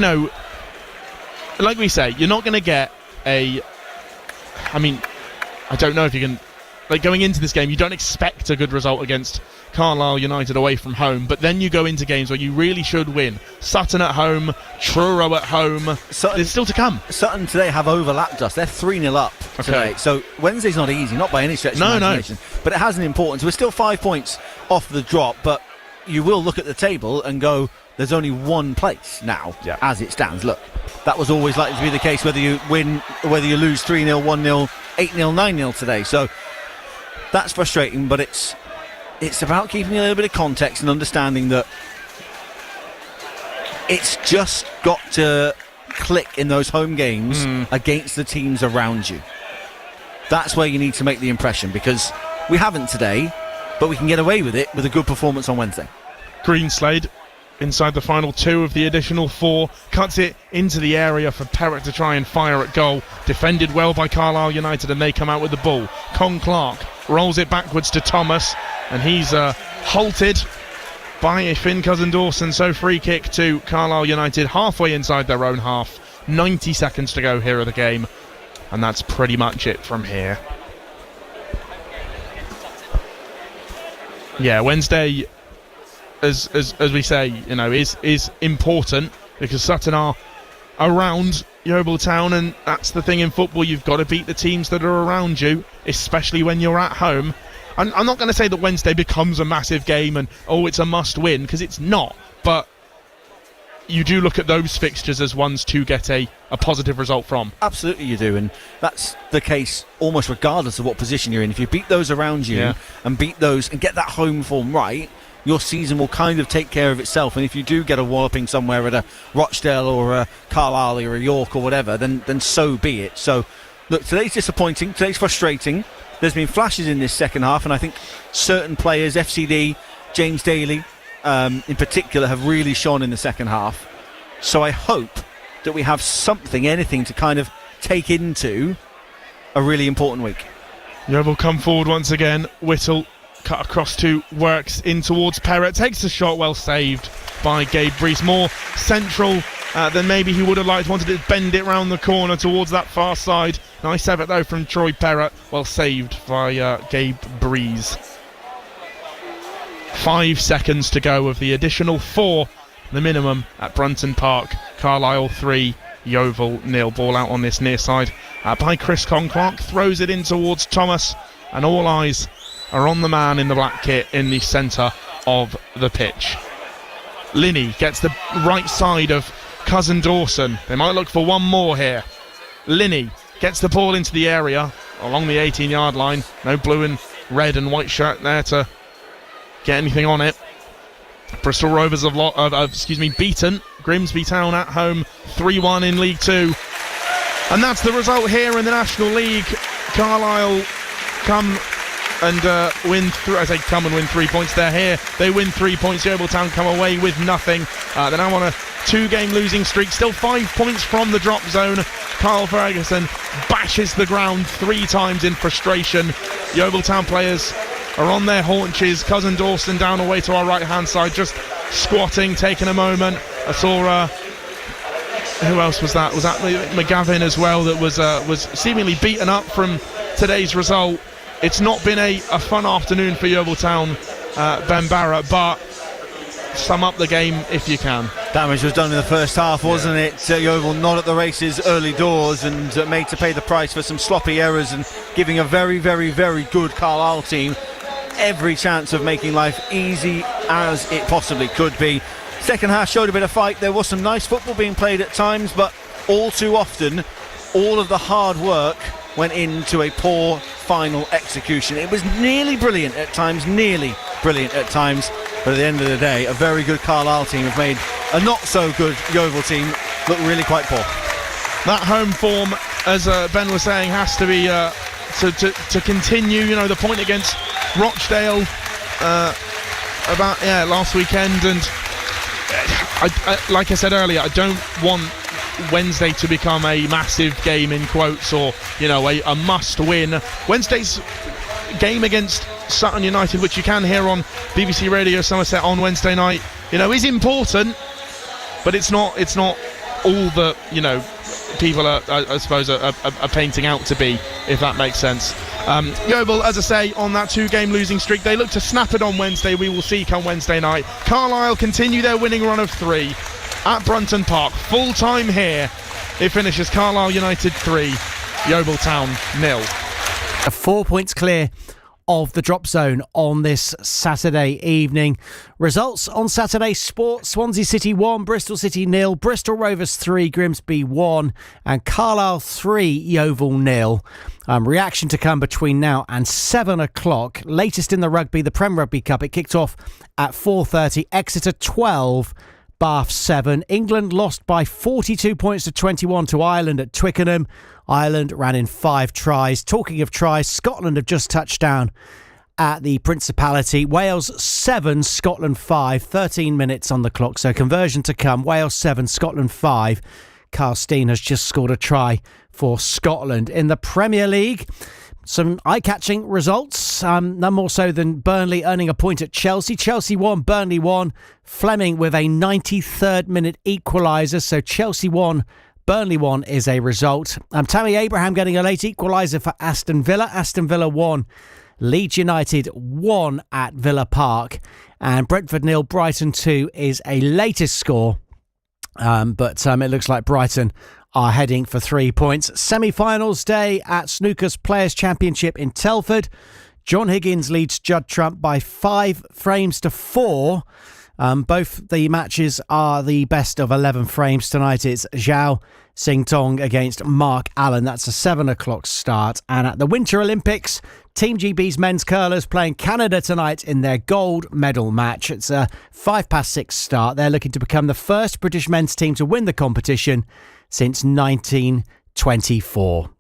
like we say, you're not going to get I don't know if you can, going into this game, you don't expect a good result against Carlisle United away from home, but then you go into games where you really should win. Sutton at home, Truro at home. There's still to come. Sutton today have overlapped us. They're 3-0 up today. So Wednesday's not easy, not by any stretch of imagination. But it has an importance. We're still 5 points off the drop, but you will look at the table and go, there's only one place now as it stands. Look, that was always likely to be the case, whether you win, whether you lose 3-0, 1-0, 8-0, 9-0 today. So that's frustrating, but it's about keeping a little bit of context and understanding that it's just got to click in those home games against the teams around you. That's where you need to make the impression, because we haven't today, but we can get away with it with a good performance on Wednesday. Greenslade inside the final 2 of the additional 4, cuts it into the area for Parrott to try and fire at goal. Defended well by Carlisle United, and they come out with the ball. Con Clark rolls it backwards to Thomas, and he's halted by Finn Cousin-Dawson. So free kick to Carlisle United halfway inside their own half. 90 seconds to go here of the game, and that's pretty much it from here. Yeah, Wednesday, as we say, is important because Sutton are around Yeovil Town, and that's the thing in football. You've got to beat the teams that are around you, especially when you're at home. I'm not going to say that Wednesday becomes a massive game and it's a must win, because it's not, but you do look at those fixtures as ones to get a positive result from. Absolutely you do, and that's the case almost regardless of what position you're in. If you beat those around you and beat those and get that home form right, your season will kind of take care of itself. And if you do get a walloping somewhere at a Rochdale or a Carlisle or a York or whatever, then so be it. So look, today's disappointing, today's frustrating. There's been flashes in this second half, and I think certain players, FCD, James Daly in particular, have really shone in the second half. So I hope that we have anything to kind of take into a really important week. Yeovil come forward once again. Whittle cut across to Works in towards Perrott. Takes the shot, well saved by Gabe Breeze. More central than maybe he would have liked. Wanted to bend it round the corner towards that far side. Nice effort though from Troy Perrott. Well saved by Gabe Breeze. 5 seconds to go of the additional 4, the minimum at Brunton Park. Carlisle 3, Yeovil 0. Ball out on this near side by Chris Conquark. Throws it in towards Thomas, and all eyes are on the man in the black kit in the centre of the pitch. Linney gets the right side of Cousin-Dawson. They might look for one more here. Linney gets the ball into the area along the 18-yard line. No blue and red and white shirt there to get anything on it. Bristol Rovers have beaten Grimsby Town at home 3-1 in League 2. And that's the result here in the National League. Carlisle come and win 3 points. They're here. They win 3 points. Yeovil Town come away with nothing. They're now on a 2-game losing streak. Still 5 points from the drop zone. Carl Ferguson bashes the ground 3 times in frustration. Yeovil Town players are on their haunches. Cousin-Dawson down away to our right-hand side, just squatting, taking a moment. I saw who else was that? Was that McGavin as well, that was seemingly beaten up from today's result. It's not been a fun afternoon for Yeovil Town, Ben Barrett, but sum up the game if you can. Damage was done in the first half, wasn't it? Yeovil not at the races early doors and made to pay the price for some sloppy errors and giving a very, very, very good Carlisle team every chance of making life easy as it possibly could be. Second half showed a bit of fight. There was some nice football being played at times, but all too often all of the hard work went into a poor final execution. It was nearly brilliant at times, but at the end of the day, a very good Carlisle team have made a not so good Yeovil team look really quite poor. That home form, as Ben was saying, has to be to continue. You know, the point against Rochdale last weekend, and I like I said earlier, I don't want Wednesday to become a massive game in quotes, or a must win. Wednesday's game against Sutton United, which you can hear on BBC Radio Somerset on Wednesday night, is important, but it's not all that people are, I suppose, are painting out to be, if that makes sense. Yeovil, as I say, on that 2-game losing streak, they look to snap it on Wednesday. We will see come Wednesday night. Carlisle continue their winning run of 3 at Brunton Park. Full time here. It finishes Carlisle United 3, Yeovil Town 0. 4 points clear of the drop zone on this Saturday evening. Results on Saturday: Sport, Swansea City 1, Bristol City 0, Bristol Rovers 3, Grimsby 1, and Carlisle 3, Yeovil 0. Reaction to come between now and 7 o'clock. Latest in the rugby, the Prem Rugby Cup. It kicked off at 4:30. Exeter 12, Bath 7. England lost by 42 points to 21 to Ireland at Twickenham. Ireland ran in 5 tries. Talking of tries, Scotland have just touched down at the Principality. Wales 7, Scotland 5. 13 minutes on the clock, so conversion to come. Wales 7, Scotland 5. Carl Steen has just scored a try for Scotland. In the Premier League, some eye-catching results. results, none more so than Burnley earning a point at Chelsea. Chelsea won, Burnley won. Fleming with a 93rd minute equaliser. So Chelsea won, Burnley won is a result. Tammy Abraham getting a late equaliser for Aston Villa. Aston Villa won. Leeds United won at Villa Park. And Brentford 0, Brighton 2 is a latest score. But it looks like Brighton are heading for 3 points. Semi-finals day at Snooker's Players' Championship in Telford. John Higgins leads Judd Trump by 5 frames to 4. Both the matches are the best of 11 frames. Tonight it's Zhao Singtong against Mark Allen. That's a 7 o'clock start. And at the Winter Olympics, Team GB's men's curlers playing Canada tonight in their gold medal match. It's a 6:05 start. They're looking to become the first British men's team to win the competition since 1924.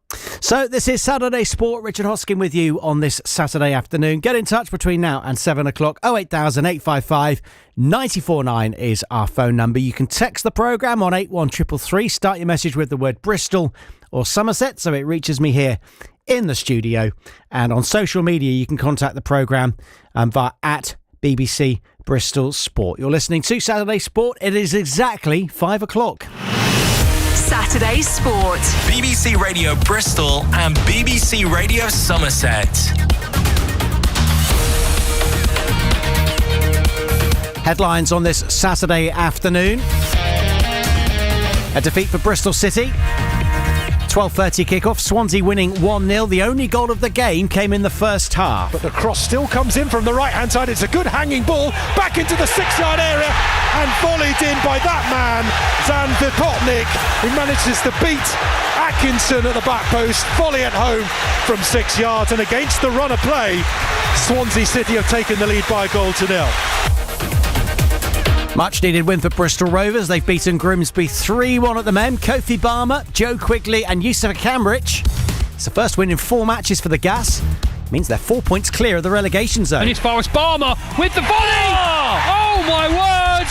So this is Saturday Sport. Richard Hoskin with you on this Saturday afternoon. Get in touch between now and 7 o'clock. 08000 855 949 is our phone number. You can text the programme on 81333. Start your message with the word Bristol or Somerset so it reaches me here in the studio. And on social media you can contact the programme via at BBC Bristol Sport. You're listening to Saturday Sport. It is exactly 5 o'clock. Saturday Sport. BBC Radio Bristol and BBC Radio Somerset. Headlines on this Saturday afternoon. A defeat for Bristol City. 12:30 kick-off. Swansea winning 1-0. The only goal of the game came in the first half. But the cross still comes in from the right-hand side. It's a good hanging ball back into the 6-yard area and volleyed in by that man, Zan Vipotnik, who manages to beat Atkinson at the back post. Volley at home from 6 yards, and against the run of play, Swansea City have taken the lead by a goal to 0. Much needed win for Bristol Rovers. They've beaten Grimsby 3-1 at the Men. Kofi Barmer, Joe Quigley and Yusufa Kamrich. It's the first win in 4 matches for the Gas. Means they're 4 points clear of the relegation zone. And it's Forrest Barmer with the volley! Oh my word!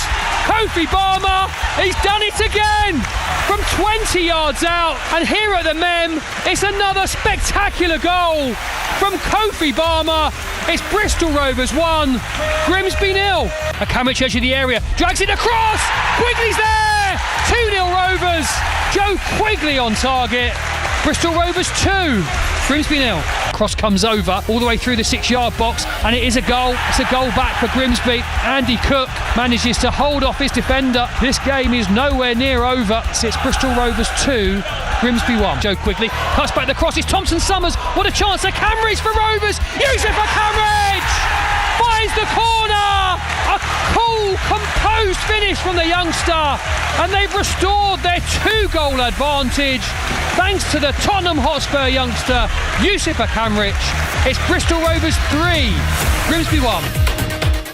Kofi Barmer, he's done it again! From 20 yards out, and here at the Mem, it's another spectacular goal from Kofi Barmer. It's Bristol Rovers 1, Grimsby 0. A Kamrich edge of the area, drags it across! Quigley's there! 2-0 Rovers. Joe Quigley on target. Bristol Rovers 2, Grimsby 0. Cross comes over all the way through the 6-yard box, and it is a goal. It's a goal back for Grimsby. Andy Cook manages to hold off his defender. This game is nowhere near over. It's Bristol Rovers 2, Grimsby 1. Joe Quigley cuts back the cross. It's Thompson Summers. What a chance. A Kamrich for Rovers. Yusufa Kamrich finds the corner. A cool, composed finish from the youngster, and they've restored their 2-goal advantage thanks to the Tottenham Hotspur youngster Yusufa Kamrich. It's Bristol Rovers 3, Grimsby 1.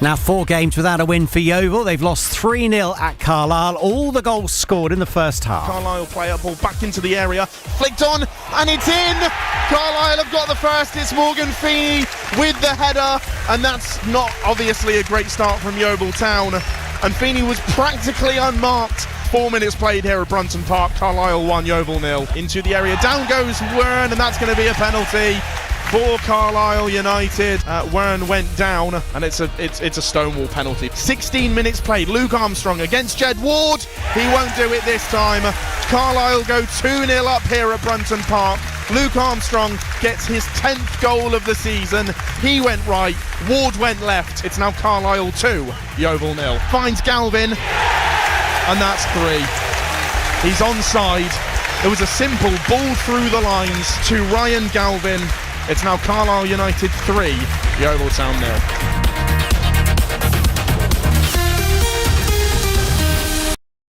Now 4 games without a win for Yeovil. They've lost 3-0 at Carlisle. All the goals scored in the first half. Carlisle play up ball back into the area, flicked on, and it's in. Carlisle have got the first. It's Morgan Feeney with the header, and that's not obviously a great start from Yeovil Town. And Feeney was practically unmarked. 4 minutes played here at Brunton Park. Carlisle 1, Yeovil 0. Into the area, down goes Wern, and that's going to be a penalty for Carlisle United. Wern went down, and it's a Stonewall penalty. 16 minutes played. Luke Armstrong against Jed Ward. He won't do it this time. Carlisle go 2-0 up here at Brunton Park. Luke Armstrong gets his 10th goal of the season. He went right, Ward went left. It's now Carlisle 2, Yeovil 0. Finds Galvin, and that's 3. He's onside. It was a simple ball through the lines to Ryan Galvin. It's now Carlisle United 3, Yeovil Town 0.